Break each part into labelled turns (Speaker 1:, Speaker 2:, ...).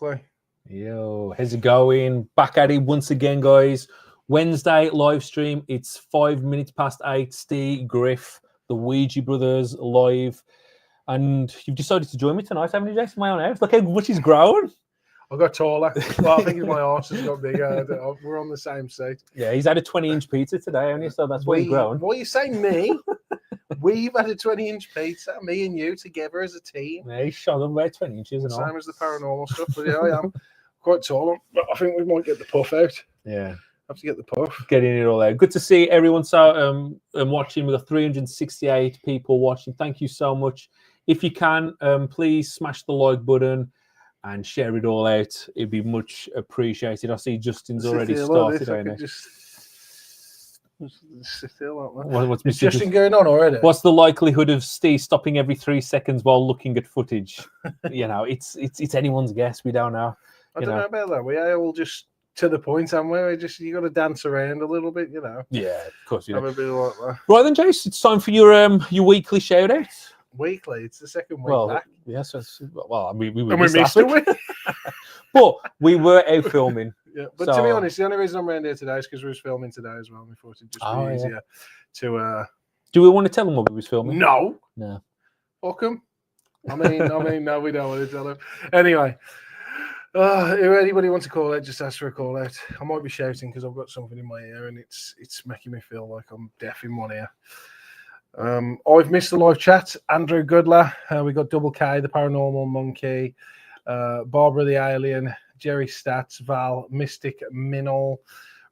Speaker 1: weekly.
Speaker 2: Yo, how's it going? Back at it once again, guys. Wednesday live stream. It's 5 minutes past 8. Steve, Griff, the Ouija brothers live. And you've decided to join me tonight, haven't you, Jason? My own house. Look how much he's grown.
Speaker 1: I got taller. Well, I think my arse has got bigger. We're on the same seat.
Speaker 2: Yeah, he's had a 20-inch pizza today, haven't you? So that's why he's grown.
Speaker 1: What are you saying, me? We've had a 20-inch pizza, me and you together as a team.
Speaker 2: Yeah, he's shot up about 20 inches and all.
Speaker 1: Same as the paranormal stuff, but yeah, I am quite tall. But I think we might get the puff out.
Speaker 2: Yeah.
Speaker 1: Have to get the puff.
Speaker 2: Getting it all out. Good to see everyone watching. We've got 368 people watching. Thank you so much. If you can, please smash the like button and share it all out. It'd be much appreciated. I see Justin's already started.
Speaker 1: Sit there like that.
Speaker 2: What's
Speaker 1: Is Justin going on already?
Speaker 2: What's the likelihood of Steve stopping every 3 seconds while looking at footage? It's anyone's guess. We don't know.
Speaker 1: I don't know about that. We are all just to the point, and you got to dance around a little bit,
Speaker 2: Yeah, of course.
Speaker 1: Have a bit like that.
Speaker 2: Right then, Jace, it's time for your weekly shout out.
Speaker 1: Weekly, it's the second week back.
Speaker 2: Yes, we
Speaker 1: missed a week.
Speaker 2: But we were out filming.
Speaker 1: Yeah, but to be honest, the only reason I'm around here today is because we was filming today as well. We thought it'd just be easier to. Do
Speaker 2: we want to tell them what we was filming?
Speaker 1: No.
Speaker 2: Fuck
Speaker 1: them. I mean, no, we don't want to tell them. Anyway, if anybody wants to call out, just ask for a call out. I might be shouting because I've got something in my ear and it's making me feel like I'm deaf in one ear. I've missed the live chat. Andrew Goodler, we got Double K, the Paranormal Monkey, Barbara the Alien, Jerry Stats, Val, Mystic Minol,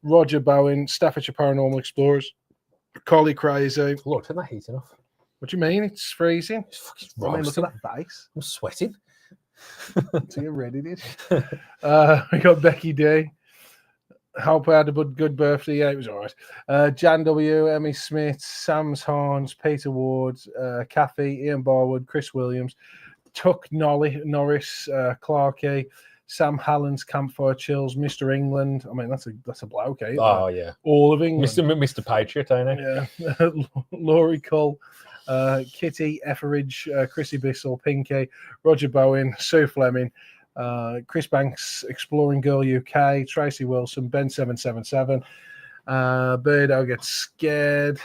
Speaker 1: Roger Bowen, Staffordshire Paranormal Explorers, Collie Crazy.
Speaker 2: Look, turn that heat enough.
Speaker 1: What do you mean? It's freezing.
Speaker 2: It's fucking
Speaker 1: look at that face.
Speaker 2: I'm sweating.
Speaker 1: So you're ready, dude. We got Becky D. Hope I had a good birthday. Yeah, it was all right. Jan W, Emmy Smith, Sam's Harns, Peter Ward, Kathy, Ian Barwood, Chris Williams, Tuck Norris, Clarkey, Sam Halland's Campfire Chills, Mr. England. I mean, that's a bloke, eh?
Speaker 2: Oh, yeah.
Speaker 1: All of England.
Speaker 2: Mr. Patriot, ain't he?
Speaker 1: Yeah. Laurie Cull, Kitty Etheridge, Chrissy Bissell, Pinky, Roger Bowen, Sue Fleming, Chris Banks, Exploring Girl UK, Tracy Wilson, Ben777, Birdo Gets Scared,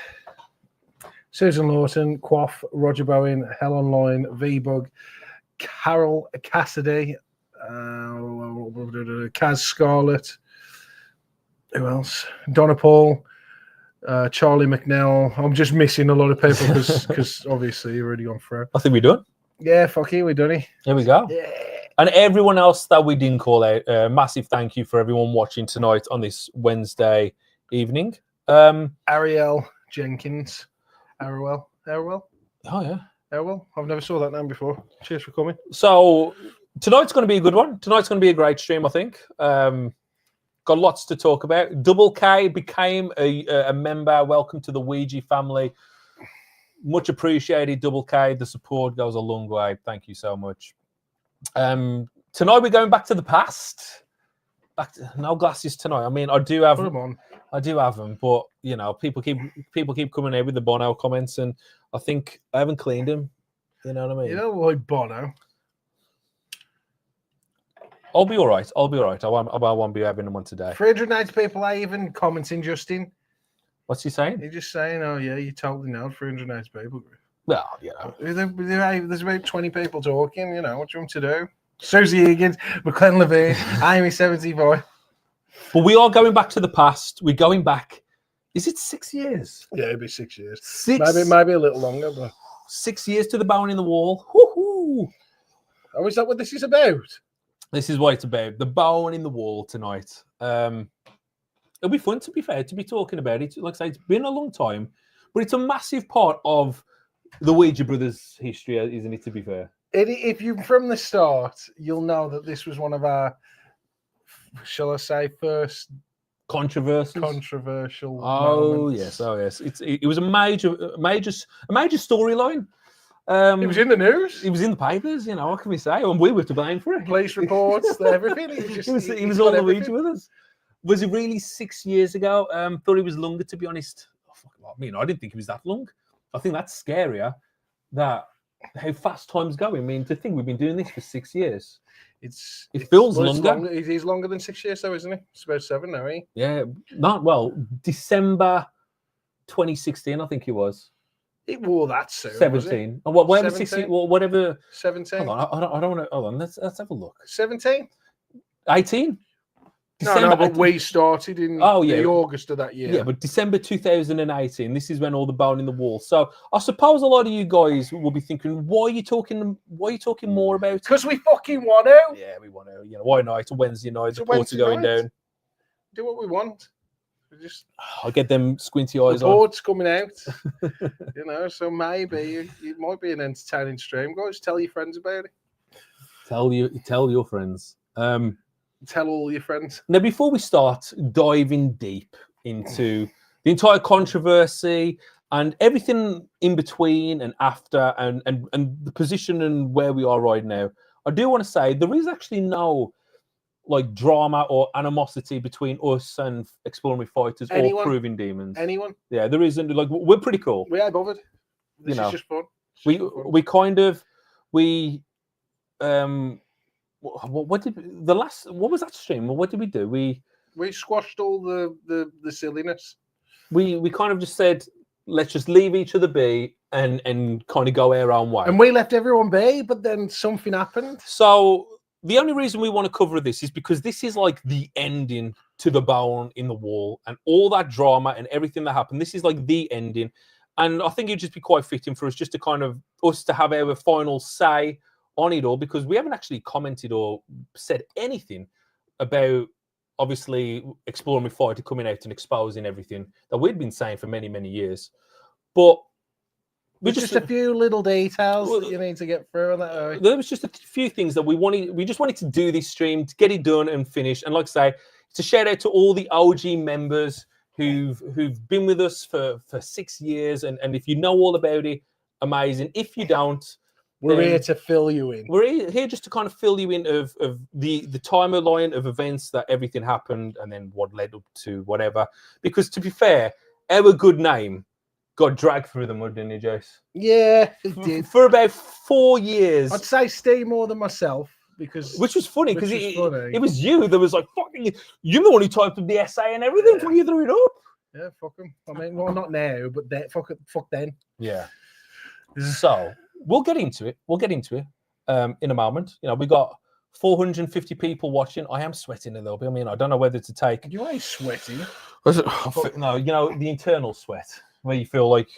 Speaker 1: Susan Lawton, Quaff, Roger Bowen, Hell Online, V-Bug, Carol Cassidy, Kaz Scarlett, who else? Donna Paul, Charlie McNell. I'm just missing a lot of people because obviously you've already gone through.
Speaker 2: I think we're done.
Speaker 1: Yeah, fuck it, we're done.
Speaker 2: Here we go.
Speaker 1: Yeah.
Speaker 2: And everyone else that we didn't call out, massive thank you for everyone watching tonight on this Wednesday evening.
Speaker 1: Ariel Jenkins. Arwell.
Speaker 2: Oh, yeah.
Speaker 1: Arwell. I've never saw that name before. Cheers for coming.
Speaker 2: So tonight's going to be a good one. Tonight's going to be a great stream, I think. Got lots to talk about. Double K became a member. Welcome to the Ouija family. Much appreciated, Double K. The support goes a long way. Thank you so much. Tonight we're going back to the past. Back to no glasses tonight. I mean, I do have them, but people keep coming in with the Bono comments, and I think I haven't cleaned them. You know what I mean?
Speaker 1: You know why Bono?
Speaker 2: I'll be all right. I won't be having them on today.
Speaker 1: 390 people are even commenting, Justin.
Speaker 2: What's he saying?
Speaker 1: He's just saying, oh yeah, you totally nailed 390 people.
Speaker 2: Well,
Speaker 1: there's about 20 people talking. What do you want to do? Susie Higgins, McLean Levine, Amy 75.
Speaker 2: But we are going back to the past. We're going back. Is it 6 years?
Speaker 1: Yeah, it'd be 6 years.
Speaker 2: Maybe
Speaker 1: a little longer, but
Speaker 2: 6 years to the bone in the wall. Woo-hoo.
Speaker 1: Oh, is that what this is about?
Speaker 2: This is what it's about. The bone in the wall tonight. It'll be fun, to be fair, to be talking about it. Like I say, it's been a long time, but it's a massive part of the Ouija brothers' history, isn't it, to be fair?
Speaker 1: If you from the start, you'll know that this was one of our, shall I say, first
Speaker 2: controversial.
Speaker 1: Oh
Speaker 2: yes. It was a major storyline.
Speaker 1: It was in the news.
Speaker 2: It was in the papers. What can we say? And we were to blame for it.
Speaker 1: Police reports, everything.
Speaker 2: He was all the Ouija with us. Was it really 6 years ago? Thought it was longer, to be honest. I didn't think it was that long. I think that's scarier. That how fast time's going. I mean, to think we've been doing this for 6 years. It
Speaker 1: It's
Speaker 2: feels
Speaker 1: well, it's
Speaker 2: longer.
Speaker 1: He's longer than 6 years, though, isn't he? It's about 7 now, ain't he?
Speaker 2: Yeah, not well. December 2016, I think it was.
Speaker 1: It wore that soon.
Speaker 2: 17. Or whatever
Speaker 1: 17?
Speaker 2: 16. Whatever.
Speaker 1: 17.
Speaker 2: Hold on, I don't want to. Hold on. Let's have a look.
Speaker 1: 17.
Speaker 2: 18.
Speaker 1: No, but
Speaker 2: 18.
Speaker 1: we started in the August of that year.
Speaker 2: Yeah, but December 2018. This is when all the bone in the wall. So I suppose a lot of you guys will be thinking, why are you talking more about it?
Speaker 1: Because we fucking want to.
Speaker 2: Yeah, we want to. You know, why not? It's a Wednesday night.
Speaker 1: It's
Speaker 2: The
Speaker 1: a
Speaker 2: ports are going
Speaker 1: Wednesday
Speaker 2: down.
Speaker 1: Do what we want. We just
Speaker 2: I'll get them squinty eyes
Speaker 1: the
Speaker 2: on.
Speaker 1: board's coming out. You know, so maybe it might be an entertaining stream. Guys, tell your friends about it.
Speaker 2: Tell your friends.
Speaker 1: Tell all your friends.
Speaker 2: Now, before we start diving deep into the entire controversy and everything in between and after and the position and where we are right now, I do want to say there is actually no like drama or animosity between us and Exploring with Fighters or Proving Demons.
Speaker 1: Anyone?
Speaker 2: Yeah, there isn't. Like, we're pretty cool.
Speaker 1: We ain't bothered. This is just fun.
Speaker 2: What was that stream? What did we do? We
Speaker 1: squashed all the silliness.
Speaker 2: We kind of just said, let's just leave each other be and kind of go our own way.
Speaker 1: And we left everyone be, but then something happened.
Speaker 2: So the only reason we want to cover this is because this is like the ending to the bone in the wall and all that drama and everything that happened. This is like the ending. And I think it'd just be quite fitting for us just to kind of us to have our final say on it all, because we haven't actually commented or said anything about obviously Exploring with Fighter coming out and exposing everything that we'd been saying for many, many years. But
Speaker 1: there's just a few little details that you need to get through on that.
Speaker 2: There was just a few things that we just wanted to do this stream to get it done and finish. And like I say, it's a shout out to all the OG members who've been with us for 6 years. And if you know all about it, amazing. If you don't,
Speaker 1: we're here to fill you in.
Speaker 2: We're here just to kind of fill you in of the timeline of events that everything happened and then what led up to whatever. Because to be fair, our good name got dragged through the mud, didn't it, Jace?
Speaker 1: Yeah, it did.
Speaker 2: For about 4 years.
Speaker 1: I'd say Steve more than myself.
Speaker 2: Which was funny, because it was you that was like, fucking, you're the one who typed up the essay and everything before you threw it up.
Speaker 1: Yeah, fuck him. I mean, well, not now, but then, fuck then.
Speaker 2: Yeah. So we'll get into it. In a moment. You know, we got 450 people watching. I am sweating a little bit. I mean, I don't know whether to take.
Speaker 1: You ain't sweating.
Speaker 2: No, you know, the internal sweat where you feel like.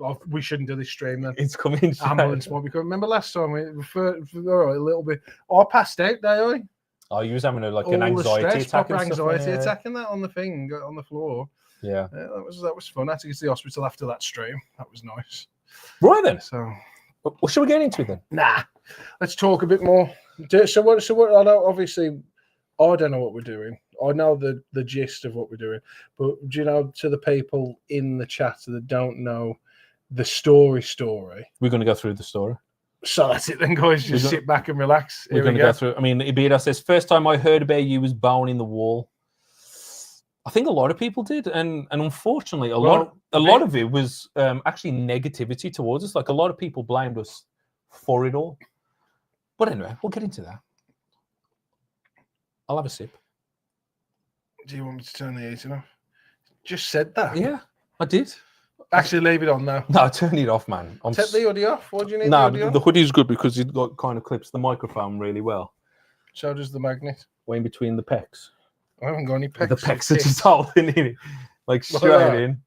Speaker 1: Oh, we shouldn't do this stream then.
Speaker 2: It's coming.
Speaker 1: Ambulance might be coming. Remember last time we referred a little bit. I passed out, did I?
Speaker 2: Oh, you was having an anxiety attack.
Speaker 1: Anxiety attacking that on the thing on the floor.
Speaker 2: Yeah,
Speaker 1: that was fun. I had to get to the hospital after that stream. That was nice.
Speaker 2: Right then.
Speaker 1: So,
Speaker 2: well, should we get into it then?
Speaker 1: Nah, let's talk a bit more. So what? I know. Obviously, I don't know what we're doing. I know the gist of what we're doing, but do you know, to the people in the chat that don't know the story,
Speaker 2: we're going to go through the story.
Speaker 1: So that's it then, guys. Just sit back and relax.
Speaker 2: We're going to go through. I mean, Ibida says, first time I heard about you was bone in the wall. I think a lot of people did, and unfortunately, a lot of it was actually negativity towards us. Like, a lot of people blamed us for it all. But anyway, we'll get into that. I'll have a sip.
Speaker 1: Do you want me to turn the heating off? Just said that.
Speaker 2: Yeah, I did.
Speaker 1: Actually, leave it on now.
Speaker 2: No, turn it off, man.
Speaker 1: Take the hoodie off. What do you need?
Speaker 2: No, the hoodie is good because it kind of clips the microphone really well.
Speaker 1: So does the magnet.
Speaker 2: Way in between the pecs.
Speaker 1: I haven't got any pecs.
Speaker 2: The pecs are just holding in, like straight in.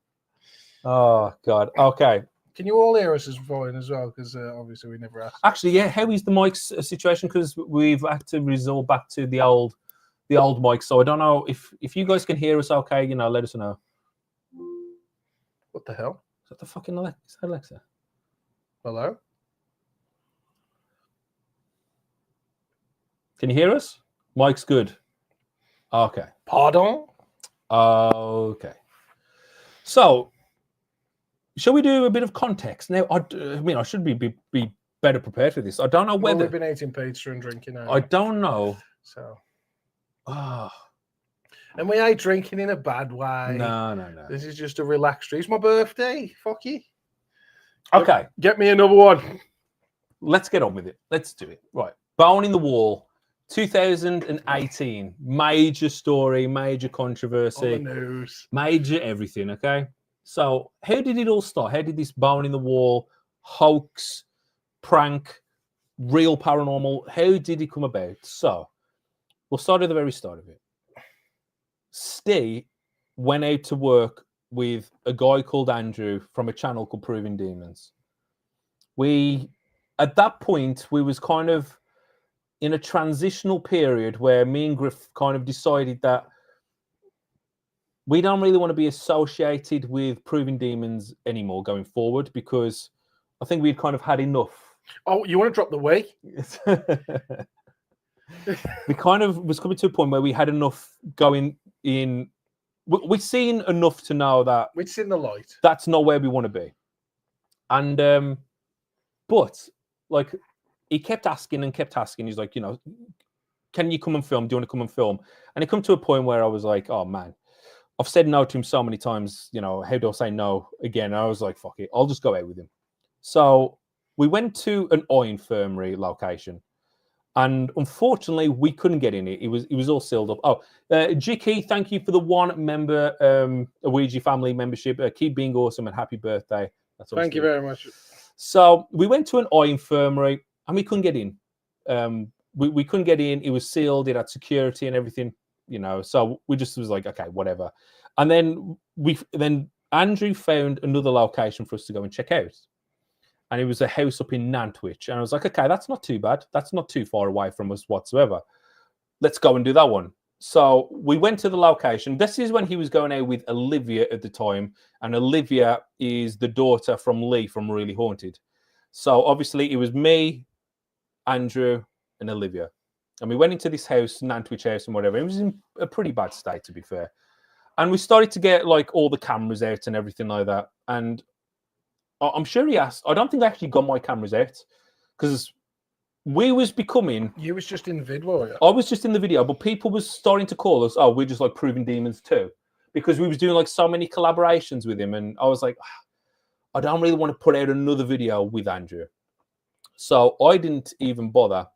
Speaker 2: Oh God. Okay.
Speaker 1: Can you all hear us as fine as well? Because obviously we never asked.
Speaker 2: Actually, yeah. How is the mic situation? Because we've had to resort back to the old mic. So I don't know if you guys can hear us. Okay, you know, let us know.
Speaker 1: What the hell?
Speaker 2: Is that the fucking Alexa? Is that Alexa?
Speaker 1: Hello?
Speaker 2: Can you hear us? Mike's good. Okay.
Speaker 1: Pardon?
Speaker 2: Okay. So, shall we do a bit of context? Now, I mean, I should be better prepared for this. I don't know whether...
Speaker 1: Well, we've been eating pizza and drinking.
Speaker 2: I don't know.
Speaker 1: So...
Speaker 2: And
Speaker 1: we ain't drinking in a bad way.
Speaker 2: No.
Speaker 1: This is just a relaxed stream. It's my birthday. Fuck you.
Speaker 2: Okay.
Speaker 1: Get me another one.
Speaker 2: let's get on with it. Let's do it. Right. Bone in the Wall, 2018. Major story, major
Speaker 1: On the
Speaker 2: controversy,
Speaker 1: news.
Speaker 2: major everything. Okay. So, how did it all start? How did this Bone in the Wall hoax, prank, real paranormal, how did it come about? So, we'll start at the very start of it. Steve went out to work with a guy called Andrew from a channel called Proving Demons. At that point, we was kind of in a transitional period where me and Griff kind of decided that we don't really want to be associated with Proving Demons anymore going forward, because I think we'd kind of had enough.
Speaker 1: Oh, you want to drop the way?
Speaker 2: We kind of was coming to a point where we had enough going in. We'd seen enough to know that
Speaker 1: We'd seen the light.
Speaker 2: that's not where we want to be. And but like, he kept asking and kept asking. He's like, can you come and film? Do you want to come and film? And it come to a point where I was like, oh man, I've said no to him so many times. How do I say no again? And I was like, fuck it, I'll just go out with him. So we went to an eye infirmary location, and unfortunately we couldn't get in it. It was all sealed up. Oh, Jicky, thank you for the 1 member Ouija family membership. Keep being awesome and happy birthday.
Speaker 1: Thank you very much.
Speaker 2: So we went to an eye infirmary and we couldn't get in. We couldn't get in. It was sealed. It had security and everything, So we just was like, okay, whatever. And then Andrew found another location for us to go and check out. And it was a house up in Nantwich. And I was like, okay, that's not too bad. That's not too far away from us whatsoever. Let's go and do that one. So we went to the location. This is when he was going out with Olivia at the time. And Olivia is the daughter from Lee from Really Haunted. So obviously it was me, Andrew, and Olivia. And we went into this house, Nantwich house and whatever. It was in a pretty bad state, to be fair. And we started to get like all the cameras out and everything like that. And I'm sure he asked. I don't think I actually got my cameras out, because we was becoming.
Speaker 1: You was just in the vid, were you?
Speaker 2: I was just in the video, but people was starting to call us. Oh, we're just like Proving Demons too, because we was doing like so many collaborations with him, and I was like, I don't really want to put out another video with Andrew, so I didn't even bother.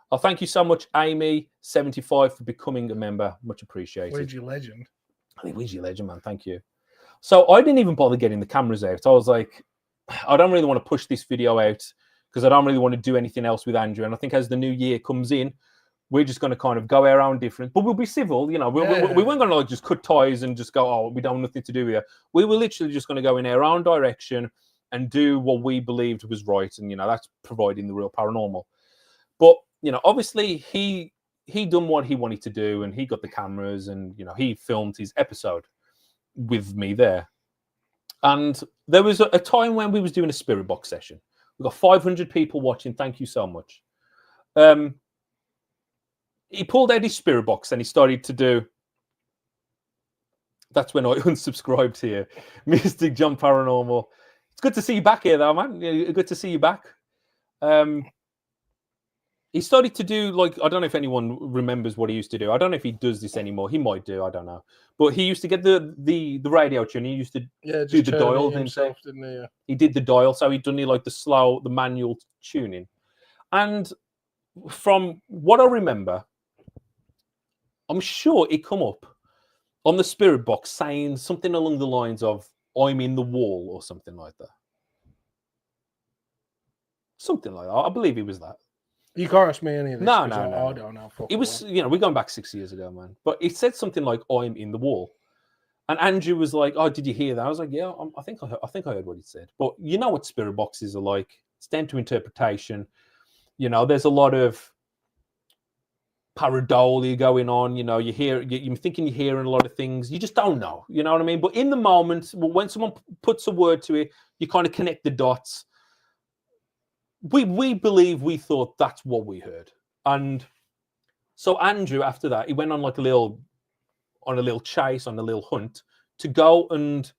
Speaker 2: Oh, thank you so much, Amy75, for becoming a member. Much appreciated.
Speaker 1: Ouija legend.
Speaker 2: Ouija legend, man. Thank you. So I didn't even bother getting the cameras out. I was like, I don't really want to push this video out because I don't really want to do anything else with Andrew. And I think as the new year comes in, we're just going to kind of go our own different, but we'll be civil, We weren't going to like just cut ties and just go, oh, we don't have nothing to do with it. We were literally just going to go in our own direction and do what we believed was right. And, that's providing the real paranormal. But, obviously he done what he wanted to do, and he got the cameras, and, he filmed his episode with me there. And there was a time when we was doing a spirit box session. We got 500 people watching. Thank you so much. He pulled out his spirit box and he started to do. That's when I unsubscribed here. Mystic John Paranormal. It's good to see you back here, though, man. Good to see you back. He started to do, like, I don't know if anyone remembers what he used to do. I don't know if he does this anymore. He might do. I don't know. But he used to get the radio tune. He used to do the dial himself.
Speaker 1: Didn't he? Yeah.
Speaker 2: He did the dial. So he'd done like the manual tuning. And from what I remember, I'm sure it come up on the spirit box saying something along the lines of, I'm in the wall, or something like that. Something like that. I believe it was that.
Speaker 1: You can't ask me any of this.
Speaker 2: No.
Speaker 1: I don't know.
Speaker 2: It was, we're going back 6 years ago, man. But it said something like, I'm in the wall. And Andrew was like, oh, did you hear that? I was like, yeah, I think I heard what it said. But you know what spirit boxes are like. It's down to interpretation. There's a lot of pareidolia going on. You're thinking you're hearing a lot of things. You just don't know. You know what I mean? But in the moment, when someone puts a word to it, you kind of connect the dots. We thought that's what we heard. And so Andrew, after that, he went on like a little chase, on a little hunt to go and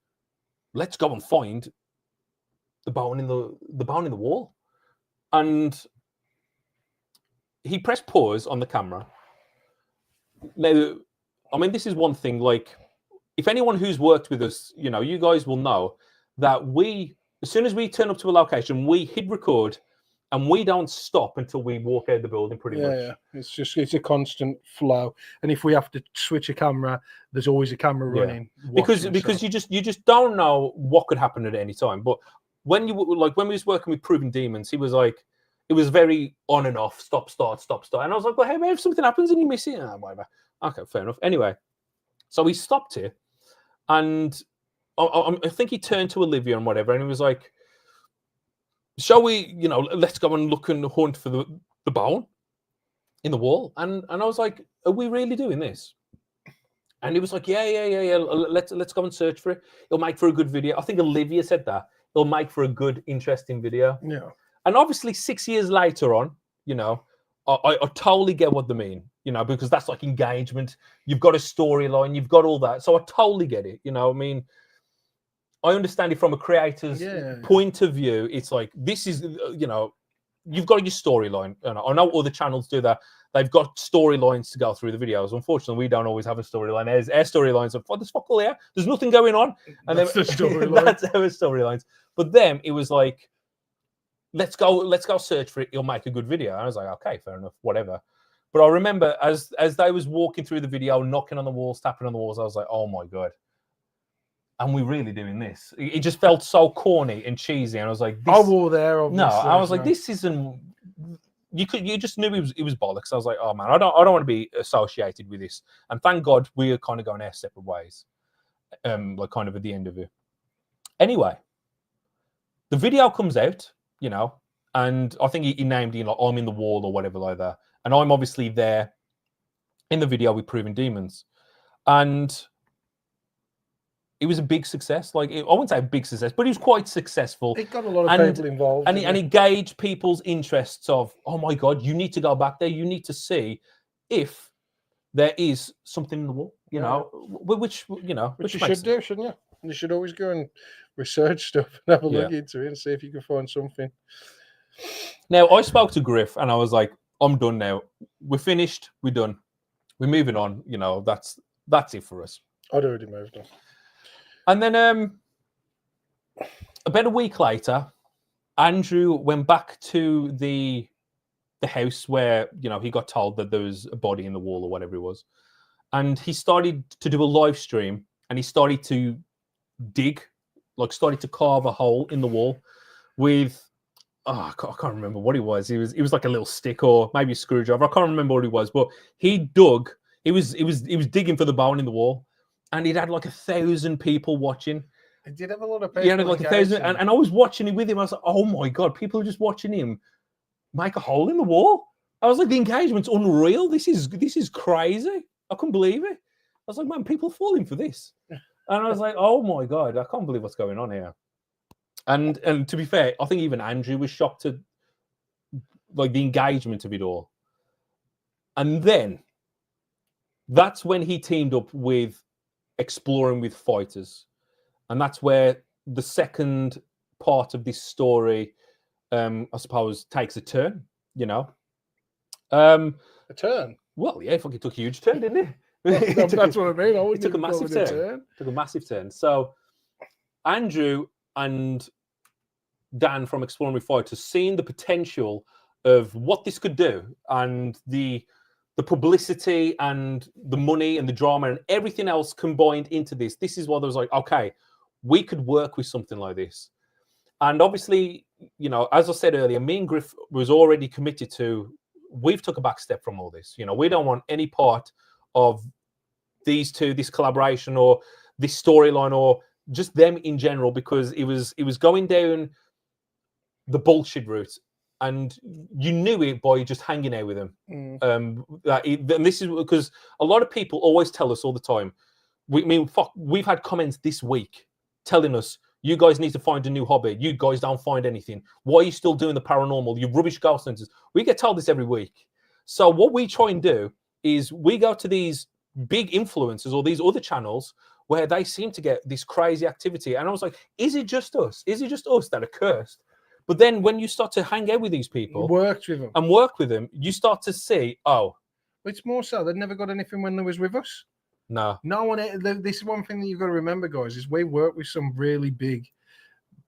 Speaker 2: let's go and find the bone in the wall. And he pressed pause on the camera. Now, I mean, this is one thing, like, if anyone who's worked with us, you guys will know that as soon as we turn up to a location, we hit record and we don't stop until we walk out the building, pretty much.
Speaker 1: Yeah, it's a constant flow. And if we have to switch a camera, there's always a camera running.
Speaker 2: Because
Speaker 1: watching,
Speaker 2: you just don't know what could happen at any time. But when when we was working with Proving Demons, he was like, it was very on and off, stop, start, stop, start. And I was like, well, hey, if something happens and you miss it, whatever. Okay, fair enough. Anyway, so he stopped it, and I think he turned to Olivia and whatever, and he was like, shall we, let's go and look and hunt for the bone in the wall? And I was like, are we really doing this? And he was like, yeah. Let's go and search for it. It'll make for a good video. I think Olivia said that. It'll make for a good, interesting video.
Speaker 1: Yeah.
Speaker 2: And obviously 6 years later on, I totally get what they mean, because that's like engagement. You've got a storyline, you've got all that. So I totally get it. I mean, I understand it from a creator's point of view. It's like, this is, you've got your storyline. I know other channels do that. They've got storylines to go through the videos. Unfortunately, we don't always have a storyline. Our storylines are, what the fuck all here? There's nothing going on. And
Speaker 1: that's the storyline.
Speaker 2: That's our storylines. But then it was like, let's go search for it. You'll make a good video. And I was like, okay, fair enough, whatever. But I remember as they was walking through the video, knocking on the walls, tapping on the walls, I was like, oh my God. And we really doing this? It just felt so corny and cheesy, and I was like,
Speaker 1: I wore there.
Speaker 2: No, I was like, this isn't. You just knew it was bollocks. I was like, oh man, I don't want to be associated with this. And thank God we are kind of going our separate ways. Like kind of at the end of it. Anyway, the video comes out, and I think he named it like I'm in the wall or whatever like that, and I'm obviously there in the video with Proving Demons, and it was a big success. Like, I wouldn't say a big success, but it was quite successful.
Speaker 1: It got a lot of people involved.
Speaker 2: And it gauged people's interests of, oh my God, you need to go back there. You need to see if there is something in the wall, which
Speaker 1: you should do, shouldn't you? You should always go and research stuff and have a look into it and see if you can find something.
Speaker 2: Now, I spoke to Griff and I was like, I'm done now. We're finished. We're done. We're moving on. That's it for us.
Speaker 1: I'd already moved on.
Speaker 2: And then about a week later, Andrew went back to the house where, he got told that there was a body in the wall or whatever it was. And he started to do a live stream, and he started to dig, started to carve a hole in the wall with, I can't remember what it was. It was like a little stick or maybe a screwdriver. I can't remember what it was, but he was digging for the bone in the wall. And he'd had like 1,000 people watching.
Speaker 1: He did have a lot of people.
Speaker 2: He had like 1,000, and I was watching it with him. I was like, oh my God, people are just watching him make a hole in the wall. I was like, the engagement's unreal. This is crazy. I couldn't believe it. I was like, man, people are falling for this. And I was like, oh my God, I can't believe what's going on here. And to be fair, I think even Andrew was shocked at like the engagement of it all. And then that's when he teamed up with Exploring with Fighters, and that's where the second part of this story, I suppose, takes a turn.
Speaker 1: A turn.
Speaker 2: Well, yeah, fucking took a huge turn, didn't
Speaker 1: it? That's what I mean.
Speaker 2: It took a massive turn. Took a massive turn. So Andrew and Dan from Exploring with Fighters seeing the potential of what this could do, and the publicity and the money and the drama and everything else combined into this. This is what I was like, okay, we could work with something like this. And obviously, as I said earlier, me and Griff was already committed to, we've took a back step from all this. We don't want any part of these two, this collaboration or this storyline or just them in general, because it was going down the bullshit route. And you knew it by just hanging out with him. And this is because a lot of people always tell us all the time. We've had comments this week telling us, you guys need to find a new hobby. You guys don't find anything. Why are you still doing the paranormal? You rubbish ghost hunters. We get told this every week. So what we try and do is we go to these big influencers or these other channels where they seem to get this crazy activity. And I was like, is it just us? Is it just us that are cursed? But then when you start to hang out with these people, work with them, you start to see,
Speaker 1: it's more so they never got anything when they was with us.
Speaker 2: No
Speaker 1: one. This is one thing that you've got to remember, guys, is we worked with some really big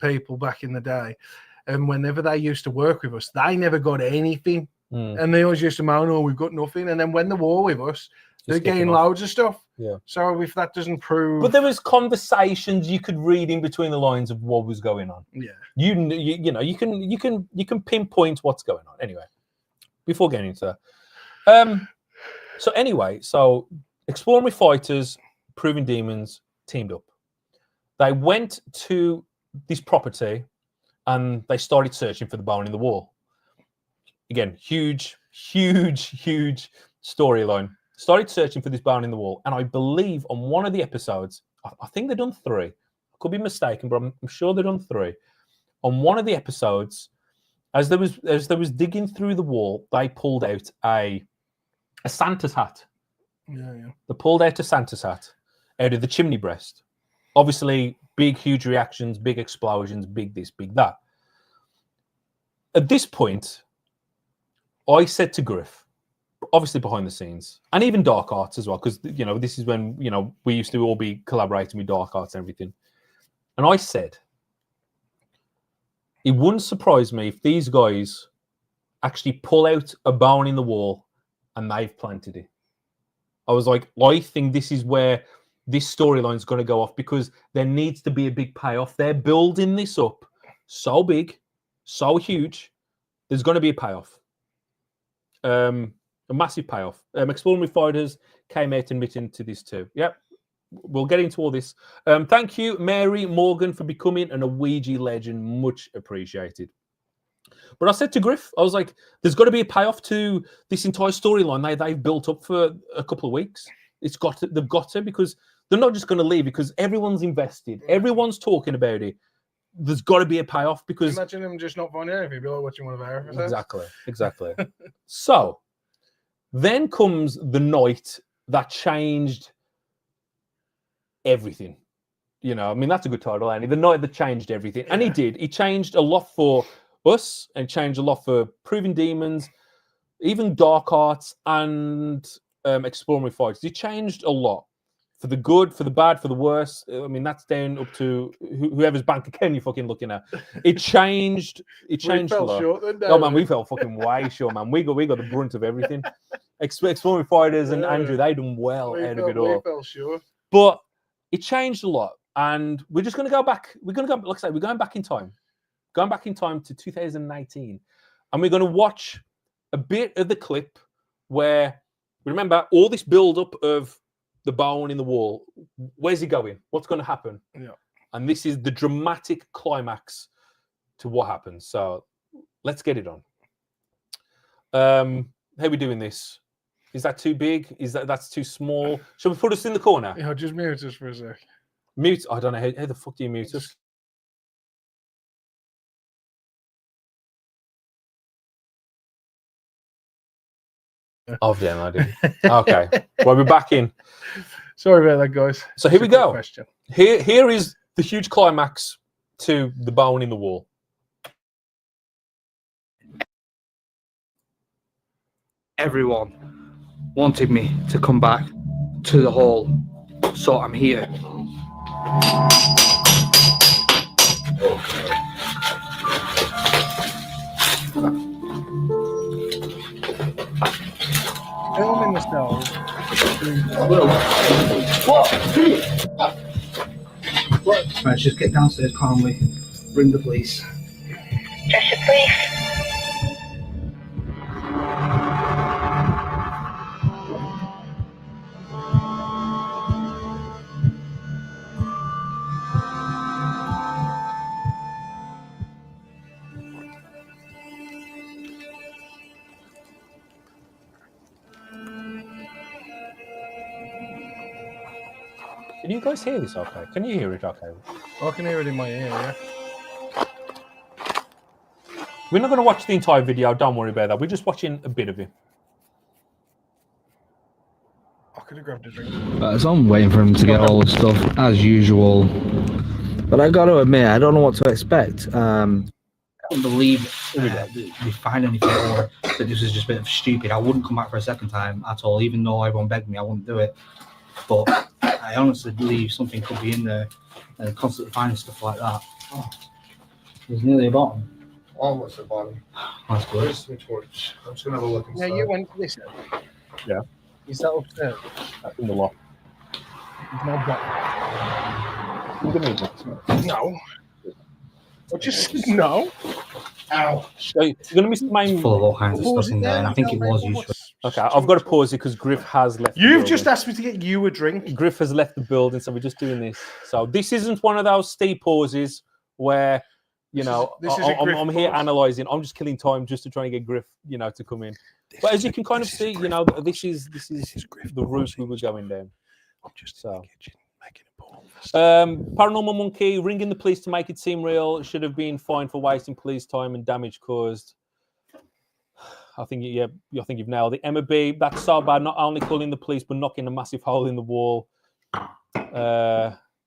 Speaker 1: people back in the day, And whenever they used to work with us, they never got anything.
Speaker 2: Mm.
Speaker 1: And they always used to moan, "Oh, we've got nothing." And then when they were with us, they're
Speaker 2: Just kicking
Speaker 1: getting
Speaker 2: off.
Speaker 1: loads of stuff.
Speaker 2: Yeah.
Speaker 1: So if that doesn't prove,
Speaker 2: But there was conversations you could read in between the lines of what was going on.
Speaker 1: yeah,
Speaker 2: You know you can pinpoint what's going on. Anyway, before getting into that, so Exploring Fighters, Proving Demons teamed up. They went to this property and they started searching for the bone in the wall. Again, huge storyline. Started searching for this bone in the wall, and I believe on one of the episodes, I think they've done 3. I could be mistaken, but I'm sure they've done 3. On one of the episodes, as there was digging through the wall, they pulled out a Santa's hat.
Speaker 1: yeah.
Speaker 2: They pulled out a Santa's hat out of the chimney breast. Obviously, big, huge reactions, big explosions, big this, big that. At this point, I said to Griff, obviously behind the scenes, and even Dark Arts as well, because this is when we used to all be collaborating with Dark Arts and everything. And I said, it wouldn't surprise me if these guys actually pull out a bone in the wall and they've planted it. I was like, I think this is where this storyline is going to go off, because there needs to be a big payoff. They're building this up so big, so huge. There's going to be a payoff. A massive payoff. Exploring Fighters came out admitting to this too. Yep. We'll get into all this. Thank you, Mary Morgan, for becoming an Ouija legend. Much appreciated. But I said to Griff, I was like, there's got to be a payoff to this entire storyline they've built up for a couple of weeks. They've got to, because they're not just going to leave, because everyone's invested. Everyone's talking about it. There's got to be a payoff, because...
Speaker 1: Imagine them just not finding anything. It'd be like watching one of our episodes.
Speaker 2: Exactly. So, then comes the night that changed everything. That's a good title, Annie. The night that changed everything. And he did. He changed a lot for us, and changed a lot for Proving Demons, even Dark Arts, and Exploring Fighters. He changed a lot. For the good, for the bad, for the worse. That's down up to whoever's bank account you're fucking looking at. It changed
Speaker 1: We
Speaker 2: a
Speaker 1: fell
Speaker 2: lot.
Speaker 1: short then,
Speaker 2: Oh man, we fell fucking way short, man. We got the brunt of everything. Exploring Fighters and Andrew, they done well out of it all.
Speaker 1: We fell short.
Speaker 2: But it changed a lot, and we're just going to go back. We're going to go, like I say, we're going back in time. Going back in time to 2019, and we're going to watch a bit of the clip where, remember, all this build-up of the bone in the wall. Where's he going? What's going to happen?
Speaker 1: Yeah.
Speaker 2: And this is the dramatic climax to what happens. So let's get it on. How are we doing this? Is that too big? That's too small? Shall we put us in the corner?
Speaker 1: Yeah, just mute us for a sec.
Speaker 2: Mute? I don't know. How the fuck do you mute us? Oh, damn, I did. Okay. Well, we're back in.
Speaker 1: Sorry about that, guys.
Speaker 2: So here we go.
Speaker 1: Question.
Speaker 2: Here is the huge climax to the bone in the wall.
Speaker 3: Everyone wanted me to come back to the hall, so I'm here.
Speaker 1: Filming the stove.
Speaker 3: What? Right, just get downstairs calmly. Ring the police.
Speaker 4: Just the police.
Speaker 2: Can you guys hear this okay? Can you hear it okay?
Speaker 1: I can hear it in my ear, yeah.
Speaker 2: We're not going to watch the entire video. Don't worry about that. We're just watching a bit of it.
Speaker 1: I could have grabbed a drink.
Speaker 3: So I'm waiting for him to get all the stuff as usual. But I got to admit, I don't know what to expect. I don't believe they find anything or that this was just a bit of stupid. I wouldn't come back for a second time at all, even though everyone begged me. I wouldn't do it. But I honestly believe something could be in there and constantly finding stuff like that. Oh, there's nearly a bottom.
Speaker 5: Almost the bottom.
Speaker 3: That's good.
Speaker 5: Where's the torch? I'm just gonna have a look
Speaker 1: Yeah,
Speaker 5: inside.
Speaker 1: you went to this area.
Speaker 2: Yeah.
Speaker 1: Is that upstairs?
Speaker 2: That's in the loft.
Speaker 1: There's no box.
Speaker 2: Look at me.
Speaker 1: No. I just said no.
Speaker 5: Ow.
Speaker 2: So you're going to miss the main.
Speaker 3: It's full of all kinds of
Speaker 1: Pause
Speaker 3: stuff
Speaker 1: it
Speaker 3: in there,
Speaker 1: there,
Speaker 3: and I
Speaker 1: you
Speaker 3: think
Speaker 1: know,
Speaker 3: it
Speaker 1: mate,
Speaker 3: was
Speaker 1: what's-
Speaker 3: useful.
Speaker 2: Okay, I've got to pause it because Griff has left. the
Speaker 1: You've just
Speaker 2: building.
Speaker 1: asked me to get you a drink.
Speaker 2: Griff has left the building, so we're just doing this. So this isn't one of those steep pauses where,
Speaker 1: This is a Griff
Speaker 2: I'm here
Speaker 1: pause.
Speaker 2: analysing. I'm just killing time just to try and get Griff, to come in. But as you can kind of see, this is
Speaker 1: Griff
Speaker 2: the route
Speaker 1: pause.
Speaker 2: we were going down.
Speaker 1: I'm just
Speaker 2: So.
Speaker 1: in the kitchen making a ball.
Speaker 2: Paranormal Monkey ringing the police to make it seem real should have been fined for wasting police time and damage caused. I think I think you've nailed it. Emma B, that's so bad. Not only calling the police but knocking a massive hole in the wall.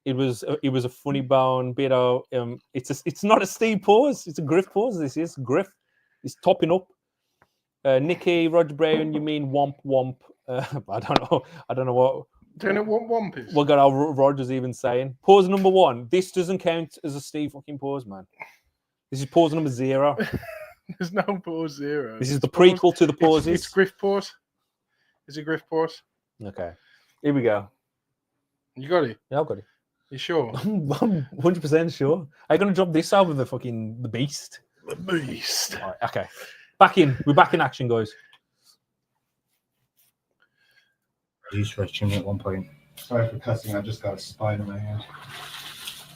Speaker 2: It was a funny bone, Beto. It's not a steep pause. It's a Griff pause. This is Griff. He's topping up. Nikki Roger Brown, you mean womp womp? I don't know what.
Speaker 1: Do you know what Womp is?
Speaker 2: What got Roger's even saying? Pause number 1. This doesn't count as a Steve fucking pause, man. This is pause number 0.
Speaker 1: There's no pause 0.
Speaker 2: This is the
Speaker 1: It's pause.
Speaker 2: prequel to the pauses.
Speaker 1: It's Griff pause. Is it Griff pause?
Speaker 2: Okay, here we go.
Speaker 1: You got it?
Speaker 2: Yeah, I've got it.
Speaker 1: You sure?
Speaker 2: I'm 100% sure. Are you going to drop this over the beast?
Speaker 1: The beast.
Speaker 2: All right, okay. We're back in action, guys.
Speaker 3: I used to chimney at one point.
Speaker 5: Sorry for cussing. I just got a spider in my hand.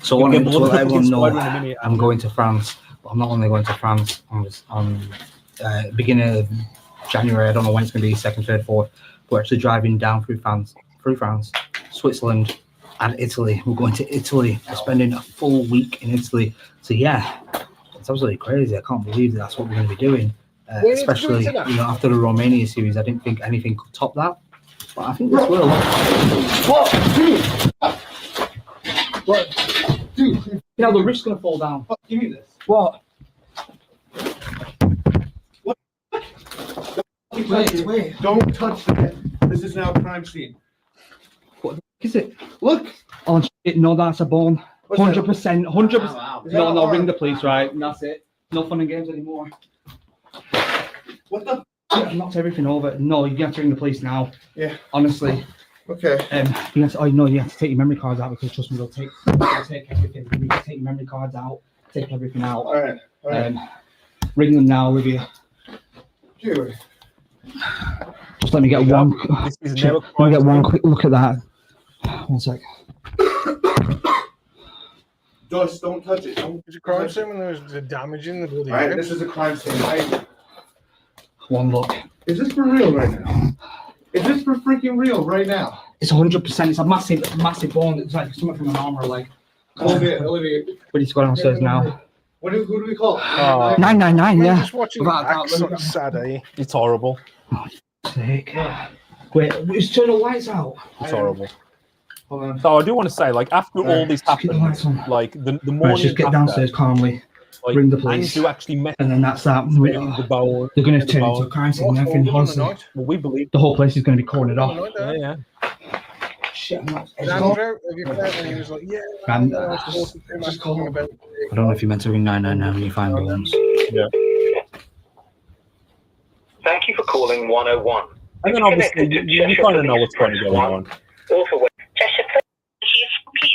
Speaker 3: So I want to let everyone know
Speaker 2: Spider in a minute.
Speaker 3: I'm going to France, but I'm not only going to France. I'm beginning of January. I don't know when it's going to be, 2nd, 3rd, 4th. We're actually driving down through France, Switzerland, and Italy. We're going to Italy. We're spending a full week in Italy. So yeah, it's absolutely crazy. I can't believe that's what we're going to be doing. Especially after the Romania series, I didn't think anything could top that. But I think this will.
Speaker 5: What? Dude! What? Dude!
Speaker 3: The roof's going to fall down.
Speaker 5: Fuck, give me this.
Speaker 3: What?
Speaker 5: Wait. Don't touch that. This is now a crime scene.
Speaker 3: What is it?
Speaker 5: Look!
Speaker 3: Oh shit! No, that's a bone.
Speaker 5: What's that?
Speaker 3: 100%. 100%.
Speaker 5: Wow.
Speaker 3: No, ring the police, right? And that's it. No fun and games anymore.
Speaker 5: What the?
Speaker 3: I knocked everything over. No, you have to ring the police now.
Speaker 5: Yeah.
Speaker 3: Honestly.
Speaker 5: Okay.
Speaker 3: You have to, you have to take your memory cards out because trust me, they'll take everything. You need to take your memory cards out, take everything out.
Speaker 5: All right.
Speaker 3: Ring them now, Olivia.
Speaker 5: Dude.
Speaker 3: Just let me get one.
Speaker 2: This is
Speaker 3: Shit,
Speaker 2: never
Speaker 3: let me get one quick look at that. 1 sec.
Speaker 5: Just don't touch it. Don't.
Speaker 1: It's a crime scene when there's the damage in the bloody
Speaker 5: All right.
Speaker 1: head.
Speaker 5: This is a crime scene. Right?
Speaker 3: One look.
Speaker 5: Is this for real right now? Is this for freaking real right now?
Speaker 3: It's 100%. It's a massive bone. It's like something from an arm or like.
Speaker 5: Olivia.
Speaker 3: We need to go downstairs now.
Speaker 5: Who do we call?
Speaker 3: 999.
Speaker 1: I'm
Speaker 3: Yeah.
Speaker 1: just watching
Speaker 3: Without
Speaker 1: that.
Speaker 3: doubt,
Speaker 1: Sort of sad, eh?
Speaker 2: It's horrible.
Speaker 3: Sake. Wait, just turn the lights out.
Speaker 2: It's horrible.
Speaker 5: Hold on.
Speaker 2: So I do want to say, after all this
Speaker 3: Keep the lights
Speaker 2: happened,
Speaker 3: on.
Speaker 2: the morning
Speaker 3: Right, just get
Speaker 2: after,
Speaker 3: downstairs calmly. Ring the police.
Speaker 2: Andrew actually met
Speaker 3: And then that's that.
Speaker 2: the bone.
Speaker 3: They're going to
Speaker 2: the
Speaker 3: turn
Speaker 2: bone.
Speaker 3: into a crime scene and
Speaker 1: What's
Speaker 3: everything.
Speaker 1: going on
Speaker 3: Honestly,
Speaker 1: tonight?
Speaker 2: Well, we believe.
Speaker 3: the whole place is going to be cornered off.
Speaker 2: Yeah.
Speaker 3: Shit, I'm not.
Speaker 1: Andrew, have you found when he was like, yeah,
Speaker 3: Grand-
Speaker 1: I was talking to him,
Speaker 3: just
Speaker 1: asking
Speaker 3: call-
Speaker 1: about
Speaker 3: I don't know if you meant to ring 999 when you find bones.
Speaker 6: Thank you for calling 101.
Speaker 2: And then obviously you kind of know what's going to go on.
Speaker 4: Cheshire please.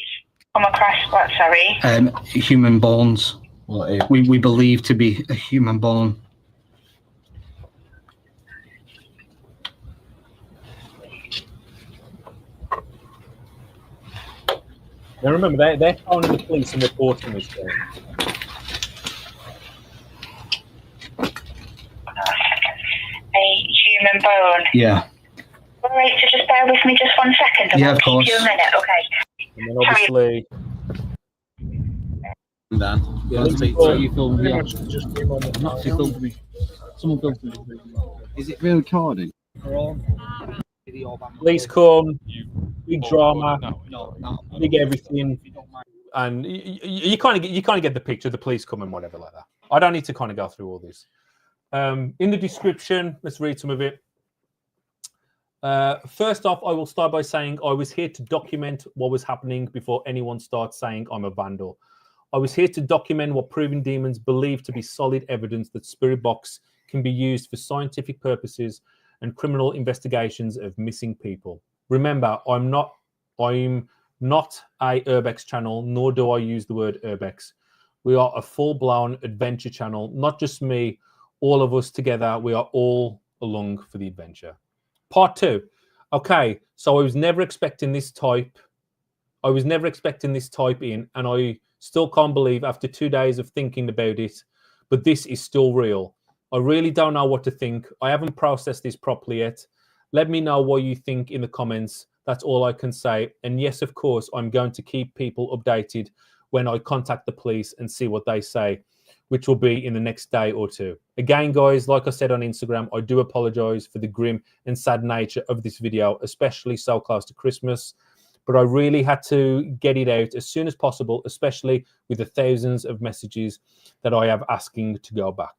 Speaker 4: Come across what, sorry?
Speaker 3: Human bones. We believe to be a human bone.
Speaker 2: Now remember, they're phoning the police and reporting this thing.
Speaker 4: A human bone.
Speaker 3: Yeah.
Speaker 4: All right, so just bear with me just 1 second.
Speaker 3: Yeah,
Speaker 4: I'll
Speaker 3: of
Speaker 4: keep
Speaker 3: course.
Speaker 4: you a minute, okay?
Speaker 2: And then obviously,
Speaker 7: Dan.
Speaker 2: Yeah,
Speaker 7: You filmed
Speaker 1: pretty
Speaker 7: me.
Speaker 1: much just him on the
Speaker 7: Not you filmed me. Someone filmed me. Is it real recording?
Speaker 2: police come, big drama,
Speaker 3: No.
Speaker 2: big everything, and you kind of get the picture. The police come and whatever like that. I don't need to kind of go through all this. In the description, let's read some of it. First off, I will start by saying I was here to document what was happening before anyone starts saying I'm a vandal. I was here to document what proven demons believe to be solid evidence that spirit box can be used for scientific purposes and criminal investigations of missing people. Remember, I'm not a urbex channel, nor do I use the word urbex. We are a full-blown adventure channel, not just me, all of us together. We are all along for the adventure. Part 2. Okay, so I was never expecting this type. I was never expecting this type in, and I still can't believe after 2 days of thinking about it, but this is still real. I really don't know what to think. I haven't processed this properly yet. Let me know what you think in the comments. That's all I can say. And yes, of course, I'm going to keep people updated when I contact the police and see what they say, which will be in the next day or two. Again, guys, like I said on Instagram, I do apologize for the grim and sad nature of this video, especially so close to Christmas. But I really had to get it out as soon as possible, especially with the thousands of messages that I have asking to go back.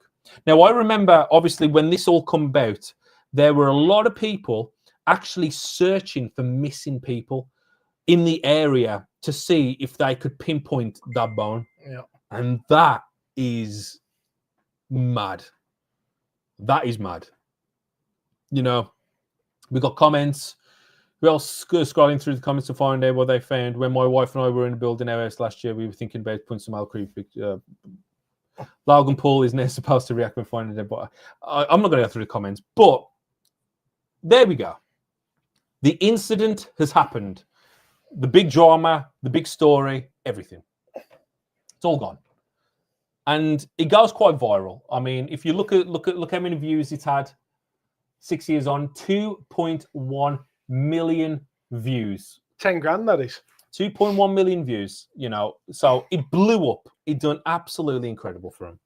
Speaker 2: Now, I remember, obviously, when this all come about, there were a lot of people actually searching for missing people in the area to see if they could pinpoint that bone.
Speaker 1: Yeah.
Speaker 2: And that is mad. That is mad. You know, we got comments. We all scrolling through the comments to find out what they found. When my wife and I were in building our house last year, we were thinking about putting some Creek. Logan Paul is now supposed to react when finding it, but I'm not going to go through the comments. But there we go. The incident has happened. The big drama, the big story, everything. It's all gone. And it goes quite viral. I mean, if you look how many views it's had 6 years on, 2.1 million views.
Speaker 1: 10 grand, that is.
Speaker 2: 2.1 million views, you know. So it blew up. It done absolutely incredible for him.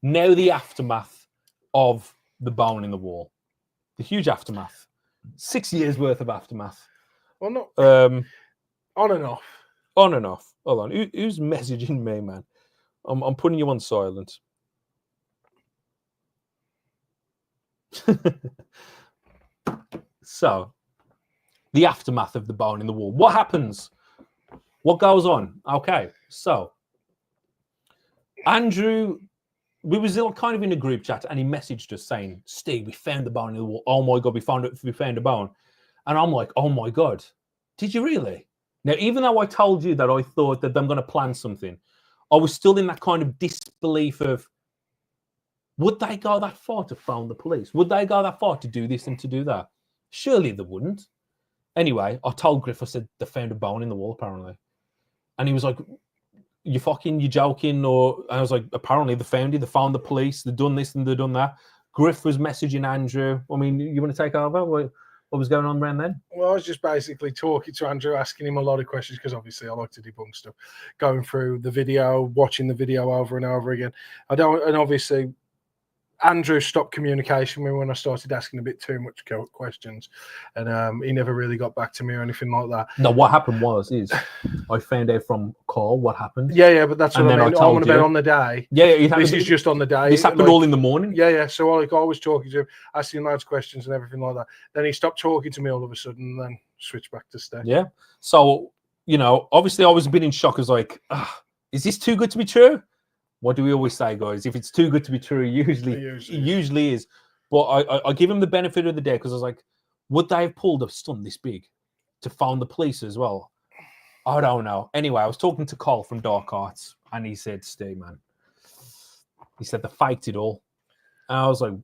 Speaker 2: Now the aftermath of the bone in the wall. The huge aftermath. 6 years worth of aftermath.
Speaker 1: Well, not on and off.
Speaker 2: On and off. Hold on. Who's messaging me, man? I'm putting you on silent. So, the aftermath of the bone in the wall. What happens? What goes on? Okay, so Andrew, we was kind of in a group chat, and he messaged us saying, "Steve, we found the bone in the wall. Oh my god, we found a bone." And I'm like, "Oh my god, did you really?" Now, even though I told you that I thought that I'm going to plan something, I was still in that kind of disbelief of, would they go that far to phone the police? Would they go that far to do this and to do that? Surely they wouldn't. Anyway, I told Griff, I said, they found a bone in the wall, apparently. And he was like, you joking? Or I was like, apparently they found it, they found the police, they've done this and they've done that. Griff was messaging Andrew. I mean, you want to take over? What was going on around then?
Speaker 1: Well, I was just basically talking to Andrew, asking him a lot of questions, because obviously I like to debunk stuff, going through the video, watching the video over and over again. And obviously Andrew stopped communication with me when I started asking a bit too much questions, and he never really got back to me or anything like that.
Speaker 2: No, what happened is I found out from Carl what happened.
Speaker 1: Yeah, but that's what I mean. I'm about on the day.
Speaker 2: Yeah,
Speaker 1: this is just on the day.
Speaker 2: This happened all in the morning.
Speaker 1: Yeah. So I was talking to him, asking loads of questions and everything like that. Then he stopped talking to me all of a sudden, and then switched back to stay.
Speaker 2: Yeah. So, you know, obviously I was a bit in shock. I was like, is this too good to be true? What do we always say, guys? If it's too good to be true, it usually is. But I give him the benefit of the day, because I was like, would they have pulled a stunt this big to phone the police as well? I don't know. Anyway, I was talking to Carl from Dark Arts, and he said, "Steve, man," he said, "they faked it all." And I was like,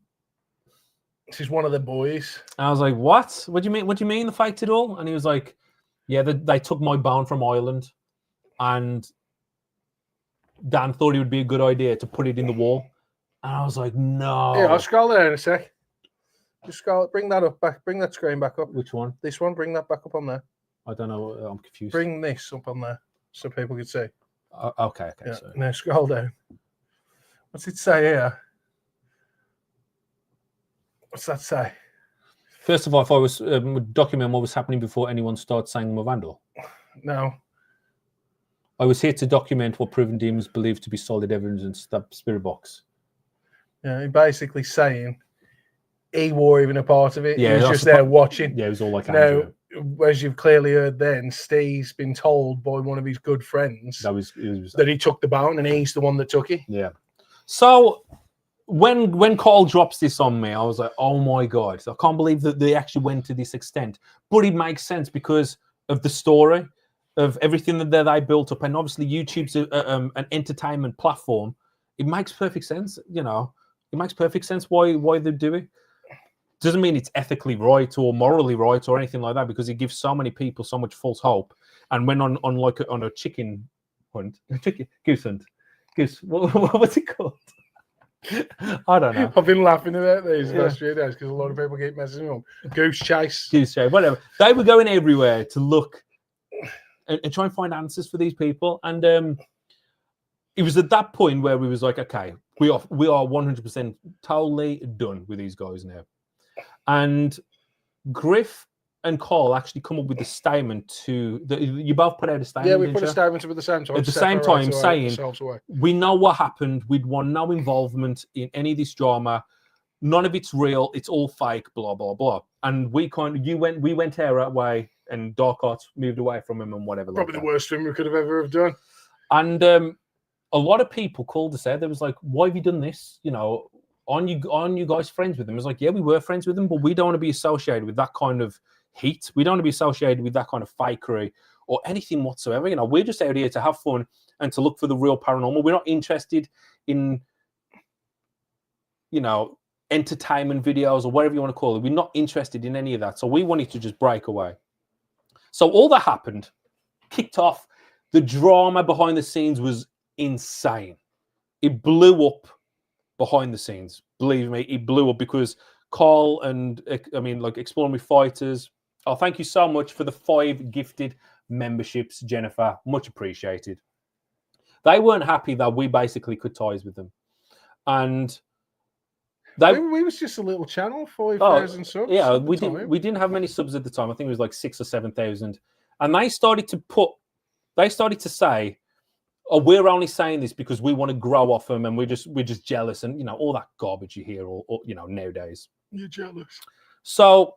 Speaker 1: "This is one of the boys."
Speaker 2: I was like, "What? What do you mean? What do you mean they faked it all?" And he was like, "Yeah, they took my bone from Ireland, and Dan thought it would be a good idea to put it in the wall." And I was like, "No."
Speaker 1: Yeah, I'll scroll there in a sec. Just scroll. Bring that up back. Bring that screen back up.
Speaker 2: Which one?
Speaker 1: This one. Bring that back up on there.
Speaker 2: I don't know. I'm confused.
Speaker 1: Bring this up on there so people can see.
Speaker 2: Okay.
Speaker 1: Yeah.
Speaker 2: So.
Speaker 1: Now scroll down. What's it say here? What's that say?
Speaker 2: First of all, if I was documenting what was happening before anyone started saying I'm a vandal.
Speaker 1: No.
Speaker 2: I was here to document what proven demons believed to be solid evidence in the spirit box.
Speaker 1: Yeah, he basically saying he wore even a part of it.
Speaker 2: Yeah,
Speaker 1: he was just there watching.
Speaker 2: Yeah, it was all like
Speaker 1: now.
Speaker 2: Andrew.
Speaker 1: as you've clearly heard, then Steve's been told by one of his good friends that he took the bone, and he's the one that took it.
Speaker 2: Yeah. So when Carl drops this on me, I was like, oh my God, I can't believe that they actually went to this extent. But it makes sense because of the story, of everything that they built up. And obviously YouTube's an entertainment platform. It makes perfect sense, you know. It makes perfect sense why they do it. Doesn't mean it's ethically right or morally right or anything like that, because it gives so many people so much false hope. And when on a chicken hunt, goose hunt, what's it called? I don't know.
Speaker 1: I've been laughing about these last few days because a lot of people keep messaging me up. Goose chase,
Speaker 2: whatever. They were going everywhere to look and try and find answers for these people. And it was at that point where we was like, okay, we are 100% totally done with these guys now. And Griff and Carl actually come up with a statement you both put out a statement.
Speaker 1: Yeah, we put a statement at the same time.
Speaker 2: At the same time, saying we know what happened. We'd want no involvement in any of this drama. None of it's real. It's all fake. Blah blah blah. And we went our way, and Dark Arts moved away from him and whatever.
Speaker 1: Probably the worst thing we could have ever have done.
Speaker 2: And a lot of people called us out. They was like, "Why have you done this? You know, aren't you guys friends with him?" It was like, yeah, we were friends with him, but we don't want to be associated with that kind of heat. We don't want to be associated with that kind of fakery or anything whatsoever. You know, we're just out here to have fun and to look for the real paranormal. We're not interested in, you know, entertainment videos or whatever you want to call it. We're not interested in any of that. So we wanted to just break away. So all that happened, kicked off. The drama behind the scenes was insane. It blew up behind the scenes. Believe me, it blew up because Carl and, Exploring with Fighters. Oh, thank you so much for the 5 gifted memberships, Jennifer. Much appreciated. They weren't happy that we basically cut ties with them. And
Speaker 1: we was just a little channel, 5,000 subs.
Speaker 2: Yeah, we didn't have many subs at the time. I think it was like 6,000 or 7,000. And they started to say, oh, we're only saying this because we want to grow off them, and we're just jealous, and you know, all that garbage you hear, or you know, nowadays.
Speaker 1: You're jealous.
Speaker 2: So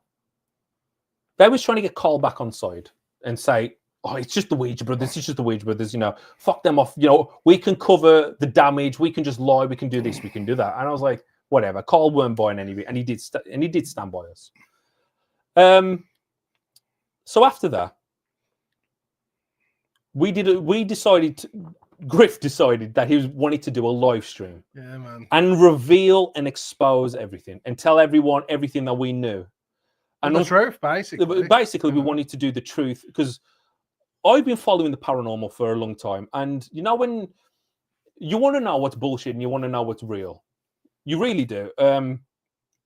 Speaker 2: they was trying to get Carl back on side and say, oh, it's just the Ouija brothers. It's just the Ouija brothers. You know, fuck them off. You know, we can cover the damage. We can just lie. We can do this. We can do that. And I was like, whatever. Carl weren't buying any of it, and he did stand by us. So after that, Griff decided that he wanted to do a live stream.
Speaker 1: Yeah, man.
Speaker 2: And reveal and expose everything and tell everyone everything that we knew. And
Speaker 1: the truth, basically.
Speaker 2: Basically, we wanted to do the truth because I've been following the paranormal for a long time. And you know, when you want to know what's bullshit and you want to know what's real, you really do.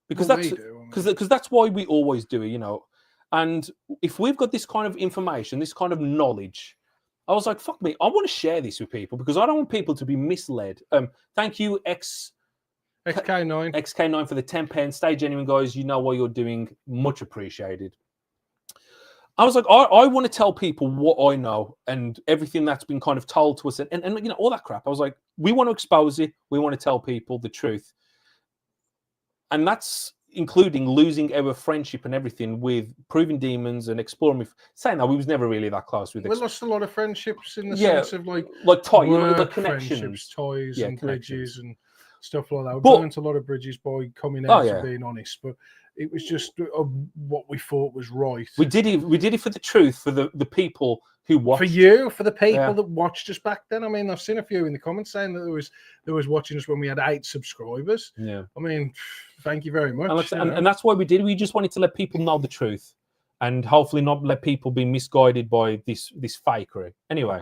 Speaker 2: Because that's why we always do it, you know. And if we've got this kind of information, this kind of knowledge, I was like, fuck me, I want to share this with people because I don't want people to be misled. Thank you, XK9 for the 10 pence. Stay genuine, guys. You know what you're doing. Much appreciated. I was like, I want to tell people what I know and everything that's been kind of told to us and you know, all that crap. I was like, we want to expose it. We want to tell people the truth. And that's including losing our friendship and everything with Proving Demons and Exploring with, saying that we was never really that close with.
Speaker 1: We lost a lot of friendships in the sense of like
Speaker 2: ties, like connections,
Speaker 1: ties and bridges and stuff like that. We burnt a lot of bridges by coming out and being honest, but it was just what we thought was right.
Speaker 2: We did it for the truth, for the people who watched.
Speaker 1: For you, for the people that watched us back then. I mean, I've seen a few in the comments saying that there was watching us when we had 8 subscribers.
Speaker 2: Yeah.
Speaker 1: I mean, thank you very much.
Speaker 2: And that's why we did. We just wanted to let people know the truth and hopefully not let people be misguided by this fakery. Anyway,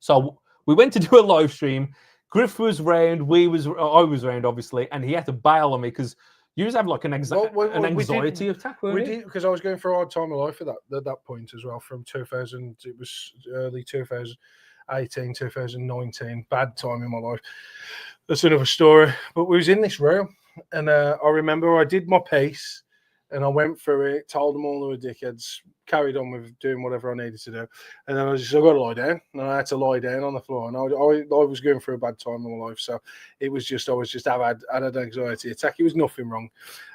Speaker 2: so we went to do a live stream. Griff was round. I was round, obviously, and he had to bail on me because you just have like an anxiety attack.
Speaker 1: We did, because I was going through a hard time of life at that point as well. From 2000, it was early 2018, 2019, bad time in my life. That's another story. But we was in this room, and I remember I did my piece, And I went through it, told them all they were dickheads, carried on with doing whatever I needed to do. And then I got to lie down. And I had to lie down on the floor. And I was going through a bad time in my life. So it was just, I had an anxiety attack. It was nothing wrong.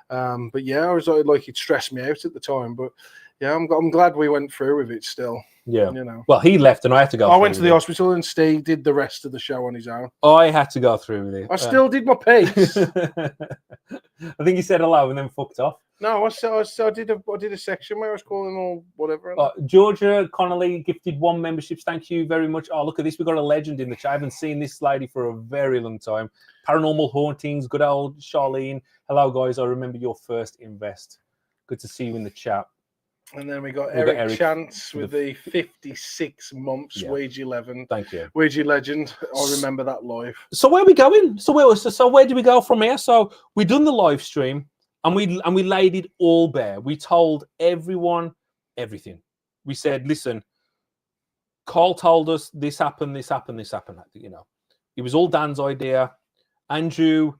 Speaker 1: But yeah, I was like, it stressed me out at the time. But yeah, I'm glad we went through with it still.
Speaker 2: Yeah.
Speaker 1: You know.
Speaker 2: Well, he left and I had to go.
Speaker 1: I went to the hospital and Steve did the rest of the show on his own.
Speaker 2: I had to go through with it.
Speaker 1: I still did my piece.
Speaker 2: I think he said hello and then fucked off.
Speaker 1: No, I did a section where I was calling all whatever.
Speaker 2: Georgia Connolly gifted 1 membership. Thank you very much. Oh, look at this. We've got a legend in the chat. I haven't seen this lady for a very long time. Paranormal Hauntings. Good old Charlene. Hello, guys. I remember your first invest. Good to see you in the chat.
Speaker 1: And then we got Eric Chance with the 56 months Ouija 11.
Speaker 2: Thank you.
Speaker 1: Ouija legend. I remember that live.
Speaker 2: So where are we going? So where do we go from here? So we done the live stream and we laid it all bare. We told everyone everything. We said, listen, Carl told us this happened, this happened, this happened. You know, it was all Dan's idea. Andrew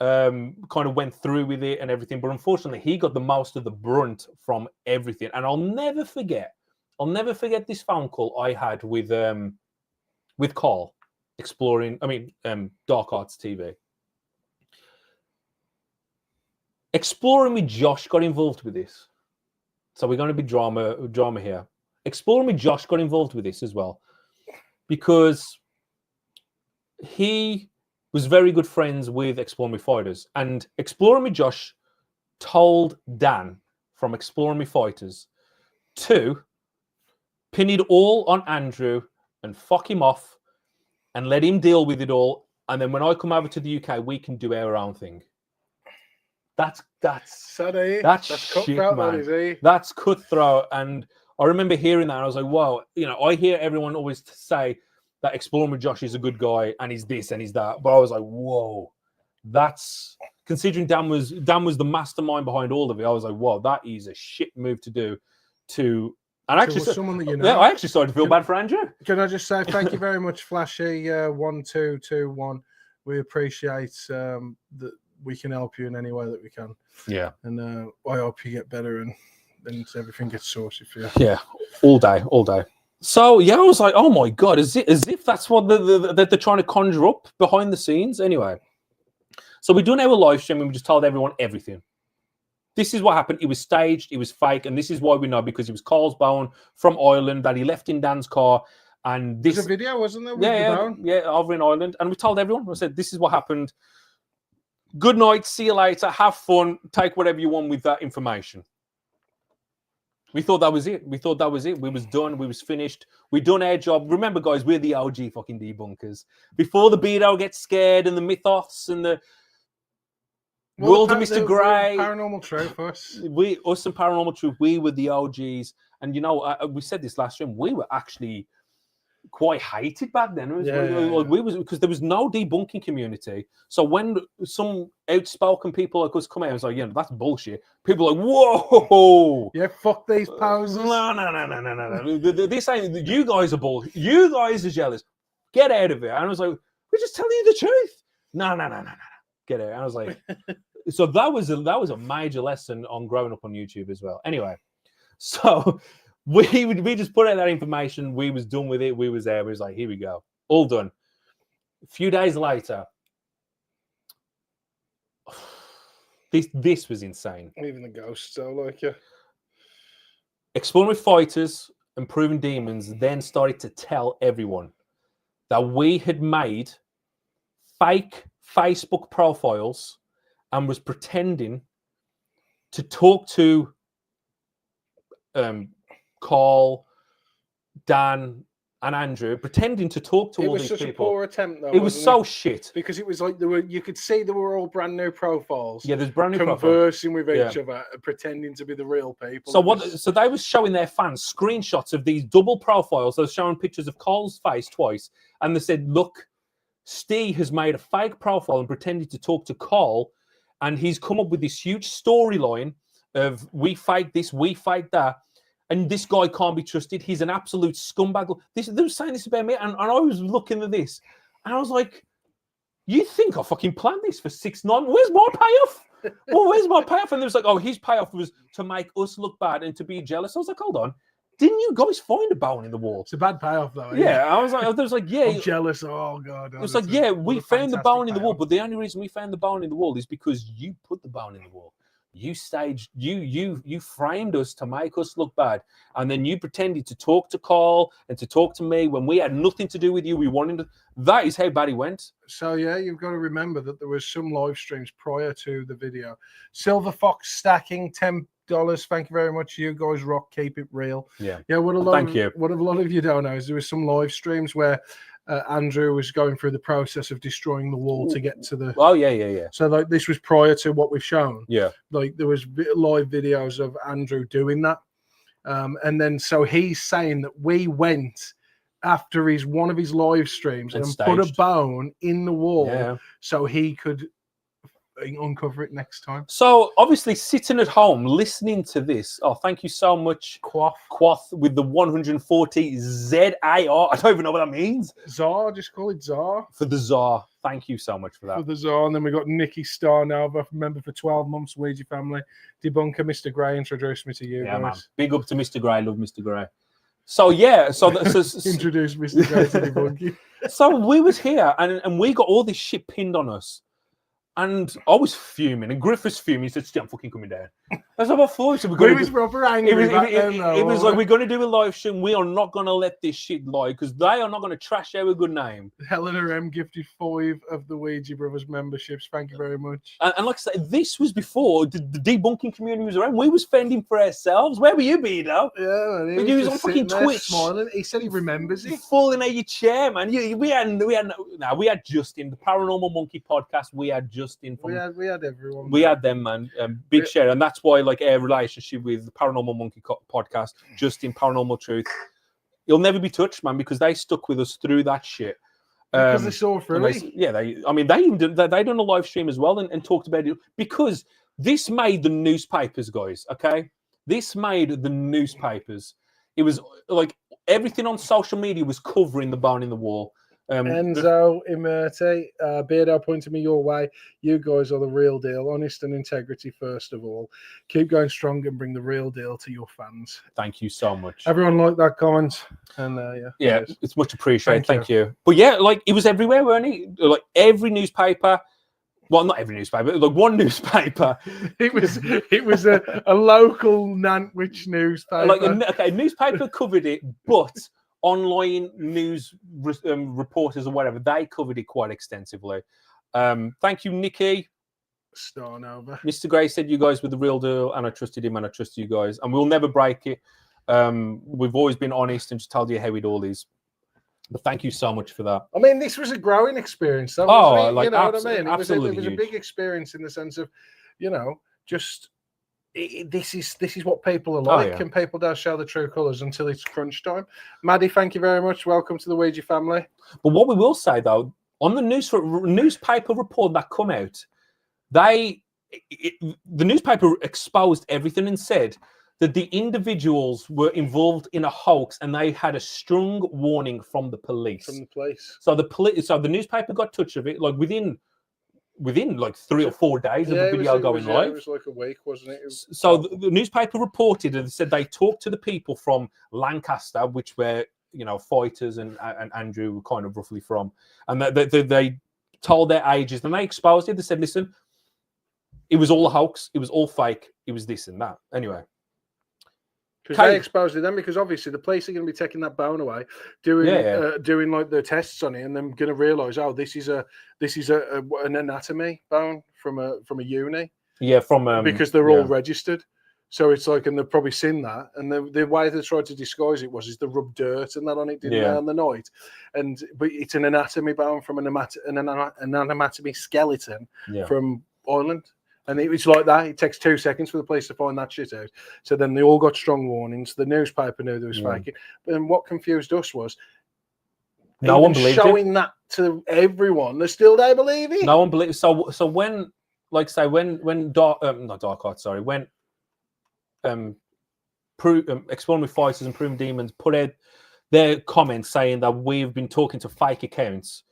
Speaker 2: kind of went through with it and everything, but unfortunately he got the most of the brunt from everything. And I'll never forget this phone call I had with Carl Dark Arts TV. Exploring with Josh got involved with this, so we're going to be drama here. Exploring with Josh got involved with this as well, because he was very good friends with Exploring with Fighters, and Exploring with Josh told Dan from Exploring with Fighters to pin it all on Andrew and fuck him off and let him deal with it all, and then when I come over to the UK, we can do our own thing. That's shit, man. That's cutthroat. And I remember hearing that and I was like, whoa, you know, I hear everyone always say that Exploring with Josh is a good guy and he's this and he's that, but I was like, whoa, that's considering Dan was the mastermind behind all of it. I was like, whoa, that is a shit move to do. And actually,
Speaker 1: someone that you know.
Speaker 2: Yeah, I actually started to feel bad for Andrew. Can
Speaker 1: I just say thank you very much, Flashy 1221. We appreciate that we can help you in any way that we can. Yeah. And I hope you get better and everything gets sorted for you.
Speaker 2: Yeah, all day. So yeah, I was like, oh my god, as if that's what they're trying to conjure up behind the scenes. Anyway, so we done our live stream and we just told everyone everything. This is what happened. It was staged, it was fake, and this is why we know, because it was Carl's bone from Ireland that he left in Dan's car. And this
Speaker 1: There's a video, wasn't there?
Speaker 2: Yeah, over in Ireland. And we told everyone. I said, this is what happened. Good night. See you later. Have fun. Take whatever you want with that information. We thought that was it. We was done. We was finished. We done our job. Remember, guys, we're the OG fucking debunkers. Before the Beto gets scared and the mythos and the world of Mr. Grey.
Speaker 1: Paranormal Truth, us and
Speaker 2: Paranormal Truth, we were the OGs. And, you know, we said this last time, we were actually quite hated back then. We was because there was no debunking community. So when some outspoken people like us come out, I was like, yeah, that's bullshit. People are like, whoa,
Speaker 1: yeah, fuck these poses.
Speaker 2: No. This ain't. You guys are bullshit. You guys are jealous. Get out of it. And I was like, we're just telling you the truth. No. Get out. And I was like, so that was a major lesson on growing up on YouTube as well. Anyway, so. We just put out that information. We was done with it. We was there. We was like, here we go. All done. A few days later, this was insane.
Speaker 1: Even the ghosts don't like you.
Speaker 2: Exploring with Fighters and Proven Demons then started to tell everyone that we had made fake Facebook profiles and was pretending to talk to Carl, Dan, and Andrew, pretending to talk to all these people. It was such a poor
Speaker 1: attempt, though.
Speaker 2: It was so shit
Speaker 1: because it was like you could see they were all brand new profiles.
Speaker 2: Yeah, there's brand new
Speaker 1: conversing with each other, pretending to be the real people.
Speaker 2: So they was showing their fans screenshots of these double profiles. They were showing pictures of Carl's face twice, and they said, "Look, Steve has made a fake profile and pretended to talk to Carl, and he's come up with this huge storyline of we fake this, we fake that." And this guy can't be trusted. He's an absolute scumbag. They were saying this about me. And I was looking at this. And I was like, you think I fucking planned this for 6 9? Where's my payoff? Well, where's my payoff? And there was like, oh, his payoff was to make us look bad and to be jealous. I was like, hold on, didn't you guys find a bone in the wall?
Speaker 1: It's a bad payoff, though.
Speaker 2: Yeah, I was like, yeah.
Speaker 1: I'm jealous. Oh god.
Speaker 2: It was like, yeah, we found the bone in the wall, but the only reason we found the bone in the wall is because you put the bone in the wall. You staged, you framed us to make us look bad, and then you pretended to talk to Carl and to talk to me when we had nothing to do with you. We wanted to. That is how bad it went.
Speaker 1: So yeah, you've got to remember that there was some live streams prior to the video. Silver Fox stacking $10. Thank you very much. You guys rock. Keep it real.
Speaker 2: Yeah.
Speaker 1: Yeah. What a lot of you don't know is there was some live streams where Andrew was going through the process of destroying the wall to get to the.
Speaker 2: Oh yeah.
Speaker 1: So like this was prior to what we've shown.
Speaker 2: Yeah.
Speaker 1: Like there was live videos of Andrew doing that, and then so he's saying that we went after one of his live streams and put a bone in the wall so he could uncover it next time.
Speaker 2: So obviously sitting at home listening to this. Oh, thank you so much, Quoth with the 140 ZAR. I don't even know what that means.
Speaker 1: Czar, just call it Czar.
Speaker 2: For the Czar. Thank you so much for that.
Speaker 1: For the Czar. And then we got Nikki Star now, member for 12 months, Ouija family. Debunker, Mr. Gray, introduced me to you guys.
Speaker 2: Man. Big up to Mr. Gray. Love Mr. Gray. So yeah, so
Speaker 1: introduce Mr. Gray to Debunker.
Speaker 2: So we was here and we got all this shit pinned on us. And I was fuming, and Griff was fuming. He said, "I'm fucking coming down." That's what I thought. So
Speaker 1: we was proper angry.
Speaker 2: It was like, we're going to do a live stream. We are not going to let this shit lie because they are not going to trash our good name.
Speaker 1: Helena M gifted 5 of the Ouija Brothers memberships. Thank you very much.
Speaker 2: And like I said, this was before the debunking community was around. We was fending for ourselves. Where were you, Beto?
Speaker 1: Yeah, man.
Speaker 2: He was on fucking Twitch,
Speaker 1: smiling. He said he remembers it.
Speaker 2: Falling out your chair, man. We had Justin, the Paranormal Monkey podcast. We had Justin from.
Speaker 1: We had everyone.
Speaker 2: We had them, man. Big share, and that's why like our relationship with the Paranormal Monkey podcast, Justin Paranormal Truth, it'll never be touched, man, because they stuck with us through that shit.
Speaker 1: Because they saw through it.
Speaker 2: They done a live stream as well and talked about it because this made the newspapers, guys. Okay, this made the newspapers. It was like everything on social media was covering the bone in the wall.
Speaker 1: Enzo Imerte, Beardo pointed me your way. You guys are the real deal. Honest and integrity first of all. Keep going strong and bring the real deal to your fans.
Speaker 2: Thank you so much.
Speaker 1: Everyone liked that comment. And
Speaker 2: yeah, it's much appreciated. Thank you. But yeah, like it was everywhere, weren't it? Like every newspaper. Well, not every newspaper, like one newspaper.
Speaker 1: It was a local Nantwich newspaper.
Speaker 2: Like a newspaper covered it, but online news reporters or whatever, they covered it quite extensively. Thank you, Nikki.
Speaker 1: Starnova.
Speaker 2: Mr. Gray said you guys were the real deal, and I trusted him, and I trust you guys, and we'll never break it. We've always been honest and just told you how it all is. But thank you so much for that.
Speaker 1: I mean, this was a growing experience. You know what I mean? It was a big experience in the sense of, just this is what people are like, and people don't show the true colours until it's crunch time. Maddie, thank you very much. Welcome to the Ouija family.
Speaker 2: But what we will say though, on the newspaper report that come out, the newspaper exposed everything and said that the individuals were involved in a hoax and they had a strong warning from the police.
Speaker 1: From the police.
Speaker 2: So the newspaper got touch of it like within like 3 or 4 days of the video going live.
Speaker 1: It was like a week, wasn't it?
Speaker 2: So the newspaper reported and said they talked to the people from Lancaster, which were fighters and Andrew were kind of roughly from, and they told their ages and they exposed it. They said, listen, it was all a hoax, it was all fake, it was this and that. Anyway.
Speaker 1: Because they exposed it then, because obviously the police are going to be taking that bone away, doing like the tests on it, and then going to realise, oh, this is an anatomy bone from a uni. Yeah, because they're all registered. So it's like, and they've probably seen that, and the way they tried to disguise it is they rubbed dirt and that on it, didn't they, on the night, but it's an anatomy bone from an anatomy skeleton from Ireland. And it's like that. It takes 2 seconds for the police to find that shit out. So then they all got strong warnings. The newspaper knew they was faking. And what confused us was
Speaker 2: no one believed
Speaker 1: showing that to everyone. They still don't believe it.
Speaker 2: No one believes. So when, like, say, when Exploring with Fighters and Proven Demons put out their comments saying that we've been talking to fake accounts,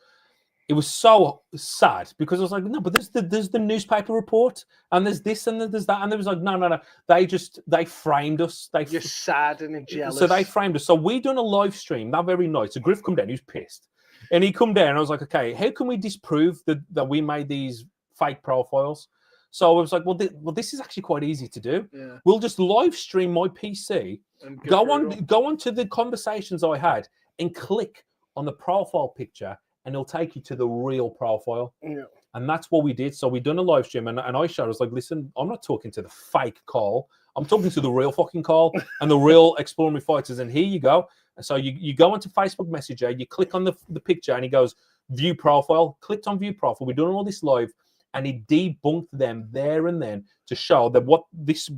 Speaker 2: it was so sad because I was like, no, but there's the newspaper report and there's this and there's that, and there was like, no, they framed us.
Speaker 1: You're sad and jealous.
Speaker 2: So they framed us. So we done a live stream that very night. So Griff come down, he was pissed, and he come down. And I was like, okay, how can we disprove that we made these fake profiles? So I was like, well, this is actually quite easy to do.
Speaker 1: Yeah.
Speaker 2: We'll just live stream my PC, go on to the conversations I had, and click on the profile picture, and it'll take you to the real profile.
Speaker 1: Yeah.
Speaker 2: And that's what we did. So we done a live stream, and I showed, I was like, listen, I'm not talking to the fake Carl. I'm talking to the real fucking Carl and the real Exploring with Fighters. And here you go. And so you go onto Facebook Messenger, you click on the picture, and he goes, view profile. Clicked on view profile. We're doing all this live, and he debunked them there and then to show that what this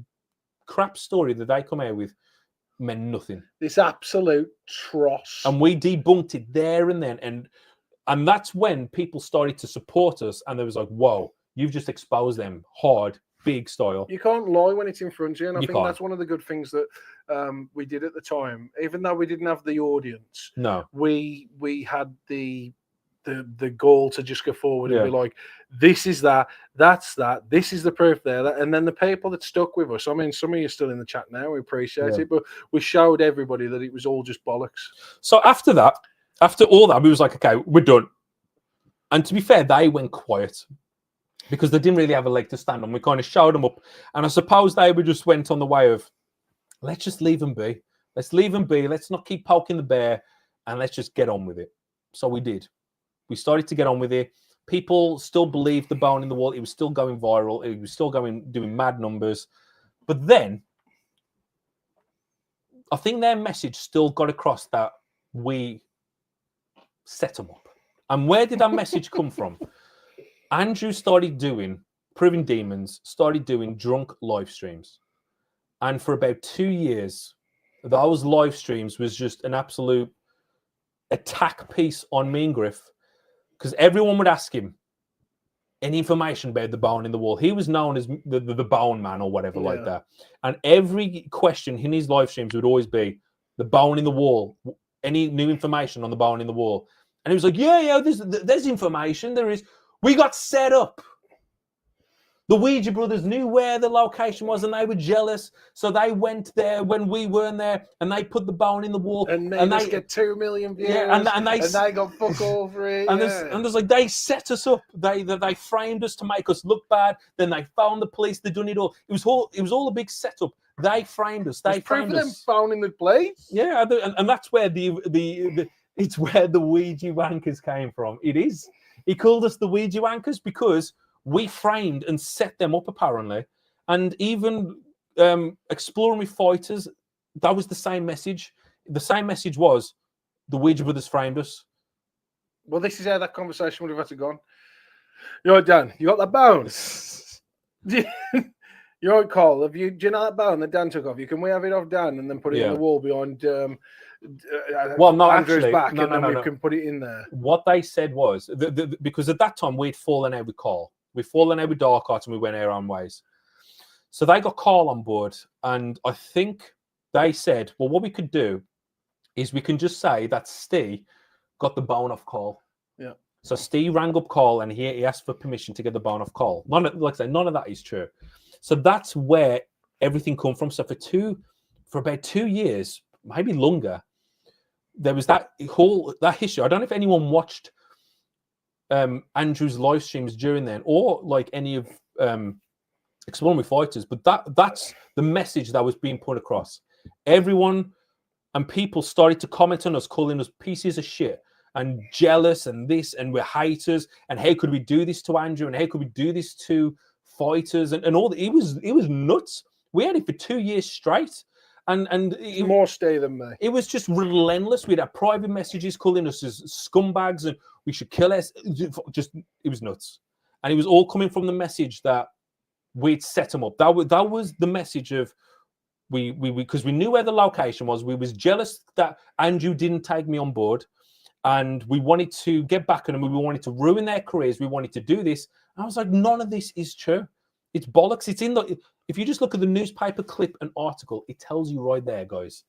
Speaker 2: crap story that they come out with meant nothing.
Speaker 1: This absolute tross.
Speaker 2: And we debunked it there and then. And that's when people started to support us, and there was like, whoa, you've just exposed them hard, big style.
Speaker 1: You can't lie when it's in front of you, and I think
Speaker 2: can't.
Speaker 1: that's one of the good things that we did at the time. Even though we didn't have the audience,
Speaker 2: No,
Speaker 1: we had the goal to just go forward and
Speaker 2: Yeah.
Speaker 1: be like, this is that's that, this is the proof there. And then the people that stuck with us, I mean, some of you are still in the chat now, we appreciate it, but we showed everybody that it was all just bollocks.
Speaker 2: So after all that, we was like, okay, we're done. And to be fair, they went quiet because they didn't really have a leg to stand on. We kind of showed them up. And I suppose they just went on the way of, let's just leave them be. Let's leave them be. Let's not keep poking the bear, and let's just get on with it. So we did. We started to get on with it. People still believed the bone in the wall. It was still going viral. It was still doing mad numbers. But then I think their message still got across that we set them up. And where did that message come from? Andrew started doing Proving Demons, started doing drunk live streams. And for about 2 years, those live streams was just an absolute attack piece on me and Griff, because everyone would ask him any information about the bone in the wall. He was known as the bone man or whatever like that. And every question in his live streams would always be the bone in the wall. Any new information on the bone in the wall? And he was like, yeah, there's information. There is. We got set up. The Ouija brothers knew where the location was, and they were jealous, so they went there when we weren't there, and they put the bone in the wall,
Speaker 1: and they get 2 million views,
Speaker 2: and they
Speaker 1: got fuck all for it.
Speaker 2: And there's like, they set us up. They framed us to make us look bad. Then they found the police. They done it all. It was all a big setup. They framed us. They framed us.
Speaker 1: Them found in the place.
Speaker 2: Yeah, and that's where it's where the Ouija wankers came from. It is. He called us the Ouija wankers because we framed and set them up, apparently. And even Exploring with Fighters, that was the same message. The same message was the Ouija brothers framed us.
Speaker 1: Well, this is how that conversation would have had to gone. You're right, Dan. You got that bone? You're right, Carl. Do you know that bone that Dan took off you? Can we have it off Dan and then put it in the wall behind Andrew's back, and then we can put it in there?
Speaker 2: What they said was, because at that time we'd fallen out with Carl. We'd fallen out with Dark Arts, and we went our own ways. So they got Carl on board, and I think they said, well, what we could do is we can just say that Steve got the bone off Carl.
Speaker 1: Yeah.
Speaker 2: So Steve rang up Carl, and he asked for permission to get the bone off Carl. None of that is true. So that's where everything come from. So for about 2 years, maybe longer, there was that history. I don't know if anyone watched Andrew's live streams during then, or like any of Exploring with Fighters, but that's the message that was being put across. Everyone and people started to comment on us, calling us pieces of shit and jealous and this, and we're haters, and how could we do this to Andrew, and how could we do this to Fighters, and all that. It was nuts. We had it for 2 years straight. And it,
Speaker 1: more stay than me.
Speaker 2: It was just relentless. We'd have private messages calling us as scumbags and we should kill us. It was nuts. And it was all coming from the message that we'd set them up. That was the message of we because we knew where the location was. We was jealous that Andrew didn't take me on board, and we wanted to get back on them. We wanted to ruin their careers. We wanted to do this. And I was like, none of this is true. It's bollocks. It's in the. If you just look at the newspaper clip and article, it tells you right there, guys,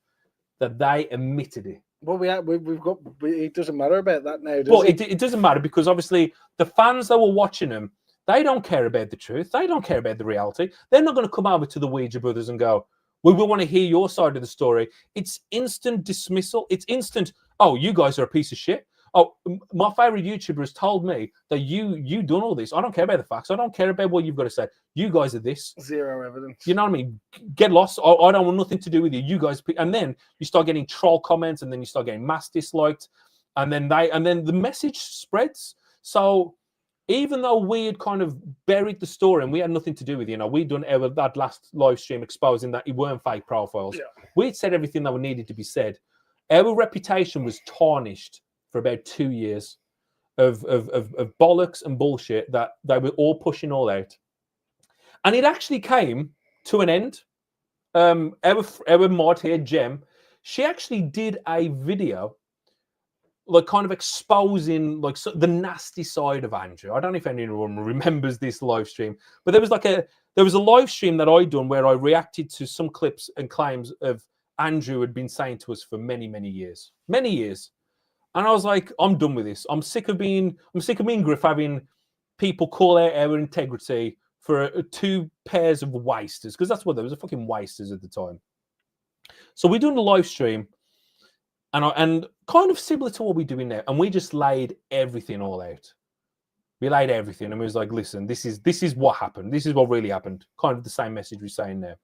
Speaker 2: that they admitted it.
Speaker 1: Well, we've got. It doesn't matter about that now, does
Speaker 2: Well,
Speaker 1: it?
Speaker 2: it doesn't matter because obviously the fans that were watching him, they don't care about the truth. They don't care about the reality. They're not going to come over to the Ouija brothers and go, we want to hear your side of the story. It's instant dismissal. It's instant, oh, you guys are a piece of shit. Oh, my favorite YouTuber has told me that you done all this. I don't care about the facts. I don't care about what you've got to say. You guys are this.
Speaker 1: Zero evidence.
Speaker 2: You know what I mean? Get lost. I don't want nothing to do with you. You guys, and then you start getting troll comments, and then you start getting mass disliked, and then the message spreads. So even though we had kind of buried the story and we had nothing to do with it, we'd done that last live stream exposing that it weren't fake profiles. Yeah. We'd said everything that needed to be said. Our reputation was tarnished for about 2 years of bollocks and bullshit that they were all pushing all out. And it actually came to an end. Our mod here, Jem, she actually did a video like kind of exposing like the nasty side of Andrew. I don't know if anyone remembers this live stream, but there was a live stream that I done where I reacted to some clips and claims of Andrew had been saying to us for many years. And I was like, I'm done with this. I'm sick of being Griff having people call out our integrity for two pairs of wasters, because that's what there was, a fucking wasters at the time. So we're doing a live stream, and kind of similar to what we're doing now, and we just laid everything all out. We laid everything, and we was like, listen, this is what happened. This is what really happened. Kind of the same message we're saying there.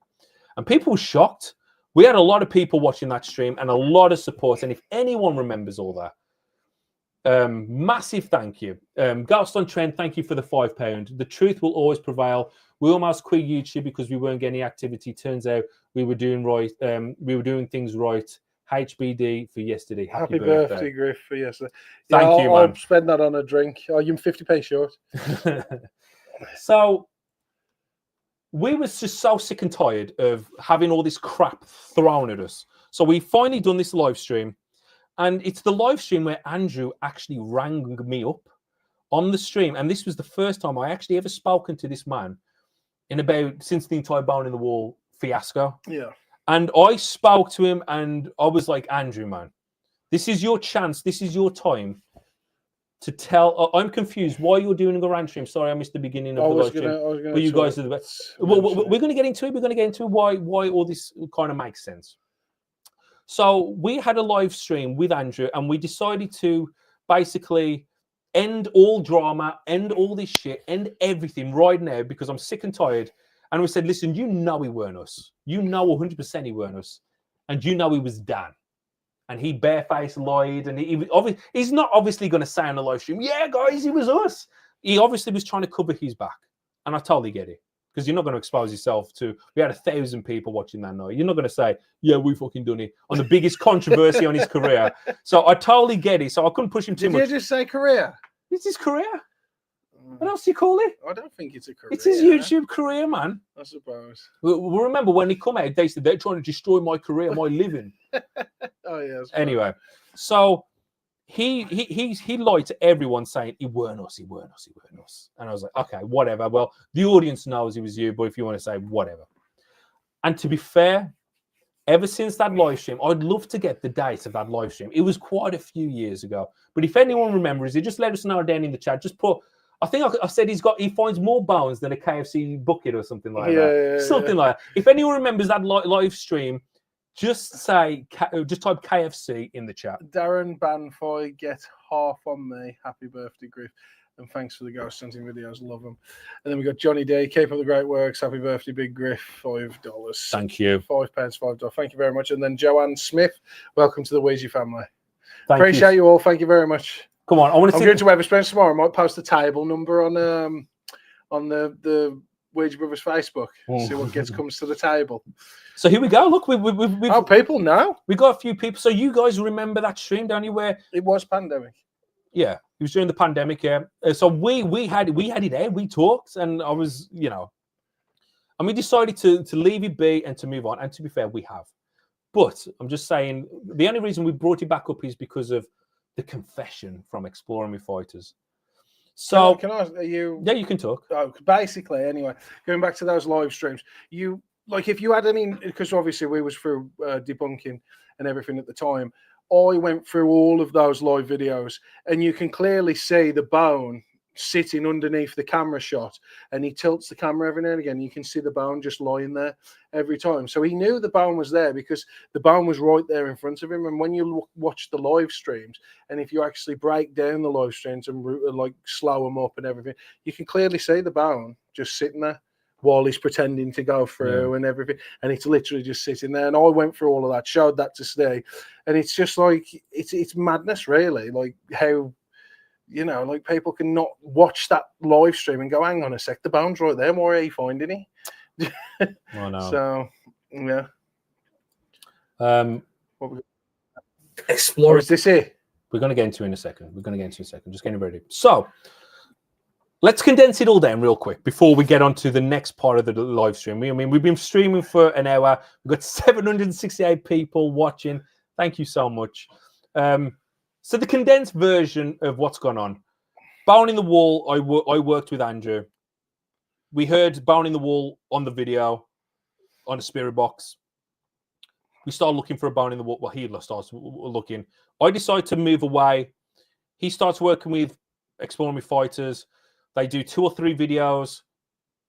Speaker 2: And people were shocked. We had a lot of people watching that stream and a lot of support. And if anyone remembers all that, massive thank you. Ghost on Trend, thank you for the £5. The truth will always prevail. We almost quit YouTube because we weren't getting any activity. Turns out we were doing right. We were doing things right. HBD for yesterday. Happy birthday,
Speaker 1: Griff, for yesterday.
Speaker 2: Thank you, man.
Speaker 1: I'll spend that on a drink. Oh, you're 50p short.
Speaker 2: So we was just so sick and tired of having all this crap thrown at us. So we finally done this live stream. And it's the live stream where Andrew actually rang me up on the stream. And this was the first time I actually ever spoken to this man since the entire Bone in the Wall fiasco.
Speaker 1: Yeah.
Speaker 2: And I spoke to him and I was like, Andrew, man, this is your chance. This is your time to tell. I'm confused why you're doing a rant stream. Sorry, I missed the beginning of the live stream. But you guys are the best. We're going to get into it. We're going to get into why all this kind of makes sense. So we had a live stream with Andrew and we decided to basically end all drama, end all this shit, end everything right now because I'm sick and tired. And we said, listen, he weren't us. 100% he weren't us. And he was Dan. And he barefaced lied. And he's not obviously going to say on the live stream, yeah, guys, he was us. He obviously was trying to cover his back. And I totally get it. Because you're not going to expose yourself to, we had 1,000 people watching that night. You're not going to say, yeah, we fucking done it on the biggest controversy on his career. So I totally get it. So I couldn't push him too much.
Speaker 1: Did you just say career?
Speaker 2: It's his career. What else do you call it?
Speaker 1: I don't think it's a career.
Speaker 2: It's his YouTube career, man.
Speaker 1: I suppose.
Speaker 2: We remember when he come out, they said they're trying to destroy my career, my living.
Speaker 1: Oh, yeah.
Speaker 2: Anyway, so he lied to everyone saying he weren't us. And I was like, okay, whatever. Well, the audience knows it was you, but if you want to say whatever. And to be fair, ever since that live stream, I'd love to get the date of that live stream. It was quite a few years ago. But if anyone remembers it, just let us know down in the chat. Just put, I think I said he finds more bones than a KFC bucket or something like that.
Speaker 1: Yeah,
Speaker 2: something like that. If anyone remembers that live stream, just type KFC in the chat.
Speaker 1: Darren Banfoy, get half on me. Happy birthday, Griff. And thanks for the ghost hunting videos. Love them. And then we got Johnny D. Keep up the great works. Happy birthday, Big Griff. $5.
Speaker 2: Thank you.
Speaker 1: £5, $5. Thank you very much. And then Joanne Smith. Welcome to the Ouija family. Appreciate you all. Thank you very much.
Speaker 2: Come on. I'm
Speaker 1: going to Weatherspoons tomorrow. I might post the table number on the Ouija Brothers Facebook. See what comes to the table.
Speaker 2: So here we go. Look, we've
Speaker 1: people know.
Speaker 2: We got a few people. So you guys remember that stream, don't you? Where
Speaker 1: it was pandemic.
Speaker 2: Yeah, it was during the pandemic. Yeah. So we had it out. We talked, and I was, and we decided to leave it be and to move on. And to be fair, we have. But I'm just saying, the only reason we brought it back up is because of the confession from Exploring with Fighters. So
Speaker 1: can I you?
Speaker 2: Yeah, you can talk.
Speaker 1: Basically, anyway, going back to those live streams, if you had any, because obviously we was through debunking and everything at the time. I went through all of those live videos, and you can clearly see the bone sitting underneath the camera shot, and he tilts the camera every now and again. You can see the bone just lying there every time. So he knew the bone was there because the bone was right there in front of him. And when you watch the live streams, and if you actually break down the live streams and like slow them up and everything, you can clearly see the bone just sitting there while he's pretending to go through and everything, and it's literally just sitting there. And I went through all of that, showed that to Steve, and it's just like it's madness, really. Like how, you know, like people can not watch that live stream and go, hang on a sec, the bone's right there. Why are you finding it?
Speaker 2: Oh no.
Speaker 1: So yeah. What we
Speaker 3: Explore.
Speaker 1: is this it?
Speaker 2: We're going to get into it in a second. Just getting ready. So let's condense it all down real quick before we get on to the next part of the live stream. We've been streaming for an hour. We've got 768 people watching. Thank you so much. So the condensed version of what's gone on. Bone in the Wall, I worked with Andrew. We heard Bone in the Wall on the video, on the spirit box. We started looking for a bone in the wall. Well, he starts looking. I decided to move away. He starts working with Exploring with Fighters. They do 2 or 3 videos.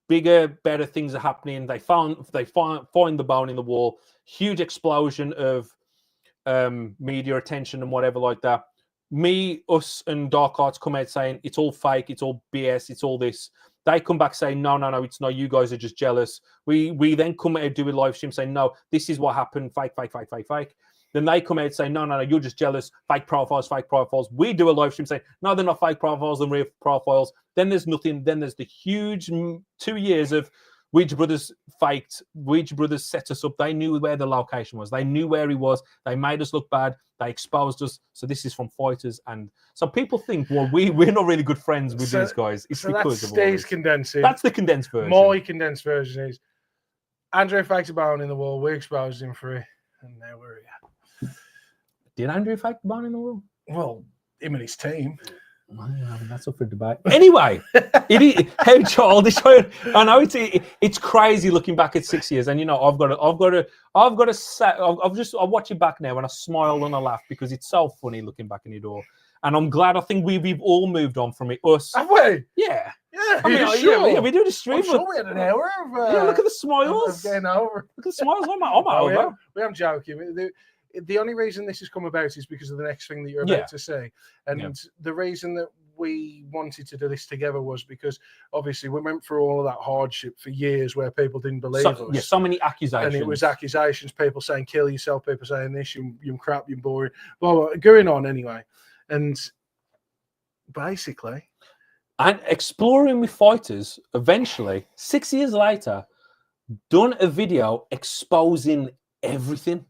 Speaker 2: Bigger, better things are happening. They find the bone in the wall. Huge explosion of media attention and whatever like that. Me, us, and Dark Arts come out saying it's all fake, it's all BS, it's all this. They come back saying no, it's not. You guys are just jealous. We then come out and do a live stream saying no, this is what happened. Fake. Then they come out saying no, you're just jealous. Fake profiles. We do a live stream saying no, they're not fake profiles, they're real profiles. Then there's nothing. Then there's the huge 2 years of Ouija Brothers faked. Ouija Brothers set us up. They knew where the location was. They knew where he was. They made us look bad. They exposed us. So this is from Fighters. And so people think, well, we're not really good friends with these guys. It's because of all this.
Speaker 1: Condensing.
Speaker 2: That's the condensed version.
Speaker 1: My condensed version is Andrew faked a bone in the wall. We exposed him for it. And now we're here.
Speaker 2: Did Andrew fake the bone in the wall?
Speaker 1: Well, him and his team.
Speaker 2: That's up for debate. Anyway, it is how childish. I know it's crazy looking back at 6 years, and you know I've got to say I watch it back now and I smile and I laugh because it's so funny looking back in it all. And I'm glad. I think we've all moved on from it. Us,
Speaker 1: have we?
Speaker 2: Yeah.
Speaker 1: I mean, sure.
Speaker 2: Yeah, we do the stream.
Speaker 1: I'm sure we had an hour of.
Speaker 2: Yeah, look at the smiles.
Speaker 1: Of getting over.
Speaker 2: Look at the smiles. I'm over.
Speaker 1: We am joking. The only reason this has come about is because of the next thing that you're about to say. And the reason that we wanted to do this together was because obviously we went through all of that hardship for years where people didn't believe us.
Speaker 2: Yeah, so many accusations.
Speaker 1: And it was accusations, people saying kill yourself, people saying this, you're crap, you're boring. Well, going on anyway. And basically.
Speaker 2: And Exploring with Fighters, eventually, 6 years later, done a video exposing everything.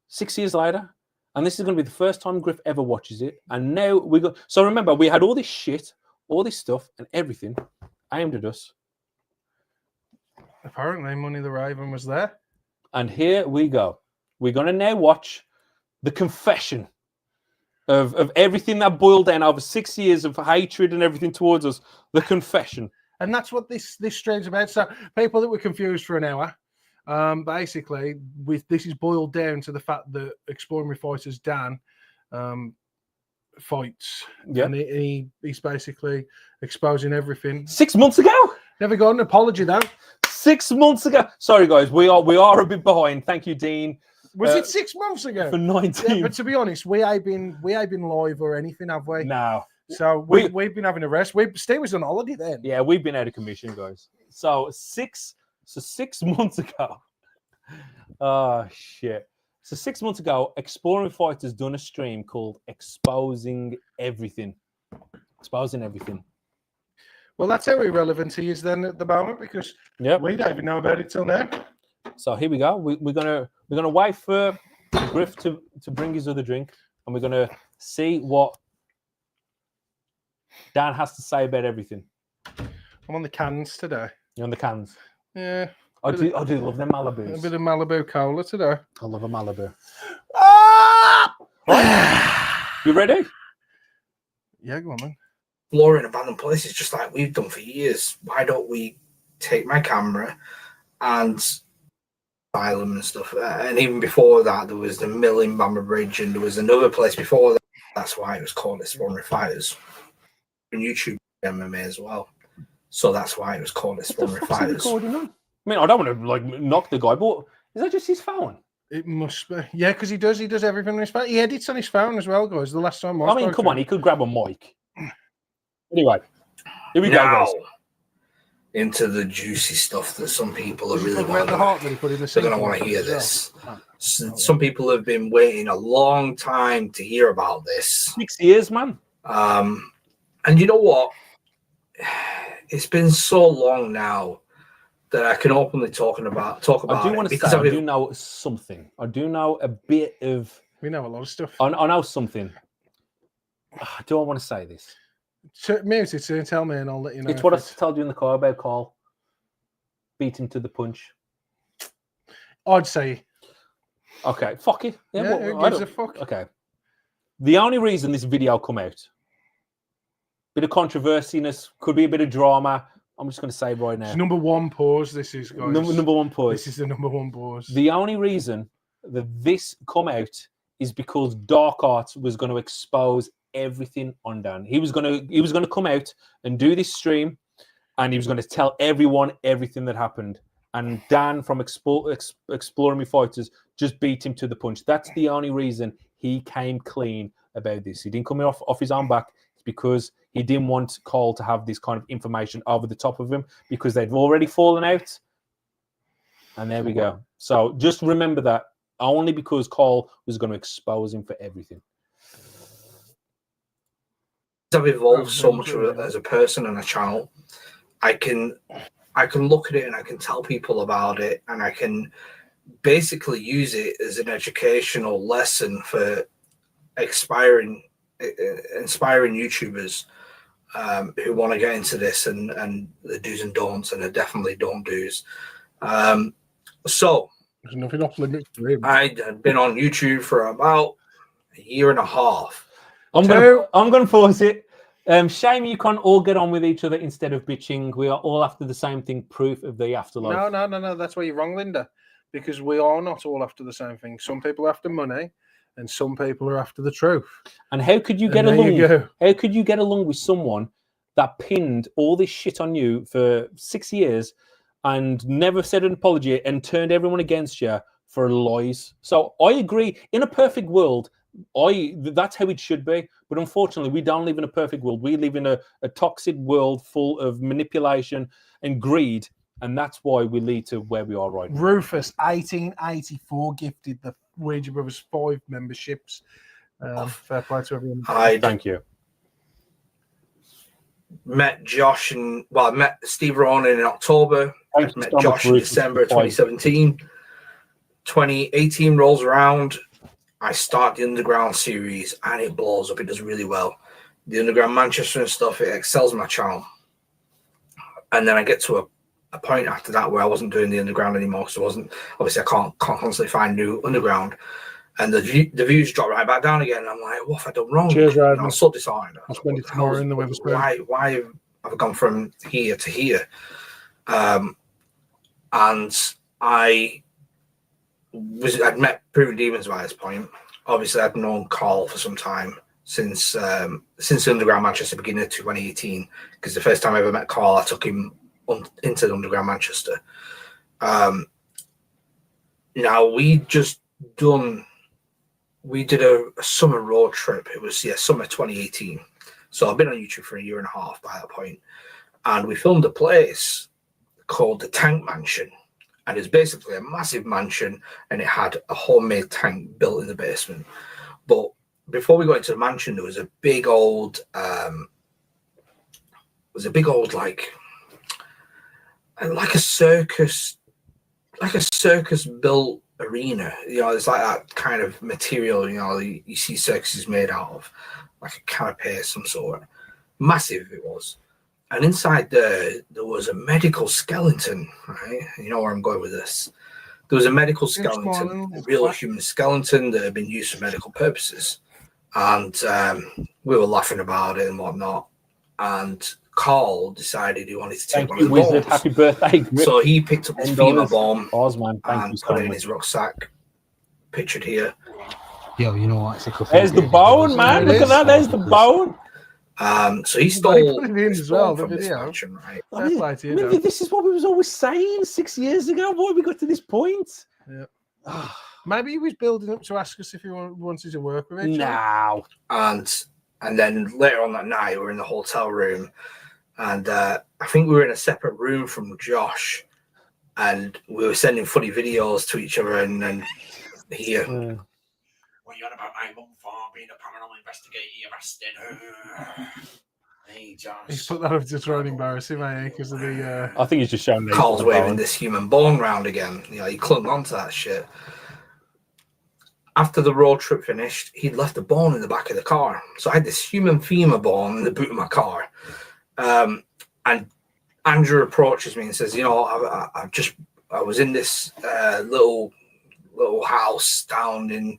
Speaker 2: 6 years later, and this is going to be the first time Griff ever watches it. And now we go. So remember, we had all this shit, all this stuff, and everything aimed at us.
Speaker 1: Apparently, Money the Raven was there.
Speaker 2: And here we go. We're going to now watch the confession of everything that boiled down over 6 years of hatred and everything towards us. The confession.
Speaker 1: And that's what this stream's about. So people that were confused for an hour. Basically, this is boiled down to the fact that Exploring with Fighters Dan fights, and he's basically exposing everything. 6
Speaker 2: months ago,
Speaker 1: never got an apology though.
Speaker 2: 6 months ago. Sorry guys, we are a bit behind. Thank you, Dean.
Speaker 1: Was it 6 months ago?
Speaker 2: For 19.
Speaker 1: Yeah, but to be honest, we ain't been live or anything, have we?
Speaker 2: No.
Speaker 1: So we've been having a rest. Steve was on holiday then.
Speaker 2: Yeah, we've been out of commission, guys. So 6 months ago. Oh shit. So 6 months ago, Exploring Fighters done a stream called Exposing Everything. Exposing Everything.
Speaker 1: Well, that's how irrelevant he is then at the moment because we don't even know about it till now.
Speaker 2: So here we go. We're gonna wait for Griff to bring his other drink, and we're gonna see what Dan has to say about everything.
Speaker 1: I'm on the cans today.
Speaker 2: You're on the cans.
Speaker 1: Yeah.
Speaker 2: I do love them Malibus.
Speaker 1: A bit of Malibu cola today.
Speaker 2: I love a Malibu.
Speaker 1: Ah!
Speaker 2: Right. You ready?
Speaker 1: Yeah, go on, man.
Speaker 3: Exploring abandoned places just like we've done for years. Why don't we take my camera and do a live stream? Because we know that people are going to watch it. And if we do a live stream, then people will know that we're not lying. So we thought, why not? Let's do it. And we're going to explore everything. And we're going to see what Dan has to say about everything.
Speaker 2: So here we go. We're going to wait for Griff to bring his other drink, and we're going to see what
Speaker 3: Asylum and stuff. And even before that, there was the mill in Bamber Bridge, and there was another place before that. That's why it was called Extraordinary Fighters. On YouTube MMA as well. So that's why it was called Extraordinary Fighters.
Speaker 2: I mean, I don't want to like knock the guy, but is that just his phone?
Speaker 1: It must be. Yeah, because he does everything on his phone. He edits on his phone as well, guys. The last time
Speaker 2: I mean, come on, he could grab a mic. Anyway, here we go,
Speaker 3: Now,
Speaker 2: guys.
Speaker 3: into the juicy stuff that some people are
Speaker 1: Does he
Speaker 3: really
Speaker 1: talk about the heart that he put in the
Speaker 3: they're going to
Speaker 1: sink
Speaker 3: want to hear
Speaker 1: as well?
Speaker 3: this.
Speaker 1: Oh.
Speaker 3: Some people have been waiting a long time to hear about this.
Speaker 2: 6 years, man.
Speaker 3: And you know what? It's been so long now that I can openly talk about
Speaker 2: I do
Speaker 3: it
Speaker 2: want to
Speaker 3: because
Speaker 2: say I do know something. I do know a bit of.
Speaker 1: We know a lot of stuff.
Speaker 2: I know something. Do I want to say this?
Speaker 1: Mute it, tell me, and I'll let you know.
Speaker 2: It's what I told you in the car about Carl. Beat him to the punch.
Speaker 1: I'd say.
Speaker 2: Okay, fuck it.
Speaker 1: Yeah, who gives a fuck?
Speaker 2: Okay. The only reason this video come out, bit of controversyness, could be a bit of drama. I'm just going to say right now.
Speaker 1: It's number one pause. This is, guys.
Speaker 2: Number one pause.
Speaker 1: This is the number one pause.
Speaker 2: The only reason that this come out is because Dark Arts was going to expose everything on Dan. He was going to come out and do this stream, and he was going to tell everyone everything that happened. And Dan from Exploring Me Fighters just beat him to the punch. That's the only reason he came clean about this. He didn't come off his own back. It's because he didn't want Cole to have this kind of information over the top of him because they'd already fallen out. And there we go. So just remember that only because Cole was going to expose him for everything.
Speaker 3: I've evolved so much as a person and a channel. I can look at it and I can tell people about it, and I can basically use it as an educational lesson for inspiring YouTubers who want to get into this, and the do's and don'ts, and the definitely don't do's. So
Speaker 1: there's nothing off limits for him.
Speaker 3: I had been on YouTube for about a year and a half.
Speaker 2: I'm going to pause it. Shame you can't all get on with each other instead of bitching. We are all after the same thing, proof of the afterlife.
Speaker 1: No. That's where you're wrong, Linda. Because we are not all after the same thing. Some people are after money, and some people are after the truth.
Speaker 2: And how could you get along? How could you get along with someone that pinned all this shit on you for 6 years and never said an apology and turned everyone against you for lies? So I agree. In a perfect world, that's how it should be. But unfortunately, we don't live in a perfect world. We live in a toxic world full of manipulation and greed. And that's why we lead to where we are right now.
Speaker 1: Rufus, 1884, gifted the Ouija Brothers 5 memberships. Fair play to everyone.
Speaker 2: Thank you.
Speaker 3: Met Josh I met Steve Ronan in October.
Speaker 2: Thanks
Speaker 3: Met
Speaker 2: so much,
Speaker 3: Josh in
Speaker 2: Rufus,
Speaker 3: December
Speaker 2: for
Speaker 3: 2017. 2018 rolls around. I start the Underground series and it blows up. It does really well. The Underground Manchester and stuff, it excels my channel. And then I get to a point after that where I wasn't doing the Underground anymore. So obviously I can't constantly find new Underground. And the views drop right back down again. I'm like, what have I done wrong?
Speaker 1: Cheers, Ryan.
Speaker 3: I'm so disappointed.
Speaker 1: I'll spend it tomorrow in the Witherspoon.
Speaker 3: Why have I gone from here to here? And I'd met Proven Demons by this point. Obviously, I'd known Carl for some time since Underground Manchester beginning of 2018. Because the first time I ever met Carl, I took him into the Underground Manchester. Now we did a summer road trip. It was summer 2018. So I've been on YouTube for a year and a half by that point, and we filmed a place called the Tank Mansion. And it's basically a massive mansion, and it had a homemade tank built in the basement. But before we got into the mansion, there was a big old, like a circus built arena. It's like that kind of material. You see circuses made out of, like a canopy of some sort. Massive it was. And inside there was a medical skeleton, right? You know where I'm going with this. There was a medical skeleton, a real human skeleton that had been used for medical purposes. And we were laughing about it and whatnot. And Carl decided he wanted to take
Speaker 2: Thank
Speaker 3: one
Speaker 2: you,
Speaker 3: of the
Speaker 2: Wizard.
Speaker 3: bombs.
Speaker 2: Happy birthday, Grip.
Speaker 3: So he picked up this FEMA bomb
Speaker 2: Osman, thank you
Speaker 3: and
Speaker 2: so
Speaker 3: put it in
Speaker 2: much.
Speaker 3: his rucksack, pictured here.
Speaker 7: Yo, you know what? It's a couple
Speaker 2: There's the bone, man. Look at that. There's the bone.
Speaker 3: So he
Speaker 1: He
Speaker 3: stole
Speaker 1: put it in
Speaker 3: this
Speaker 1: as well,
Speaker 3: bomb
Speaker 1: the
Speaker 3: from this
Speaker 1: video.
Speaker 3: mansion, right?
Speaker 2: I mean,
Speaker 1: Fair play to you, though.
Speaker 2: this is what we was always saying 6 years ago. Why we got to this point?
Speaker 1: Yeah. Maybe he was building up to ask us if he wanted to work with each other.
Speaker 2: Now.
Speaker 3: And then later on that night, we were in the hotel room, and I think we were in a separate room from Josh, and we were sending funny videos to each other, and then he. What are you on about my mum for being a paranormal investigator, you bastard? Hey, Josh.
Speaker 1: He's put that up to try and embarrass him, eh? Because of the.
Speaker 2: I think he's just showing me.
Speaker 3: Carl's waving this human bone round again. He clung onto that shit. After the road trip finished, he'd left a bone in the back of the car. So I had this human FEMA bone in the boot of my car. And Andrew approaches me and says, I was in this little house down in,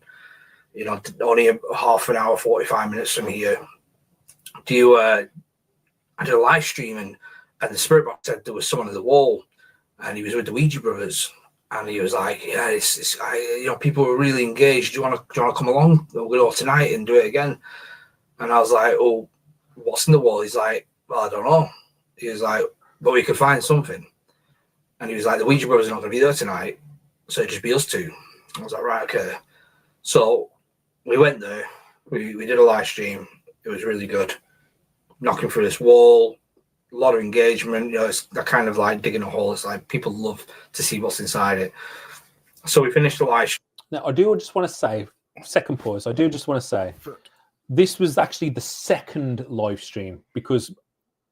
Speaker 3: only a half an hour, 45 minutes from here. I did a live stream and the spirit box said there was someone on the wall and he was with the Ouija brothers. And he was like, "Yeah, people were really engaged. Do you want to come along? We'll go tonight and do it again." And I was like, "Oh, what's in the wall?" He's like, "Well, I don't know." He was like, "But we could find something." And he was like, "The Ouija brothers are not going to be there tonight, so it'd just be us two." I was like, "Right, okay." So we went there. We did a live stream. It was really good. Knocking through this wall. A lot of engagement, it's that kind of like digging a hole. It's like people love to see what's inside it. So we finished the live stream. Now,
Speaker 2: I do just want to say, second pause, I do just want to say, this was actually the second live stream because,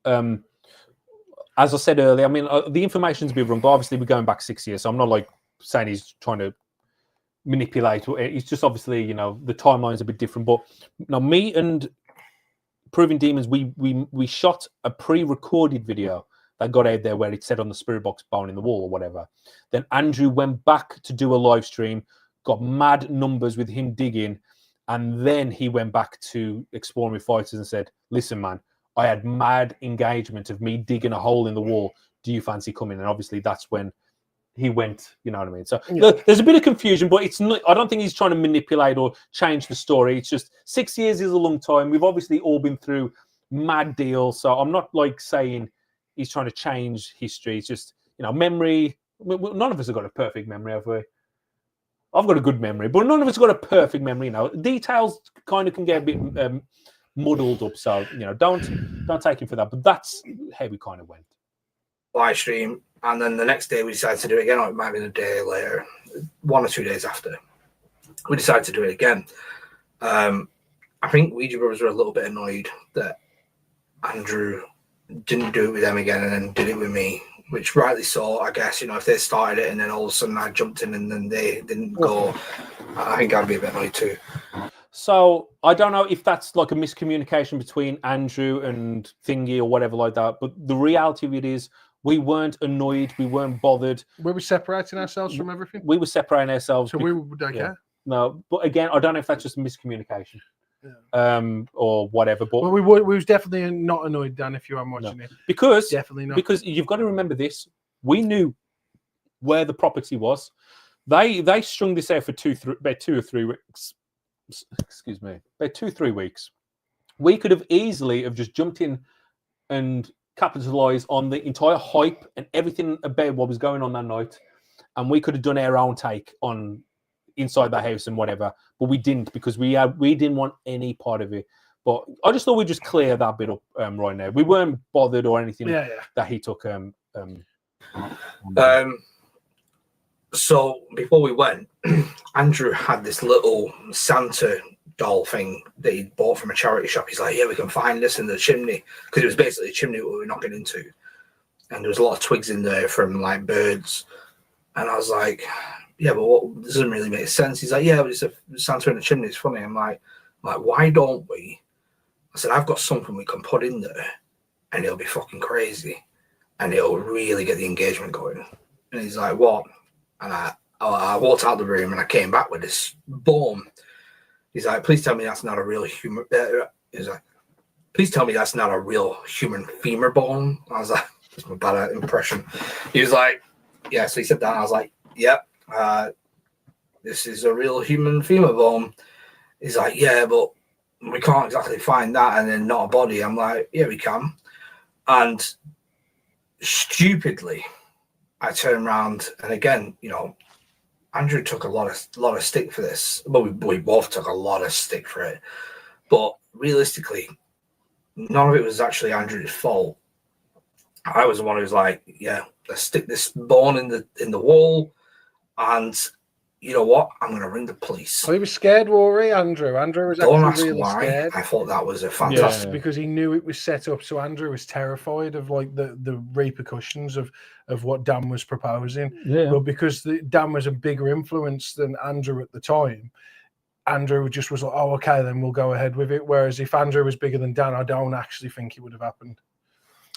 Speaker 2: as I said earlier, I mean, the information's been wrong, but obviously we're going back 6 years, so I'm not like saying he's trying to manipulate. It's just obviously, the timeline's a bit different. But now me and Proving Demons, we shot a pre-recorded video that got out there where it said on the spirit box bone in the wall or whatever. Then Andrew went back to do a live stream, got mad numbers with him digging, and then he went back to Exploring with Fighters and said, "Listen, man, I had mad engagement of me digging a hole in the wall. Do you fancy coming?" And obviously that's when he went, you know what I mean? So there's a bit of confusion, but it's not, I don't think he's trying to manipulate or change the story. It's just 6 years is a long time. We've obviously all been through mad deals. So I'm not like saying he's trying to change history. It's just, memory. None of us have got a perfect memory, have we? I've got a good memory, but none of us have got a perfect memory. Details kind of can get a bit muddled up. So, don't take him for that. But that's how we kind of went.
Speaker 3: Live stream. And then the next day we decided to do it again, or it might have been a day later, 1 or 2 days after. We decided to do it again. I think Ouija Brothers were a little bit annoyed that Andrew didn't do it with them again and then did it with me, which rightly so, I guess. If they started it and then all of a sudden I jumped in and then they didn't go, I think I'd be a bit annoyed too.
Speaker 2: So I don't know if that's like a miscommunication between Andrew and Thingy or whatever like that, but the reality of it is, we weren't annoyed. We weren't bothered.
Speaker 1: Were we separating ourselves from everything?
Speaker 2: We were separating ourselves.
Speaker 1: So we would okay.
Speaker 2: Yeah. No, but again, I don't know if that's just a miscommunication, or whatever. But
Speaker 1: we was definitely not annoyed, Dan. If you are watching it,
Speaker 2: because
Speaker 1: definitely not.
Speaker 2: Because you've got to remember this. We knew where the property was. They strung this out for about 2 or 3 weeks. Excuse me, about 2 or 3 weeks. We could have easily have just jumped in and capitalize on the entire hype and everything about what was going on that night, and we could have done our own take on inside the house and whatever, but we didn't because we didn't want any part of it. But I just thought we'd just clear that bit up right now. We weren't bothered or anything that he took.
Speaker 3: So before we went, Andrew had this little Santa doll thing that he bought from a charity shop. He's like, "Yeah, we can find this in the chimney," because it was basically a chimney we were knocking into, and there was a lot of twigs in there from like birds. And I was like, "Yeah, but what doesn't really make sense." He's like, "Yeah, but it's a Santa in the chimney. It's funny." I'm like, "Why don't we?" I said, "I've got something we can put in there, and it'll be fucking crazy, and it'll really get the engagement going." And he's like, "What?" And I walked out the room and I came back with this bomb. He's like, "Please tell me that's not a real human." He's like, please tell me that's not a real human femur bone. I was like, that's my bad impression. He was like, yeah. So he said that. I was like, yep. This is a real human femur bone. He's like, yeah, but we can't exactly find that and then not a body. I'm like, yeah, we can. And stupidly, I turned around and again, you know, Andrew took a lot of stick for this. Well, we both took a lot of stick for it. But realistically, none of it was actually Andrew's fault. I was the one who was like, yeah, let's stick this bone in the wall, and you know what? I'm going to ring the police.
Speaker 1: Well, he was scared, Rory. Andrew was
Speaker 3: Don't
Speaker 1: actually
Speaker 3: ask
Speaker 1: really
Speaker 3: why.
Speaker 1: scared.
Speaker 3: I thought that was a fantastic.
Speaker 1: Because he knew it was set up. So Andrew was terrified of like the repercussions of what Dan was proposing.
Speaker 2: Yeah.
Speaker 1: But because Dan was a bigger influence than Andrew at the time, Andrew just was like, oh, okay, then we'll go ahead with it. Whereas if Andrew was bigger than Dan, I don't actually think it would have happened.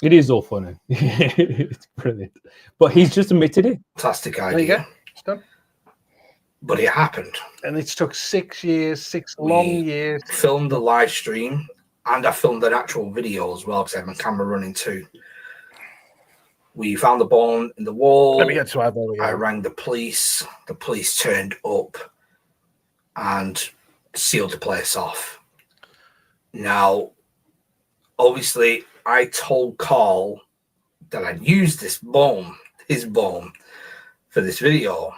Speaker 2: It is all funny. It's brilliant. But he's just admitted it.
Speaker 3: Fantastic idea.
Speaker 1: There you go. It's done.
Speaker 3: But it happened.
Speaker 1: And it took 6 years, six long years.
Speaker 3: Filmed the live stream, and I filmed an actual video as well because I had my camera running too. We found the bone in the wall.
Speaker 1: Let me get to that.
Speaker 3: I rang the police. The police turned up and sealed the place off. Now, obviously, I told Carl that I'd used his bone, for this video.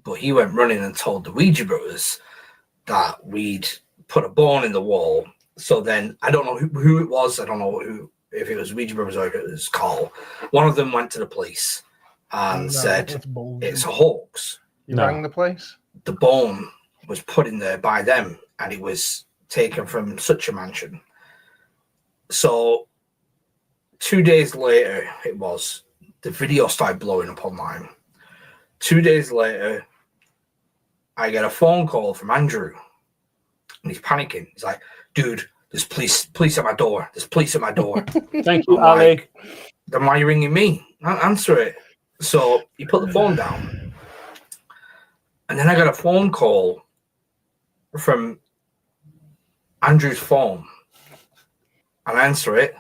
Speaker 3: But he went running and told the Ouija brothers that we'd put a bone in the wall. So then, I don't know who it was. I don't know if it was Ouija brothers or if it was Carl. One of them went to the police and said, it's a hoax.
Speaker 1: You rang the place?
Speaker 3: The bone was put in there by them, and it was taken from such a mansion. So 2 days later, the video started blowing up online. 2 days later, I get a phone call from Andrew, and he's panicking. He's like, dude, there's police at my door. There's police at my door.
Speaker 2: Thank you, Ali.
Speaker 3: Like, then why are you ringing me? Answer it. So he put the phone down. And then I got a phone call from Andrew's phone. And I answer it.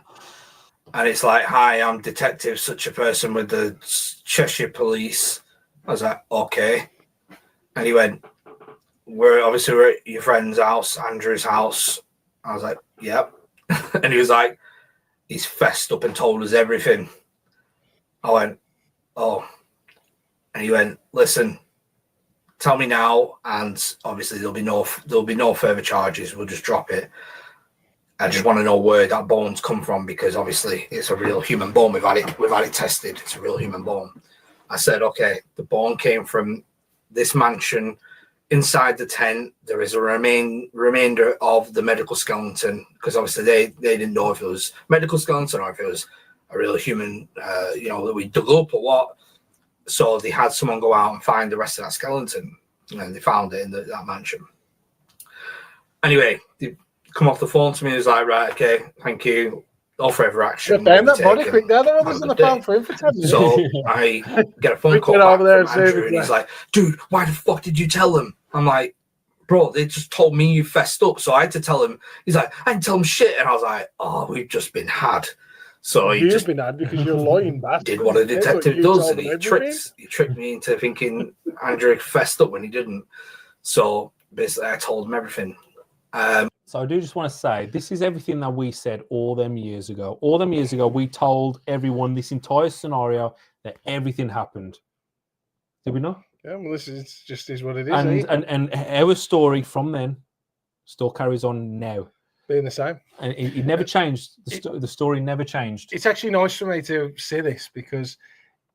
Speaker 3: And it's like, hi, I'm Detective such a person with the Cheshire Police. I was like, okay. And he went, we're at your friend's house, Andrew's house. I was like, yep. And he was like, he's fessed up and told us everything. I went, oh. And he went, listen, tell me now, and obviously there'll be no further charges. We'll just drop it. I just want to know where that bone's come from, because obviously it's a real human bone. We've had it tested. It's a real human bone. I said, okay, the bone came from this mansion. Inside the tent, there is a remainder of the medical skeleton, because obviously they didn't know if it was medical skeleton or if it was a real human, that we dug up or what. So they had someone go out and find the rest of that skeleton, and they found it in that mansion. Anyway, they come off the phone to me. He was like, right, okay, thank you. All forever action.
Speaker 1: Damn that body quick. There are others on the phone for him for 10 minutes.
Speaker 3: So I get a phone call back from Andrew, and he's like, dude, why the fuck did you tell them? I'm like, bro, they just told me you fessed up. So I had to tell him. He's like, I didn't tell him shit. And I was like, oh, we've just been had. So he just
Speaker 1: been had because you're lying bastard.
Speaker 3: Did what a detective does, and he tricked me into thinking Andrew fessed up when he didn't. So basically, I told him everything.
Speaker 2: So I do just want to say, this is everything that we said all them years ago. All them years ago, we told everyone this entire scenario that everything happened. Did we not?
Speaker 1: Yeah, well, this is just what it is.
Speaker 2: And our story from then still carries on now.
Speaker 1: Being the same.
Speaker 2: And it never changed. The story never changed.
Speaker 1: It's actually nice for me to say this, because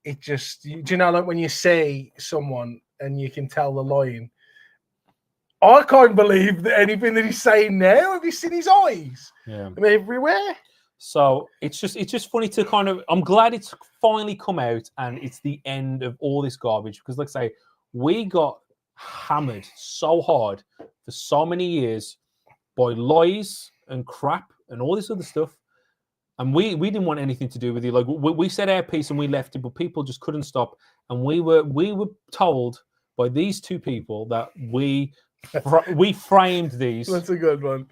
Speaker 1: it just, do you know, like when you see someone and you can tell the lying, I can't believe that anything that he's saying now. Have you seen his eyes?
Speaker 2: Yeah.
Speaker 1: I mean, everywhere.
Speaker 2: So it's just funny to kind of, I'm glad it's finally come out and it's the end of all this garbage, because like I say, we got hammered so hard for so many years by lies and crap and all this other stuff. And we didn't want anything to do with it. Like we said our piece and we left it, but people just couldn't stop. And we were told by these two people that we framed these.
Speaker 1: That's a good one.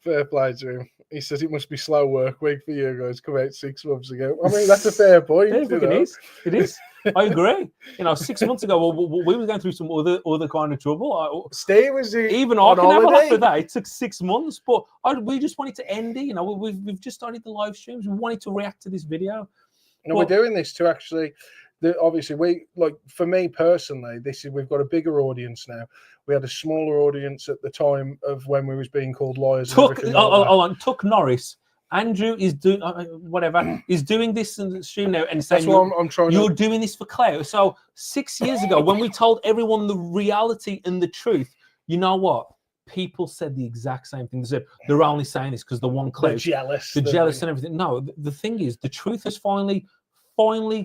Speaker 1: Fair play to him. He says it must be slow work week for you guys. Come out 6 months ago. I mean, that's a fair point.
Speaker 2: Yeah, it is. It is. I agree. 6 months ago, we were going through some other kind of trouble.
Speaker 1: Steve was
Speaker 2: even I can have a laugh at that. It took 6 months, but we just wanted to end it. We've just started the live streams. We wanted to react to this video.
Speaker 1: No, we're doing this to actually. Obviously, for me personally, we've got a bigger audience now. We had a smaller audience at the time of when we was being called liars.
Speaker 2: Tuck Norris. Andrew is doing whatever. He's doing this in the stream now and saying
Speaker 1: I'm trying.
Speaker 2: You're doing this for clout. So 6 years ago, when we told everyone the reality and the truth, you know what? People said the exact same thing. They said they're only saying this because they want clout.
Speaker 1: They're jealous.
Speaker 2: They're jealous and everything. No, the thing is, the truth has finally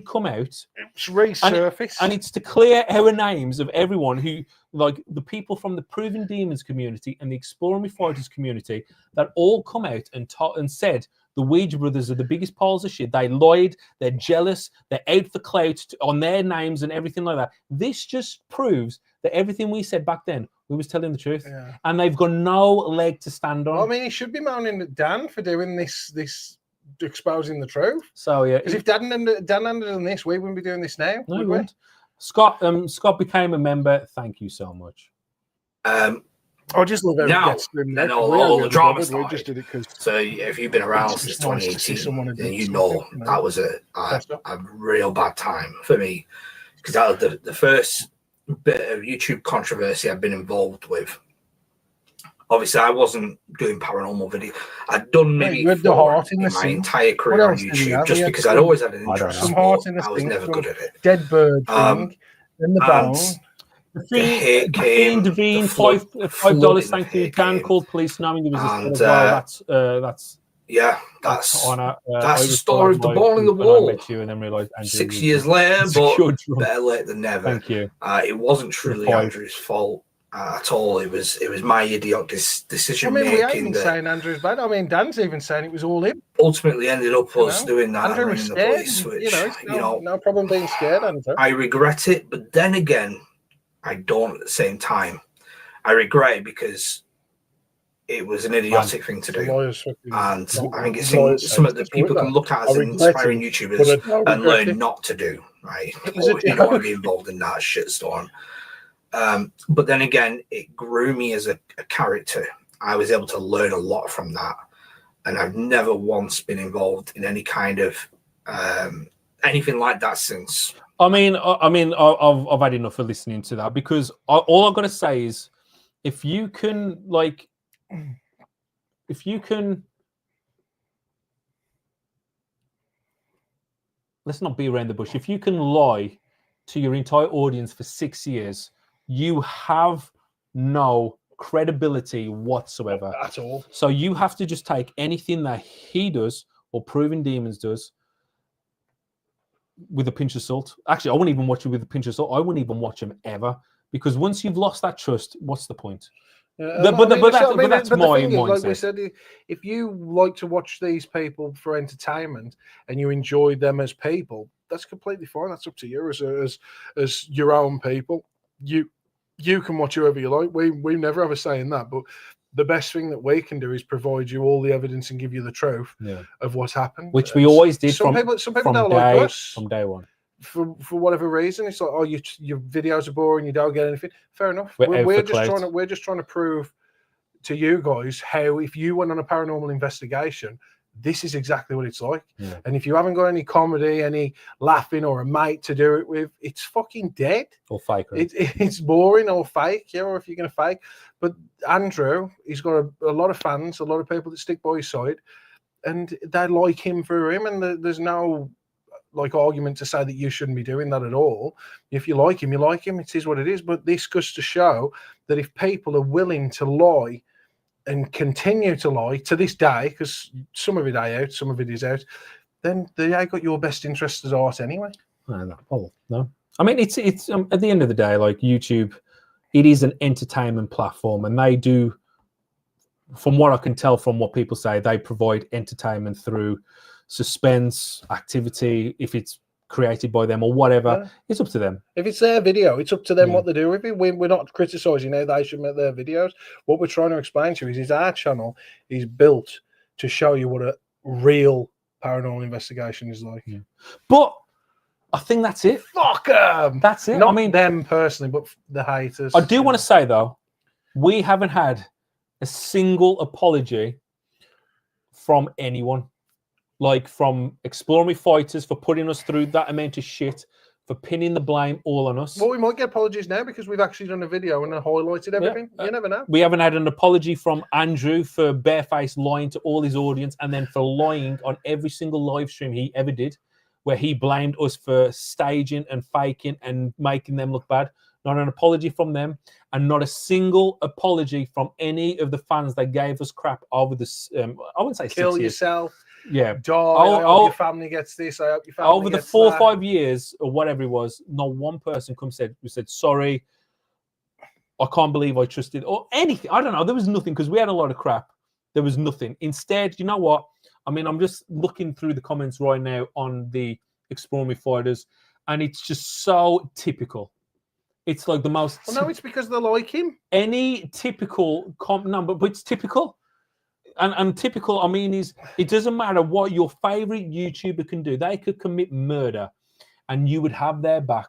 Speaker 2: come out.
Speaker 1: It's resurfaced.
Speaker 2: And it's to clear our names of everyone who, like the people from the Proven Demons community and the Exploring Fighters community, that all come out and said the Ouija brothers are the biggest piles of shit. They lied. They're jealous. They're out for clout on their names and everything like that. This just proves that everything we said back then, we was telling the truth.
Speaker 1: Yeah.
Speaker 2: And they've got no leg to stand on.
Speaker 1: I mean, he should be moaning at Dan for doing this exposing the truth.
Speaker 2: So yeah,
Speaker 1: because if Dan hadn't done this, we wouldn't be doing this now.
Speaker 2: No,
Speaker 1: would
Speaker 2: we
Speaker 1: we?
Speaker 2: Scott became a member. Thank you so much.
Speaker 1: I just love
Speaker 8: Then all the drama started.
Speaker 1: We just did it because.
Speaker 8: So if you've been around since 2018, then you know that was a real bad time for me, because that was the first bit of YouTube controversy I've been involved with. Obviously, I wasn't doing paranormal videos. I'd done maybe four in my entire career on YouTube, just because I'd always had an interest in sport. I was never good at it.
Speaker 1: Dead bird thing, then the bone.
Speaker 2: The Fiend, Devine, $5. Thank you. Dan called police knowing there was a that's
Speaker 8: that's the story of the ball in the wall.
Speaker 2: I met you and then realized
Speaker 8: 6 years later, but better late than never.
Speaker 2: Thank you.
Speaker 8: It wasn't truly Andrew's fault at all. It was my idiot decision making.
Speaker 1: We ain't even saying Andrew's bad. I mean, Dan's even saying it was all him.
Speaker 8: Ultimately, ended up us doing that.
Speaker 1: Andrew was scared. Police, which, no problem being scared, Andrew.
Speaker 8: I regret it, but then again, I don't at the same time. I regret it because it was an idiotic thing to do. And I think it's something that people can look at as inspiring YouTubers and learn not to do, right? You don't want to be involved in that shitstorm. But then again, it grew me as a character. I was able to learn a lot from that. And I've never once been involved in any kind of anything like that since.
Speaker 2: I've had enough of listening to that, because all I've got to say is, if you can, let's not be around the bush. If you can lie to your entire audience for 6 years, you have no credibility whatsoever
Speaker 1: at all.
Speaker 2: So you have to just take anything that he does or Proven Demons does with a pinch of salt. Actually, I wouldn't even watch it with a pinch of salt. I wouldn't even watch him ever, because once you've lost that trust, what's the point? That's my mindset.
Speaker 1: Like we said, if you like to watch these people for entertainment and you enjoy them as people, that's completely fine. That's up to you as your own people. You can watch whoever you like. We never have a say in that, but the best thing that we can do is provide you all the evidence and give you the truth of what's happened,
Speaker 2: which we always did.
Speaker 1: Some people don't like us
Speaker 2: from day one.
Speaker 1: For whatever reason, it's like, oh, your videos are boring, you don't get anything. Fair enough. We're just trying to prove to you guys how, if you went on a paranormal investigation, this is exactly what it's like.
Speaker 2: Yeah.
Speaker 1: And if you haven't got any comedy, any laughing, or a mate to do it with, it's fucking dead
Speaker 2: or fake. Right?
Speaker 1: It's boring or fake, or if you're gonna fake. But Andrew, he's got a lot of fans, a lot of people that stick by his side, and they like him for him, and there's no argument to say that you shouldn't be doing that at all. If you like him, you like him. It is what it is. But this goes to show that if people are willing to lie and continue to lie to this day, because some of it out, some of it is out, then they ain't got your best interest at heart anyway.
Speaker 2: No. I mean, it's at the end of the day, like YouTube, it is an entertainment platform, and they do, from what I can tell from what people say, they provide entertainment through suspense, activity. If it's created by them or whatever, it's up to them.
Speaker 1: If it's their video, it's up to them what they do with it. We're not criticizing how they should make their videos. What we're trying to explain to you is our channel is built to show you what a real paranormal investigation is like.
Speaker 2: Yeah. But I think that's it.
Speaker 1: Fuck 'em.
Speaker 2: That's it.
Speaker 1: Not
Speaker 2: I mean,
Speaker 1: them personally, but the haters.
Speaker 2: I do want to say though, we haven't had a single apology from anyone, like from Explore Me Fighters for putting us through that amount of shit, for pinning the blame all on us.
Speaker 1: Well, we might get apologies now because we've actually done a video and highlighted everything. You never know.
Speaker 2: We haven't had an apology from Andrew for barefaced lying to all his audience and then for lying on every single live stream he ever did, where he blamed us for staging and faking and making them look bad. Not an apology from them, and not a single apology from any of the fans that gave us crap over this. I wouldn't say
Speaker 1: Kill
Speaker 2: 6 years.
Speaker 1: yourself.
Speaker 2: Yeah.
Speaker 1: Die. I hope your family gets this. I hope your family
Speaker 2: over the
Speaker 1: gets
Speaker 2: 4 or
Speaker 1: that.
Speaker 2: 5 years or whatever it was, not one person said sorry. I can't believe I trusted or anything. I don't know. There was nothing because we had a lot of crap. There was nothing. Instead, you know what? I mean, I'm just looking through the comments right now on the Explore Me Fighters, and it's just so typical. It's like the most.
Speaker 1: Well, no, it's because they like him.
Speaker 2: Any typical number, but it's typical. And typical, I mean, is it doesn't matter what your favorite YouTuber can do. They could commit murder, and you would have their back,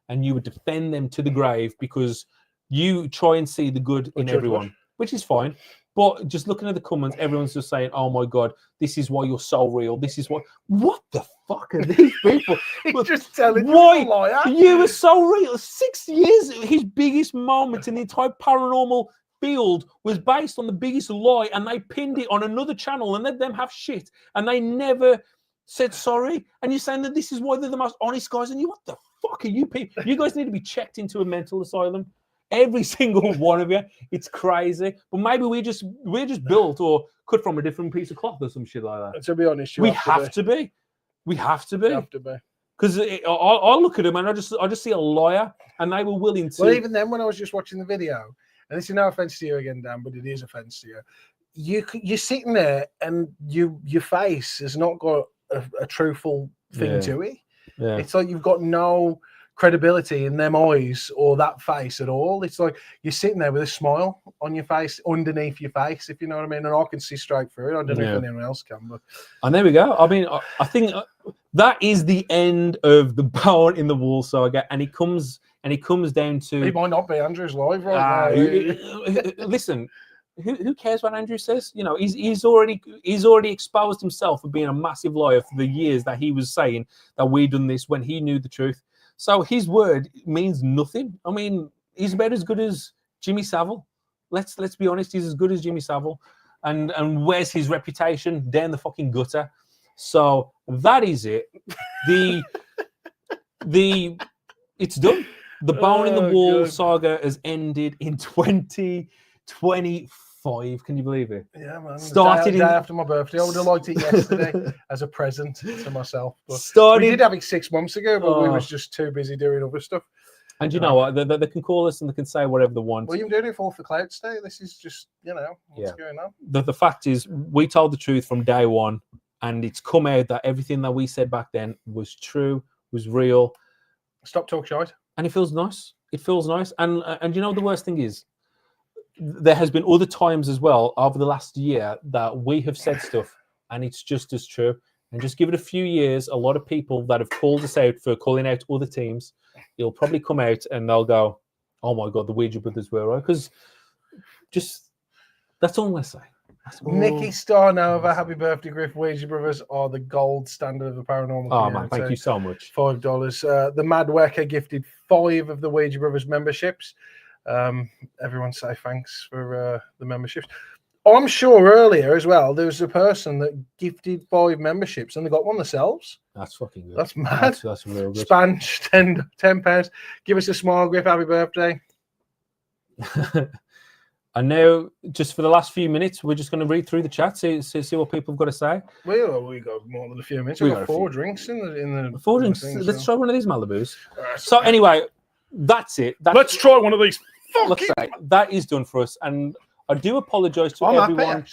Speaker 2: and you would defend them to the grave because you try and see the good in everyone, which is fine. But just looking at the comments, everyone's just saying, "Oh my God, this is why you're so real. This is what the fuck are these people?"
Speaker 1: Just telling
Speaker 2: why
Speaker 1: you a liar.
Speaker 2: You were so real. 6 years, his biggest moments in the entire paranormal field was based on the biggest lie, and they pinned it on another channel and let them have shit, and they never said sorry. And you're saying that this is why they're the most honest guys, and what the fuck are you people? You guys need to be checked into a mental asylum. Every single one of you. It's crazy. But maybe we're just built or cut from a different piece of cloth or some shit like that.
Speaker 1: To be honest,
Speaker 2: we have to be. We have to be.
Speaker 1: You have to be.
Speaker 2: Because I look at them and I just see a liar, and they were willing to.
Speaker 1: Well, even then, when I was just watching the video, and this is no offense to you again, Dan, but it is offense to you. You're sitting there, and your face has not got a truthful thing to it.
Speaker 2: Yeah.
Speaker 1: It's like you've got no credibility in them eyes or that face at all. It's like you're sitting there with a smile on your face, underneath your face, if you know what I mean. And I can see straight through it. I don't know if anyone else can, but
Speaker 2: and there we go. I mean, I think that is the end of the Power in the Wall saga, and it comes down to.
Speaker 1: It might not be Andrew's live right now.
Speaker 2: Listen, who cares what Andrew says? You know, he's already exposed himself for being a massive liar for the years that he was saying that we done this when he knew the truth. So his word means nothing. I mean, he's about as good as Jimmy Savile. Let's be honest, he's as good as Jimmy Savile. And where's his reputation? Down the fucking gutter. So that is it. It's done. The Bone in the Wall saga has ended in 2025. Can you believe it?
Speaker 1: Yeah, man.
Speaker 2: Started
Speaker 1: the day after my birthday. I would have liked it yesterday as a present to myself. But we did have it 6 months ago, but we was just too busy doing other stuff.
Speaker 2: And you know what? They can call us and they can say whatever they want.
Speaker 1: Well, you're doing it for Cloud State. This is just, what's going on.
Speaker 2: The fact is, we told the truth from day one, and it's come out that everything that we said back then was true, was real.
Speaker 1: Stop talk shite.
Speaker 2: And it feels nice. It feels nice. And you know, the worst thing is, there has been other times as well over the last year that we have said stuff and it's just as true. And just give it a few years, a lot of people that have called us out for calling out other teams, it'll probably come out and they'll go, "Oh my God, the Ouija brothers were right." Because that's all I say.
Speaker 1: Mickey Starnova, happy birthday, Griff. Ouija brothers are the gold standard of the paranormal community.
Speaker 2: Oh man, thank you so much.
Speaker 1: $5. The Mad Wecker gifted 5 of the Ouija brothers memberships. Everyone say thanks for the memberships. I'm sure earlier as well there was a person that gifted 5 memberships and they got one themselves.
Speaker 2: That's fucking good.
Speaker 1: That's mad.
Speaker 2: That's real good.
Speaker 1: Spanch, £10. Give us a smile, Griff. Happy birthday.
Speaker 2: And now, just for the last few minutes, we're just going to read through the chat, see what people have got to say.
Speaker 1: We got more than a few minutes. We've got 4 drinks in the
Speaker 2: 4 drinks. Let's try one of these Malibus. So anyway, that's it.
Speaker 1: Let's try one of these.
Speaker 2: Let's say that is done for us, and I do apologise to everyone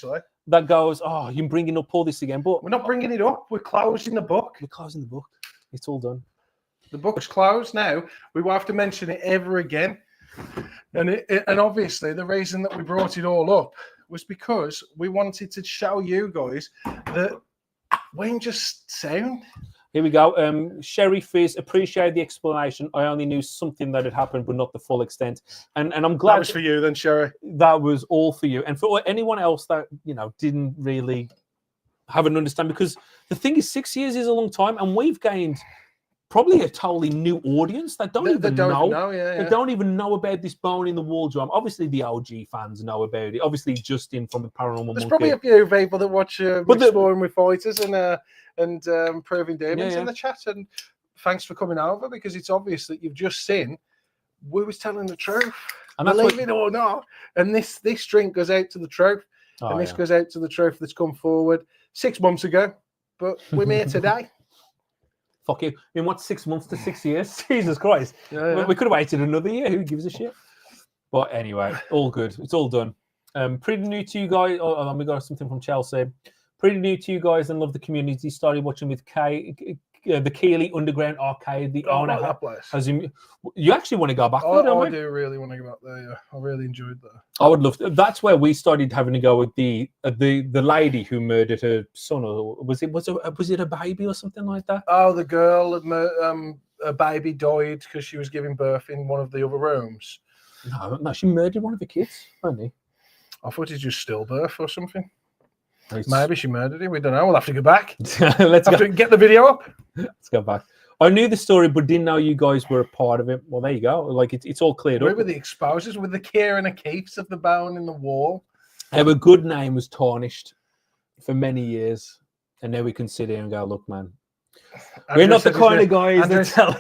Speaker 2: that goes, "Oh, you're bringing up all this again," but
Speaker 1: we're not bringing it up. We're closing the book.
Speaker 2: We're closing the book. It's all done.
Speaker 1: The book's closed now. We won't have to mention it ever again. And obviously, the reason that we brought it all up was because we wanted to show you guys that we ain't just sound.
Speaker 2: Here we go. Sherry Fizz, appreciate the explanation. I only knew something that had happened, but not the full extent. And I'm glad
Speaker 1: that was for you then, Sherry.
Speaker 2: That was all for you. And for anyone else that, didn't really have an understanding, because the thing is 6 years is a long time, and we've gained probably a totally new audience that don't even know. They don't even know about this bone in the wall drum. Obviously, the OG fans know about it. Obviously, Justin from the Paranormal
Speaker 1: There's
Speaker 2: Monkey.
Speaker 1: probably a few people that watch Exploring with Fighters and Proving Demons in the chat. And thanks for coming over, because it's obvious that you've just seen we was telling the truth. And believe it or not. And this drink goes out to the truth. And this goes out to the truth that's come forward 6 months ago. But we're here today.
Speaker 2: Fuck you. In what, 6 months to 6 years? Jesus Christ. We could have waited another year. Who gives a shit? But anyway, all good. It's all done. Pretty new to you guys. Oh, we got something from Chelsea. Pretty new to you guys and love the community. Started watching with the Keeley Underground Arcade. The owner
Speaker 1: that place.
Speaker 2: You actually want to go back there, don't
Speaker 1: I do really want to go back there. Yeah, I really enjoyed that.
Speaker 2: I would love to. That's where we started having to go with the lady who murdered her son, or was it a baby or something like that?
Speaker 1: Oh, the girl, a baby died because she was giving birth in one of the other rooms.
Speaker 2: No, she murdered one of the kids, only.
Speaker 1: I thought it was just stillbirth or something. Maybe she murdered him. We don't know. We'll have to go back.
Speaker 2: Let's
Speaker 1: have to get the video up.
Speaker 2: Let's go back. I knew the story, but didn't know you guys were a part of it. Well, there you go. Like it's all cleared up.
Speaker 1: With the exposures, with the care and the keeps of the bone in the wall.
Speaker 2: Our good name was tarnished for many years, and now we can sit here and go, "Look, man, we're not the kind of guys that tell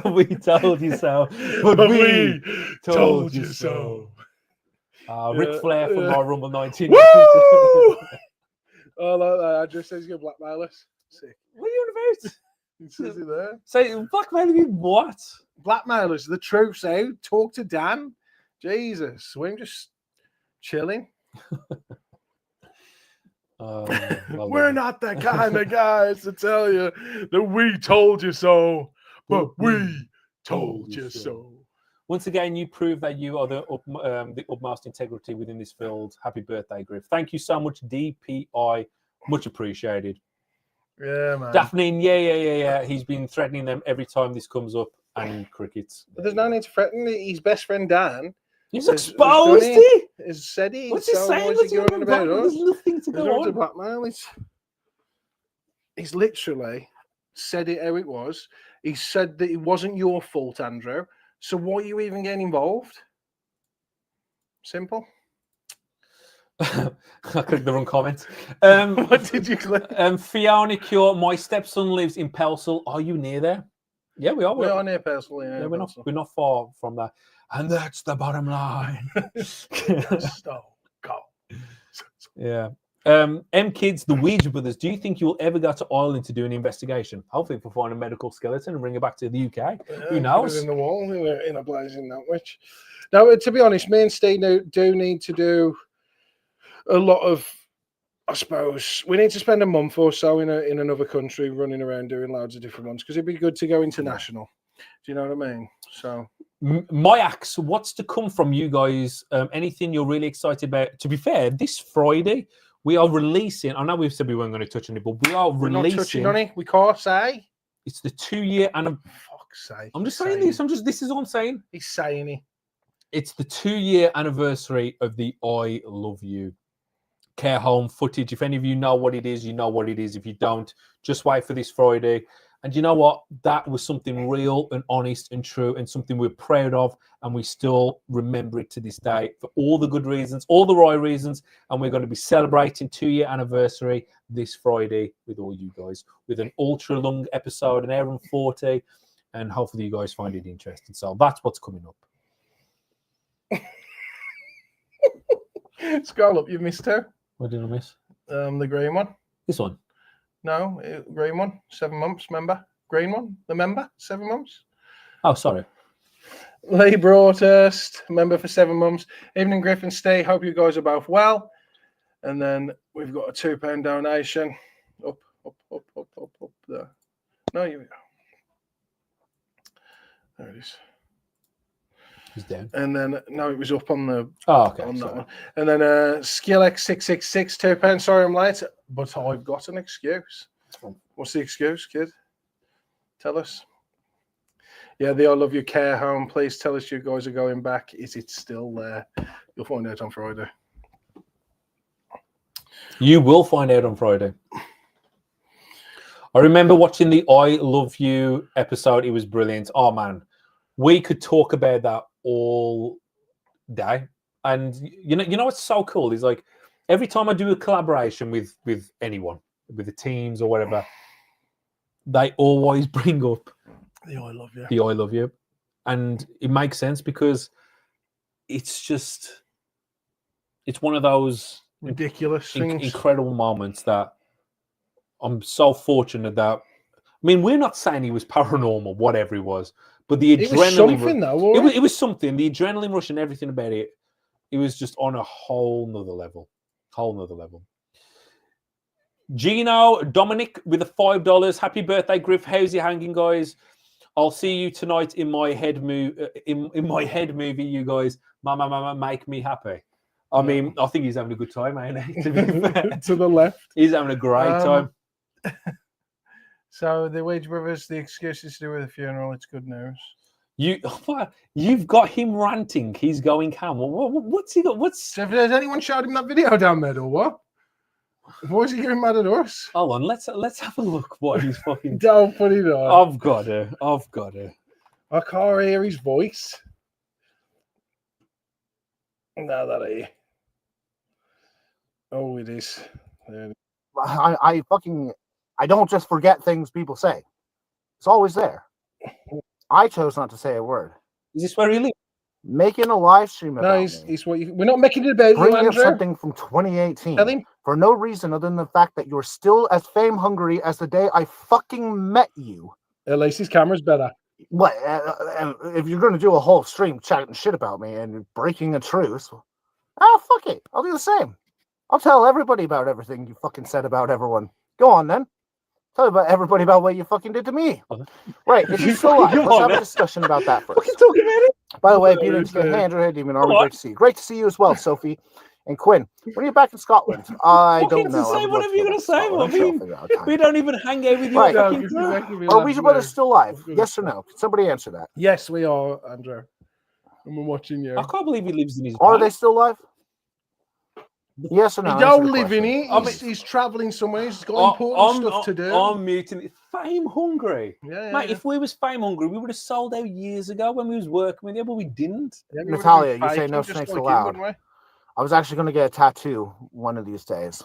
Speaker 2: you we told you so, but we told you so." Ric Flair from Royal Rumble 19.
Speaker 1: Woo! Oh, that address says you're blackmail us. Sick.
Speaker 2: What are you on about?
Speaker 1: It says it there.
Speaker 2: Say blackmail you what?
Speaker 1: Blackmailers. The truth's out. Talk to Dan. Jesus, we're just chilling. We're not the kind of guys to tell you that we told you so, but we told you so.
Speaker 2: Once again, you prove that you are the utmost integrity within this field. Happy birthday, Griff. Thank you so much, DPI. Much appreciated.
Speaker 1: Yeah, man.
Speaker 2: Daphne, yeah. He's been threatening them every time this comes up, and crickets.
Speaker 1: But there's no need to threaten. His best friend, Dan.
Speaker 2: He's exposed it.
Speaker 1: Has said he.
Speaker 2: What's he saying? What's going about us? There's nothing to go on.
Speaker 1: Blackmail. He's literally said it how it was. He said that it wasn't your fault, Andrew. So why are you even getting involved? Simple.
Speaker 2: I clicked the wrong comment.
Speaker 1: What did you click?
Speaker 2: Fiona Cure, my stepson lives in Pelsall. Are you near there? Yeah, we are.
Speaker 1: We are near Pelsall. Yeah,
Speaker 2: we're not far from that. And that's the bottom line.
Speaker 1: So go.
Speaker 2: Yeah. Kids, the Ouija brothers. Do you think you will ever go to Ireland to do an investigation? Hopefully, we'll find a medical skeleton and bring it back to the UK. Who knows?
Speaker 1: In the wall, in a blazing that witch. Now, to be honest, me and Steve do need to do a lot of. I suppose we need to spend a month or so in another country, running around doing loads of different ones, because it'd be good to go international. Do you know what I mean? So.
Speaker 2: My axe, what's to come from you guys? Anything you're really excited about? To be fair, this Friday. We are releasing. I know we've said we weren't going to touch on it, but we are releasing.
Speaker 1: Not touching on it. We can't say.
Speaker 2: It's the 2-year and
Speaker 1: fuck's sake.
Speaker 2: I'm just saying this. This is all I'm saying.
Speaker 1: He's saying it.
Speaker 2: It's the 2-year anniversary of the I Love You care home footage. If any of you know what it is, you know what it is. If you don't, just wait for this Friday. And you know what? That was something real and honest and true, and something we're proud of, and we still remember it to this day for all the good reasons, all the right reasons. And we're going to be celebrating 2-year anniversary this Friday with all you guys, with an ultra long episode, an hour and 40, and hopefully you guys find it interesting. So that's what's coming up.
Speaker 1: Scroll up. You've missed her.
Speaker 2: What did I miss?
Speaker 1: The green one.
Speaker 2: This one.
Speaker 1: No, green one, 7 months, member. Green one, the member, 7 months.
Speaker 2: Oh, sorry.
Speaker 1: Lee Broadhurst, member for 7 months. Evening, Griffin Stay. Hope you guys are both well. And then we've got a £2 donation. Up there. No, you go. There it is.
Speaker 2: He's down.
Speaker 1: And then no, it was up on the
Speaker 2: Okay.
Speaker 1: on that
Speaker 2: Sorry.
Speaker 1: one. And then Skillex666 £2. Sorry, I'm late, but I've got an excuse. What's the excuse, kid? Tell us. Yeah, the I Love You care home. Please tell us you guys are going back. Is it still there? You'll find out on Friday.
Speaker 2: You will find out on Friday. I remember watching the I Love You episode. It was brilliant. Oh, man. We could talk about that all day. And you know what's so cool is like every time I do a collaboration with anyone, with the teams or whatever, they always bring up
Speaker 1: The I Love You.
Speaker 2: the I Love You. And it makes sense because it's one of those
Speaker 1: Ridiculous things.
Speaker 2: incredible moments that I'm so fortunate that. I mean, we're not saying he was paranormal, whatever he was, but the adrenaline.
Speaker 1: It was something, though.
Speaker 2: It was something. The adrenaline rush and everything about it. It was just on a whole nother level. Gino Dominic with the $5. Happy birthday, Griff. How's you hanging, guys? I'll see you tonight in my head in my head movie. You guys, mama, make me happy. I mean, I think he's having a good time, ain't he? To be fair.
Speaker 1: To the left.
Speaker 2: He's having a great time.
Speaker 1: So the Ouija brothers, the excuses to do with the funeral. It's good news.
Speaker 2: You've got him ranting. He's going ham. What's he got?
Speaker 1: So has anyone showed him that video down there or what? Why is he getting mad at us?
Speaker 2: Hold on, let's have a look. What he's fucking.
Speaker 1: Don't put it on.
Speaker 2: I've got to.
Speaker 1: I can't hear his voice. No, that ain't. Oh, it is. There.
Speaker 9: I don't just forget things people say. It's always there. I chose not to say a word.
Speaker 2: Is this where he lives?
Speaker 9: Making a live stream about
Speaker 1: we're not making it about you,
Speaker 9: bringing up
Speaker 1: Andrew.
Speaker 9: something from 2018 for no reason other than the fact that you're still as fame hungry as the day I fucking met you.
Speaker 1: At least his camera's better.
Speaker 9: What? If you're going to do a whole stream chatting shit about me and breaking a truce, fuck it. I'll do the same. I'll tell everybody about everything you fucking said about everyone. Go on then. Tell about everybody about what you fucking did to me. Right, if you're still alive, let's have a discussion about that first.
Speaker 2: Talking about it.
Speaker 9: By the way, beautiful. Hey, Andrew, hey, Demon Army, great to see you. Great to see you as well, Sophie and Quinn. When are you back in Scotland? I don't know.
Speaker 2: Say whatever you're going to say. We don't even hang out with you.
Speaker 9: Right. Are Ouija brothers still alive? Yes or no? Can somebody answer that?
Speaker 1: Yes, we are, Andrew. And we're watching you.
Speaker 2: I can't believe he lives in his.
Speaker 9: Are they still alive? Yes or no?
Speaker 1: He don't live in it. He's travelling somewhere. He's got important stuff to do.
Speaker 2: I'm muting. Fame hungry.
Speaker 1: Yeah,
Speaker 2: mate, if we was fame hungry, we would have sold out years ago when we was working with you, but we didn't.
Speaker 1: Yeah,
Speaker 9: Natalia, you say no snakes allowed. I was actually going to get a tattoo one of these days.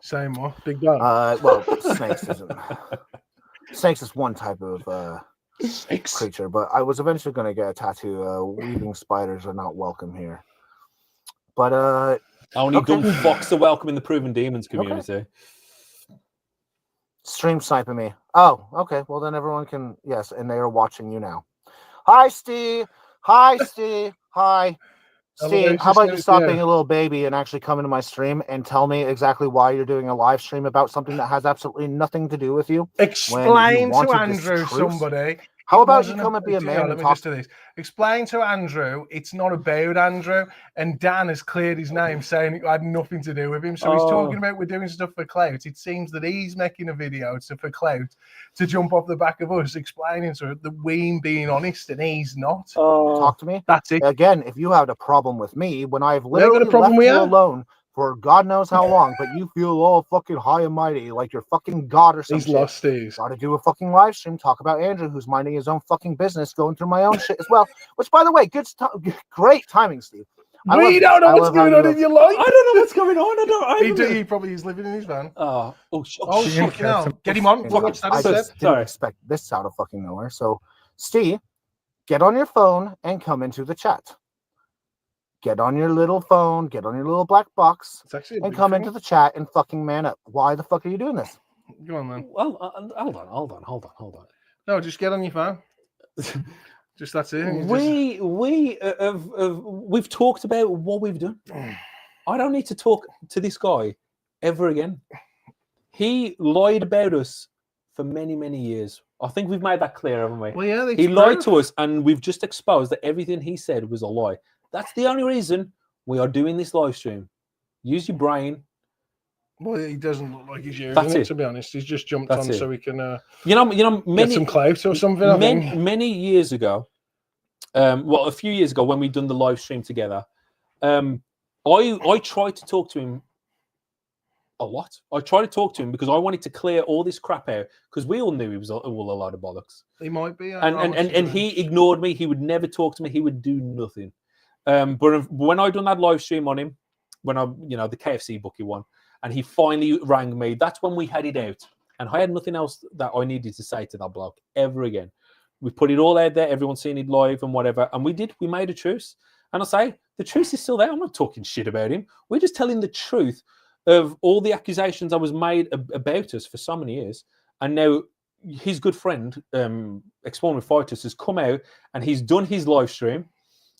Speaker 1: Same what? Big gun.
Speaker 9: Well, snakes isn't. Snakes is one type of creature, but I was eventually going to get a tattoo. Weaving spiders are not welcome here. But
Speaker 2: only dumb fox are welcome in the Proven Demons community.
Speaker 9: Okay. Stream sniping me. Oh, okay. Well, then everyone can. Yes, and they are watching you now. Hi, Steve. Hi, Steve. Hi. Steve, how about you stop being a little baby and actually come into my stream and tell me exactly why you're doing a live stream about something that has absolutely nothing to do with you?
Speaker 1: Explain to Andrew, somebody.
Speaker 9: How about you come and be a man and talk
Speaker 1: to this? Explain to Andrew it's not about Andrew, and Dan has cleared his name saying it had nothing to do with him. So he's talking about we're doing stuff for clout. It seems that he's making a video for clout to jump off the back of us, explaining to the Ween being honest, and he's not.
Speaker 9: Talk to me.
Speaker 1: That's it.
Speaker 9: Again, if you have a problem with me, when I've literally left you alone for God knows how long, but you feel all fucking high and mighty like you're fucking God or something.
Speaker 1: He's lost these.
Speaker 9: Got to do a fucking live stream, talk about Andrew, who's minding his own fucking business, going through my own shit as well. Which, by the way, great timing, Steve.
Speaker 1: We don't know what's going on in your life.
Speaker 2: I don't know what's going on.
Speaker 1: He probably is living in his van.
Speaker 2: Shit.
Speaker 1: Get him on.
Speaker 9: I just didn't expect this out of fucking nowhere. So, Steve, get on your phone and come into the chat. Get on your little phone, get on your little black box, and come into the chat and fucking man up. Why the fuck are you doing this?
Speaker 1: Go on, then.
Speaker 2: Well, hold on.
Speaker 1: No, just get on your phone. Just that's it.
Speaker 2: We've talked about what we've done. I don't need to talk to this guy ever again. He lied about us for many, many years. I think we've made that clear, haven't we?
Speaker 1: Well, yeah,
Speaker 2: He lied to us, and we've just exposed that everything he said was a lie. That's the only reason we are doing this live stream. Use your brain.
Speaker 1: Well, he doesn't look like he's using
Speaker 2: That's
Speaker 1: it,
Speaker 2: it.
Speaker 1: to be honest. He's just jumped
Speaker 2: That's
Speaker 1: on
Speaker 2: it.
Speaker 1: so he can
Speaker 2: Get
Speaker 1: get some clout or something. I think.
Speaker 2: Many years ago, a few years ago when we'd done the live stream together, I tried to talk to him a lot. I tried to talk to him because I wanted to clear all this crap out because we all knew he was all a lot of bollocks.
Speaker 1: He might be.
Speaker 2: And he ignored me. He would never talk to me. He would do nothing. But when I done that live stream on him, when the KFC bookie one, and he finally rang me, that's when we had it out. And I had nothing else that I needed to say to that bloke ever again. We put it all out there. Everyone's seen it live and whatever. And we made a truce. And I say, the truth is still there. I'm not talking shit about him. We're just telling the truth of all the accusations that was made about us for so many years. And now his good friend, Exploring Fighters, has come out and he's done his live stream.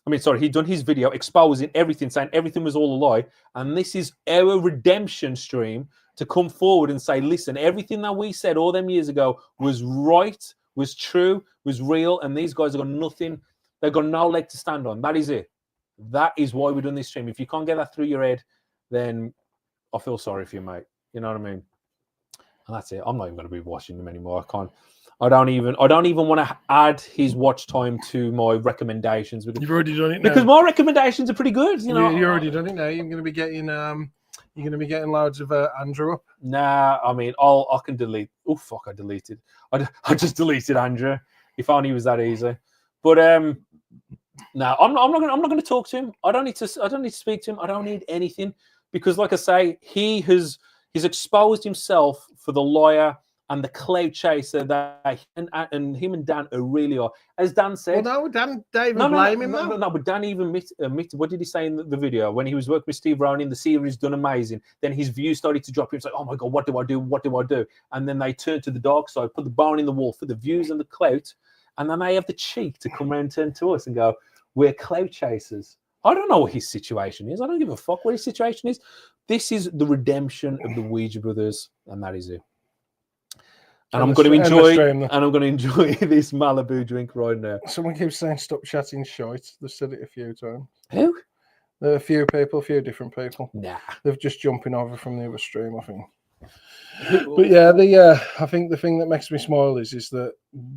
Speaker 2: He'd done his video exposing everything, saying everything was all a lie. And this is our redemption stream to come forward and say, listen, everything that we said all them years ago was right, was true, was real. And these guys have got nothing. They've got no leg to stand on. That is it. That is why we're doing this stream. If you can't get that through your head, then I feel sorry for you, mate. You know what I mean? And that's it. I'm not even going to be watching them anymore. I don't even want to add his watch time to my recommendations.
Speaker 1: You've already done it now.
Speaker 2: Because my recommendations are pretty good. You've
Speaker 1: already done it now. You're going to be getting loads of Andrew up.
Speaker 2: Nah, I can delete. Oh fuck! I deleted. I just deleted Andrew. If only it was that easy. But no, I'm not going to talk to him. I don't need to speak to him. I don't need anything because, like I say, he's exposed himself for the liar and the cloud chaser that and him and Dan really are. As Dan said,
Speaker 1: well, no, David blame him.
Speaker 2: No, but Dan even admitted. What did he say in the video when he was working with Steve Ronan? The series done amazing. Then his views started to drop. He was like, "Oh my god, what do I do? What do I do?" And then they turned to the dark side, put the bone in the wall for the views and the clout, and then they have the cheek to come around and turn to us and go, "We're clout chasers." I don't know what his situation is. I don't give a fuck what his situation is. This is the redemption of the Ouija brothers, and that is it. And I'm going to enjoy this Malibu drink right now.
Speaker 1: Someone keeps saying stop chatting shite. They've said it a few times.
Speaker 2: Who?
Speaker 1: There are a few different people.
Speaker 2: Nah.
Speaker 1: They're just jumping over from the other stream, I think. But yeah, I think the thing that makes me smile is that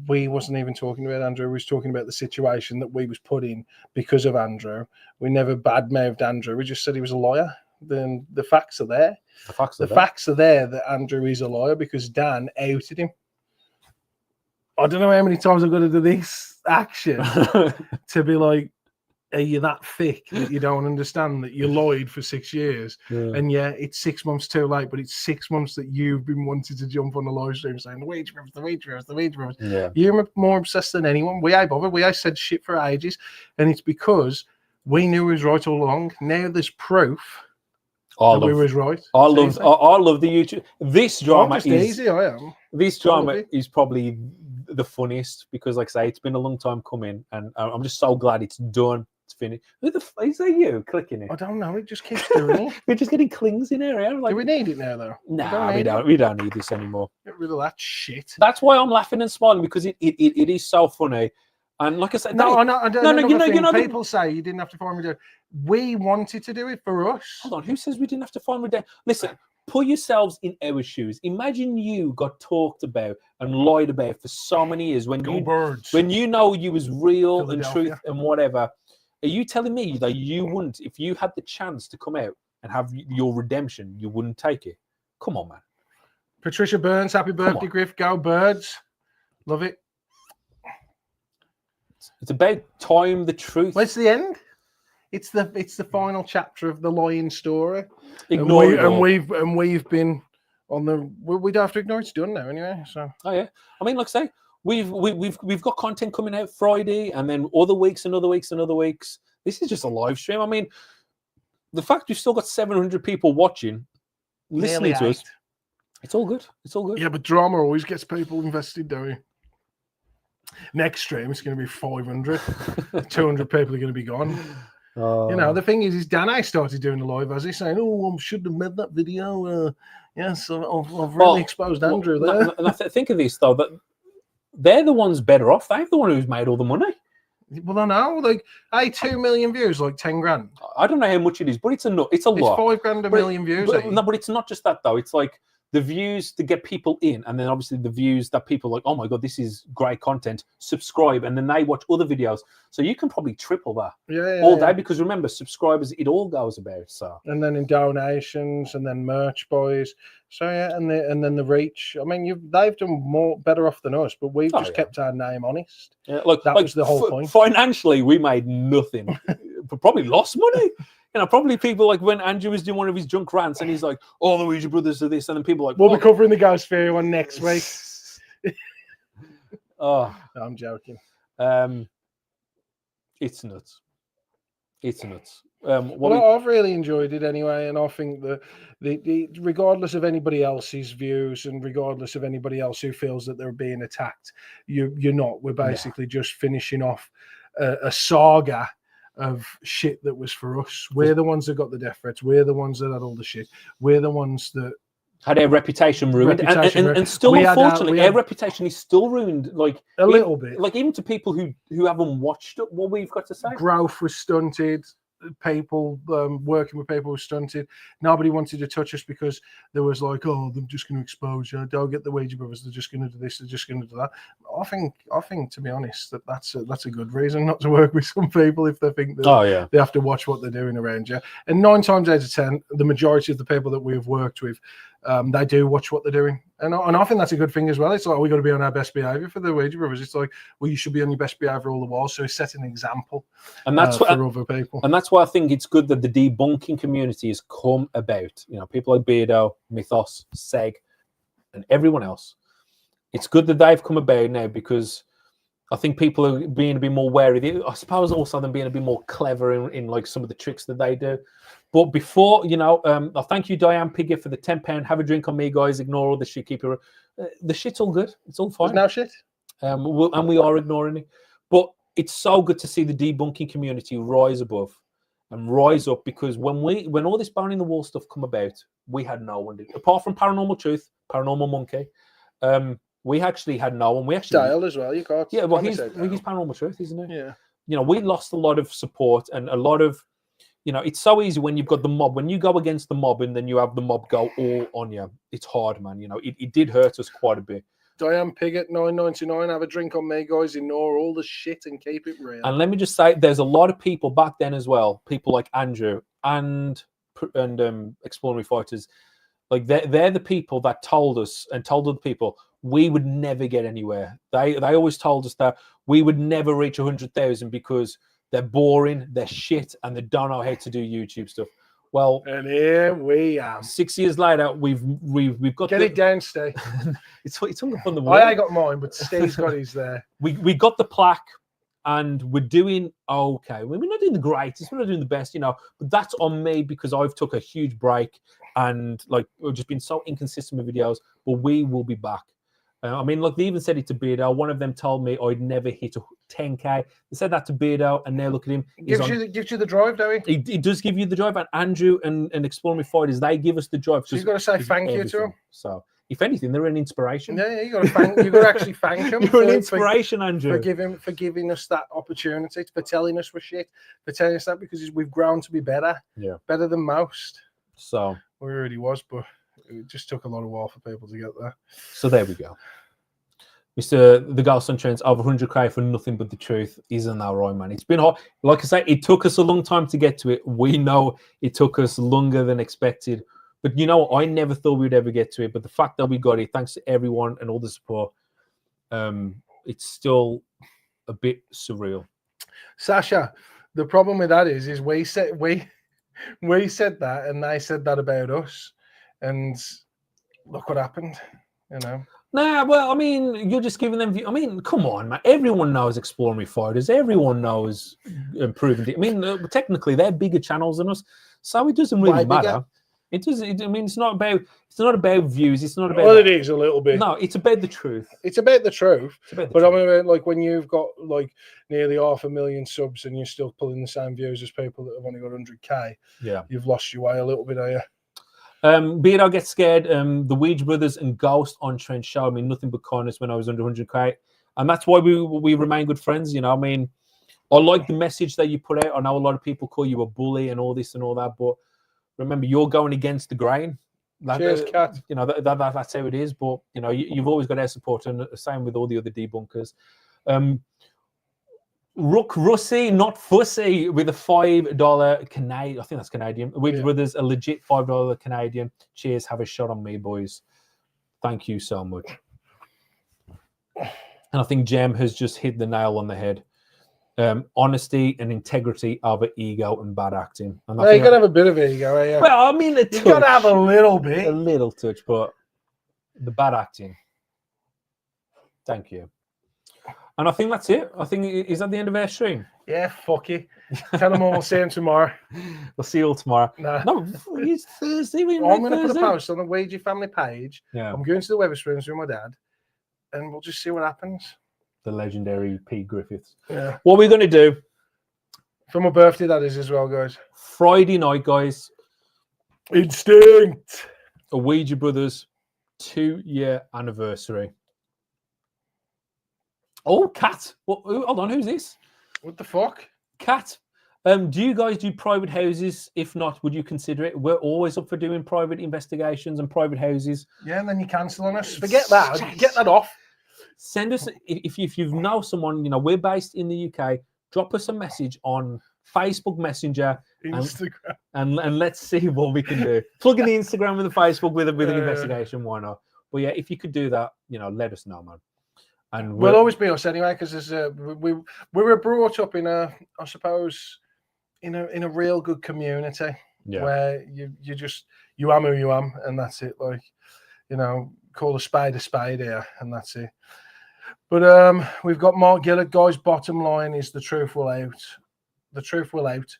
Speaker 1: we wasn't even talking about Andrew. We was talking about the situation that we was put in because of Andrew. We never badmouthed Andrew. We just said he was a liar. Then the facts are there. The facts are there that Andrew is a liar because Dan outed him. I don't know how many times I've got to do this action to be like, are you that thick that you don't understand that you lied for 6 years? Yeah. And yeah, it's 6 months too late, but it's 6 months that you've been wanting to jump on the live stream saying the Ouija brothers.
Speaker 2: Yeah.
Speaker 1: You're more obsessed than anyone. We ain't bothered. We ain't said shit for ages. And it's because we knew he was right all along. Now there's proof. We was right.
Speaker 2: I love the YouTube. This drama is
Speaker 1: easy. I am.
Speaker 2: This drama is probably the funniest because, like I say, it's been a long time coming, and I'm just so glad it's done. It's finished. Is that you clicking it?
Speaker 1: I don't know. It just keeps doing it.
Speaker 2: We're just getting clings in here.
Speaker 1: Do we need it now, though?
Speaker 2: Nah, we don't need this anymore.
Speaker 1: Get rid of that shit.
Speaker 2: That's why I'm laughing and smiling because it is so funny. And like I said,
Speaker 1: people say you didn't have to find redemption. We wanted to do it for us.
Speaker 2: Hold on, who says we didn't have to find redemption? Listen, put yourselves in our shoes. Imagine you got talked about and lied about for so many years when you know you was real and truth and whatever. Are you telling me that you wouldn't, if you had the chance to come out and have your redemption, you wouldn't take it? Come on, man.
Speaker 1: Patricia Burns, happy birthday, Griff. Go Birds. Love it.
Speaker 2: It's about time the truth.
Speaker 1: Where's the end? It's the final chapter of the lying story.
Speaker 2: Ignore it all.
Speaker 1: And we've been on the. We don't have to ignore it's done now anyway. So.
Speaker 2: Oh yeah, I mean, like I say, we've got content coming out Friday, and then other weeks and other weeks and other weeks. This is just a live stream. I mean, the fact we've still got 700 people watching, listening to us. It's all good. It's all good.
Speaker 1: Yeah, but drama always gets people invested, don't we? Next stream, it's going to be 500. 200 people are going to be gone. The thing is Dan started doing the live as he's saying, I should have made that video. Yes, I've really exposed Andrew there.
Speaker 2: And think of this, though, that they're the ones better off. They're the one who's made all the money.
Speaker 1: Well, I know, like, 2 million views, like 10 grand.
Speaker 2: I don't know how much it is, but it's a lot.
Speaker 1: It's 5 grand a million views.
Speaker 2: No, but it's not just that though. It's like the views to get people in, and then obviously the views that people are like, oh my god, this is great content. Subscribe, and then they watch other videos. So you can probably triple that all day because remember, subscribers, it all goes about. So
Speaker 1: and then in donations, and then merch buys. So yeah, and then the reach. I mean, they've done better off than us, but we've just kept our name honest.
Speaker 2: Yeah, look,
Speaker 1: that was the whole point.
Speaker 2: Financially, we made nothing, but probably lost money. You know, probably people like when Andrew was doing one of his drunk rants and he's like, oh, the Ouija brothers are this. And then people are like,
Speaker 1: we'll be covering the Ghost Theory one next week.
Speaker 2: Oh,
Speaker 1: no, I'm joking.
Speaker 2: It's nuts. It's nuts.
Speaker 1: I've really enjoyed it anyway. And I think that regardless of anybody else's views and regardless of anybody else who feels that they're being attacked, you're not. We're basically just finishing off a saga of shit that was for us. We're the ones that got the death threats. We're the ones that had all the shit. We're the ones that
Speaker 2: had our reputation ruined. And still, unfortunately, our reputation is still ruined. Like
Speaker 1: a little bit.
Speaker 2: Like even to people who haven't watched what we've got to say.
Speaker 1: Growth was stunted. People working with people were stunted. Nobody wanted to touch us because there was like, oh, they're just going to expose you. Don't get the Ouija brothers. They're just going to do this. They're just going to do that. I think, to be honest, that's a good reason not to work with some people if they think that they have to watch what they're doing around you. And 9 times out of 10, the majority of the people that we have worked with, they do watch what they're doing. And I think that's a good thing as well. It's like, we got to be on our best behavior for the Ouija brothers. It's like, well, you should be on your best behavior all the while. So set an example
Speaker 2: and that's
Speaker 1: for other people.
Speaker 2: And that's why I think it's good that the debunking community has come about. You know, people like Beardo, Mythos, Seg, and everyone else. It's good that they've come about now because I think people are being a bit more wary. I suppose also them being a bit more clever in like some of the tricks that they do. But before, I thank you, Diane Piggy, for the £10. Have a drink on me, guys. Ignore all the shit. Keep your the shit's all good. It's all fine.
Speaker 1: There's no shit.
Speaker 2: And we are ignoring it. But it's so good to see the debunking community rise above and rise up because when all this bound in the wall stuff come about, we had no one. Apart from Paranormal Truth, Paranormal Monkey, we actually had no one. We actually
Speaker 1: Dale as well. You can't.
Speaker 2: Yeah, well, he's Paranormal Truth, isn't he?
Speaker 1: Yeah.
Speaker 2: You know, we lost a lot of support and a lot of. You know, it's so easy when you've got the mob. When you go against the mob and then you have the mob go all on you, it's hard, man. You know, it did hurt us quite a bit.
Speaker 1: Diane Pigott, $9.99. Have a drink on me, guys. Ignore all the shit and keep it real.
Speaker 2: And let me just say, there's a lot of people back then as well. People like Andrew and Exploring Fighters, like they're the people that told us and told other people we would never get anywhere. They always told us that we would never reach 100,000 because they're boring, they're shit, and they don't know how to do YouTube stuff. Well,
Speaker 1: and here we are.
Speaker 2: 6 years later, we've got
Speaker 1: it down, Steve.
Speaker 2: it's hung up on the wall.
Speaker 1: I ain't got mine, but Steve's got his there.
Speaker 2: We got the plaque, and we're doing okay. We're not doing the greatest, we're not doing the best, but that's on me because I've took a huge break and like we've just been so inconsistent with videos. But we will be back. I mean, look, they even said it to Beardo. One of them told me I'd never hit 10K. They said that to Beardo, and now look at him.
Speaker 1: Gives you the drive, don't he?
Speaker 2: He does give you the drive. And Andrew and Exploring Fighters, they give us the drive.
Speaker 1: So you've got to say thank you to them.
Speaker 2: So, if anything, they're an inspiration.
Speaker 1: Yeah, you got to actually thank them.
Speaker 2: You're an inspiration, Andrew.
Speaker 1: For giving us that opportunity, for telling us we're shit, for telling us that because we've grown to be better.
Speaker 2: Yeah,
Speaker 1: better than most.
Speaker 2: So
Speaker 1: we already was, but it just took a lot of while for people to get there.
Speaker 2: So there we go. Mr. The Ghost on Trends, over 100K for nothing but the truth. Isn't that right, man? It's been hard. Like I say, it took us a long time to get to it. We know it took us longer than expected. But I never thought we'd ever get to it. But the fact that we got it, thanks to everyone and all the support, it's still a bit surreal.
Speaker 1: Sasha, the problem with that is we said that and they said that about us. And look what happened,
Speaker 2: Nah, well, I mean, you're just giving them. I mean, come on, man. Everyone knows Exploring Fighters. Everyone knows Improving. I mean, technically, they're bigger channels than us, so it doesn't really matter. It does. I mean, it's not about views. It's not about.
Speaker 1: Well, it is a little bit.
Speaker 2: No, it's about the truth.
Speaker 1: It's about the truth. But I mean, like when you've got like nearly 500,000 subs and you're still pulling the same views as people that have only got 100K.
Speaker 2: Yeah,
Speaker 1: you've lost your way a little bit, are you?
Speaker 2: Beardo Gets Scared, the Ouija Brothers and Ghost on Trend showed me nothing but kindness when I was under 100K. and that's why we remain good friends. You know, I mean, I like the message that you put out. I know a lot of people call you a bully and all this and all that, but remember, you're going against the grain.
Speaker 1: Cheers, Cat.
Speaker 2: You know, that's how it is. But you know, you've always got our support, and the same with all the other debunkers. Rook Russie, not fussy, with a $5 Canadian. I think that's Canadian. Ouija Brothers, a legit $5 Canadian. Cheers. Have a shot on me, boys. Thank you so much. And I think Jem has just hit the nail on the head. Honesty and integrity over ego and bad acting. And
Speaker 1: you got to have a bit of ego, eh?
Speaker 2: Well, I mean,
Speaker 1: you got to have a little bit.
Speaker 2: A little touch, but the bad acting. Thank you. And I think that's it. I think, is that the end of our stream?
Speaker 1: Yeah, fuck you. Tell them all we'll see them tomorrow.
Speaker 2: We'll see you all tomorrow.
Speaker 1: Nah.
Speaker 2: No, it's Thursday.
Speaker 1: I'm going to put a post on the Ouija family page.
Speaker 2: Yeah.
Speaker 1: I'm going to the Weatherspoons with my dad, and we'll just see what happens.
Speaker 2: The legendary Pete Griffiths.
Speaker 1: Yeah.
Speaker 2: What we're going to do.
Speaker 1: For my birthday, that is as well, guys.
Speaker 2: Friday night, guys.
Speaker 1: Instinct.
Speaker 2: A Ouija Brothers 2-year anniversary. Oh, Cat. Hold on, who's this?
Speaker 1: What the fuck?
Speaker 2: Cat. Do you guys do private houses? If not, would you consider it? We're always up for doing private investigations and private houses.
Speaker 1: Yeah, and then you cancel on us. Forget that. Get that off.
Speaker 2: Send us, if you know someone, you know, we're based in the UK, drop us a message on Facebook Messenger,
Speaker 1: Instagram,
Speaker 2: and let's see what we can do. Plug in the Instagram and the Facebook with an investigation, why not? But yeah, if you could do that, you know, let us know, man. And
Speaker 1: we'll always be us anyway, because we were brought up in I suppose, in a real good community where you am who you am, and that's it. Like, you know, call a spade here, and that's it. But we've got Mark Gillett, guys. Bottom line is the truth will out. The truth will out.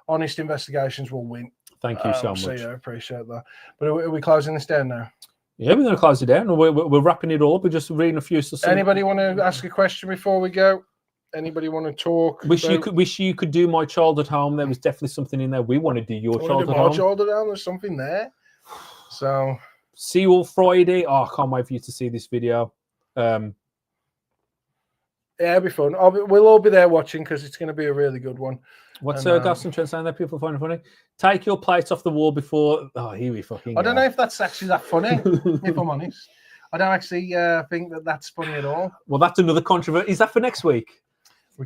Speaker 1: Honest investigations will win.
Speaker 2: Thank you so much.
Speaker 1: So yeah, I appreciate that. But are we closing this down now?
Speaker 2: Yeah, we're going to close it down. We're wrapping it all up. We're just reading a few.
Speaker 1: Anybody want to ask a question before we go? Anybody want to talk?
Speaker 2: Wish you could do my child at home. There was definitely something in there. We want to do your child at home.
Speaker 1: My child at home. There's something there. So
Speaker 2: see you all Friday. Oh, I can't wait for you to see this video.
Speaker 1: Yeah, it'll be fun. We'll all be there watching because it's going to be a really good one.
Speaker 2: What's Gaston Trent saying there? People find it funny. Take your plates off the wall before. Oh, here we fucking.
Speaker 1: I don't know if that's actually that funny. If I'm honest, I don't actually think that's funny at all.
Speaker 2: Well, that's another controversy. Is that for next week?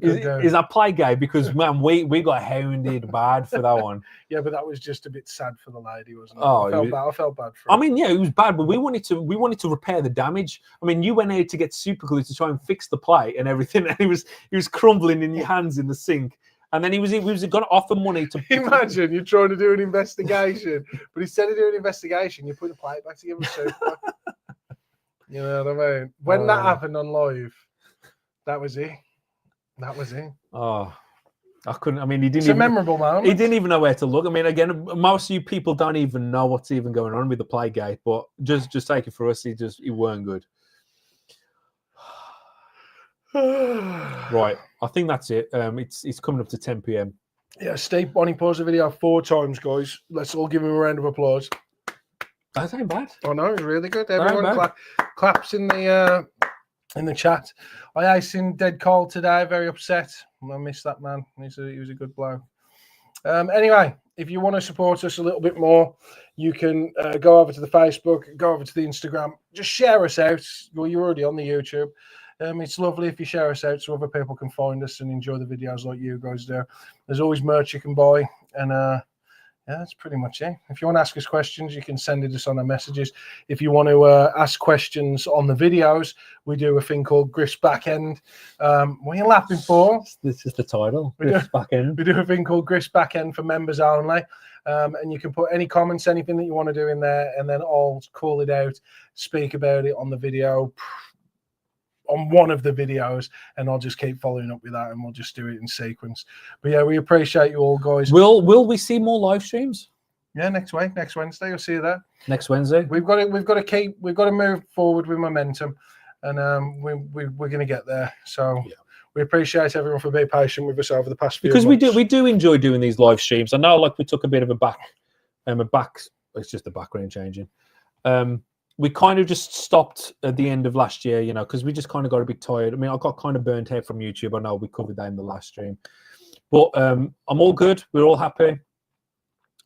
Speaker 2: Is that play gay? Because man, we got hounded bad for that one.
Speaker 1: Yeah, but that was just a bit sad for the lady, wasn't it?
Speaker 2: Oh,
Speaker 1: I felt bad for her.
Speaker 2: I mean, yeah, it was bad, but we wanted to repair the damage. I mean, you went out to get super glue to try and fix the plate and everything, and he was crumbling in your hands in the sink. And then he was going to offer money to.
Speaker 1: Imagine you're trying to do an investigation, but instead of doing an investigation, you put the plate back together. You know what I mean? When that happened on live, that was it. That was it.
Speaker 2: Oh, I couldn't. I mean, he didn't.
Speaker 1: It's a memorable moment.
Speaker 2: He didn't even know where to look. I mean, again, most of you people don't even know what's even going on with the Playgate. But just take it for us. He weren't good. Right. I think that's it. It's coming up to 10 p.m.
Speaker 1: Yeah, Steve Bonnie paused the video 4 times, guys. Let's all give him a round of applause.
Speaker 2: That ain't bad.
Speaker 1: Oh no, it's really good. Everyone claps in the chat. I seen Dead Cold today. Very upset. I missed that man. He was a good bloke. Anyway, if you want to support us a little bit more, you can go over to the Facebook, go over to the Instagram. Just share us out. Well, you're already on the YouTube. It's lovely if you share us out so other people can find us and enjoy the videos like you guys do. There's always merch you can buy, and yeah, that's pretty much it. If you want to ask us questions, you can send it us on our messages. If you want to ask questions on the videos, we do a thing called Griff's Backend. What are you laughing for?
Speaker 2: This is the title, Griff's Backend.
Speaker 1: We do a thing called Griff's Backend for members only. And you can put any comments, anything that you want to do in there, and then I'll call it out, speak about it on the video, on one of the videos, and I'll just keep following up with that, and we'll just do it in sequence. But yeah, we appreciate you all, guys.
Speaker 2: Will we see more live streams?
Speaker 1: Yeah, next Wednesday, you'll see that.
Speaker 2: Next Wednesday,
Speaker 1: we've got to move forward with momentum, and we're going to get there. So yeah. We appreciate everyone for being patient with us over the past few months.
Speaker 2: Because we do enjoy doing these live streams. I know, like, we took a bit of a back. It's just the background changing. we kind of just stopped at the end of last year, you know, because we just kind of got a bit tired. I mean, I got kind of burnt out from YouTube. I know we covered that in the last stream, but I'm all good. We're all happy.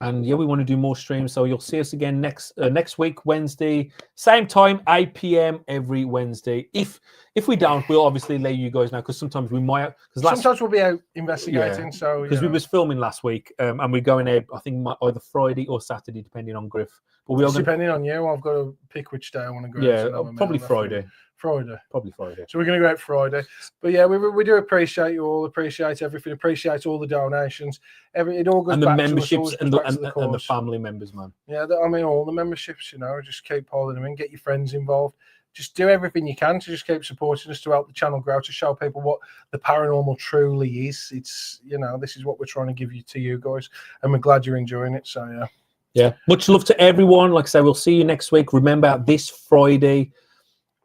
Speaker 2: And yeah, we want to do more streams. So you'll see us again next week, Wednesday, same time, 8 p.m. every Wednesday. If we don't, we'll obviously let you guys know, because sometimes we might.
Speaker 1: Sometimes we'll be out investigating. So
Speaker 2: because we was filming last week, and we're going out, I think either Friday or Saturday, depending on Griff. But
Speaker 1: depending on you, I've got to pick which day I want to go.
Speaker 2: Yeah, probably Friday.
Speaker 1: Probably Friday. So we're going to go out Friday. But yeah, we do appreciate you all, appreciate everything, appreciate all the donations. It all goes
Speaker 2: and the
Speaker 1: back
Speaker 2: memberships
Speaker 1: to us,
Speaker 2: and the family members, man.
Speaker 1: Yeah, I mean, all the memberships, you know, just keep piling them in, get your friends involved. Just do everything you can to just keep supporting us, to help the channel grow, to show people what the paranormal truly is. It's, you know, this is what we're trying to give you to you guys, and we're glad you're enjoying it. So yeah.
Speaker 2: Yeah. Much love to everyone. Like I say, we'll see you next week. Remember, this Friday,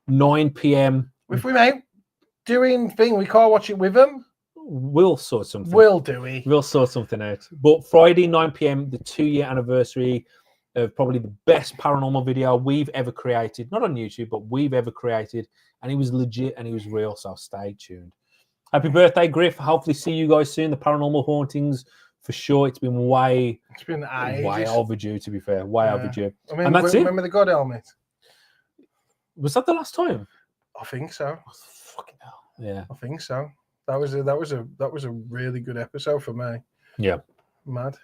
Speaker 2: 9 p.m.
Speaker 1: If we make doing thing, we can't watch it with them.
Speaker 2: We'll sort something.
Speaker 1: We'll
Speaker 2: sort something out. But Friday, 9 p.m., the 2-year anniversary of probably the best paranormal video we've ever created. Not on YouTube, but we've ever created. And it was legit and it was real. So stay tuned. Happy birthday, Griff. Hopefully see you guys soon. The Paranormal Hauntings, for sure. It's been way overdue, to be fair. Way overdue.
Speaker 1: I mean,
Speaker 2: and that's
Speaker 1: remember the God helmet?
Speaker 2: Was that the last time?
Speaker 1: I think so.
Speaker 2: Oh, fucking hell. Yeah.
Speaker 1: I think so. That was a really good episode for me.
Speaker 2: Yeah.
Speaker 1: Mad.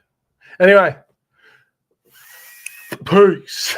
Speaker 1: Anyway. Peace.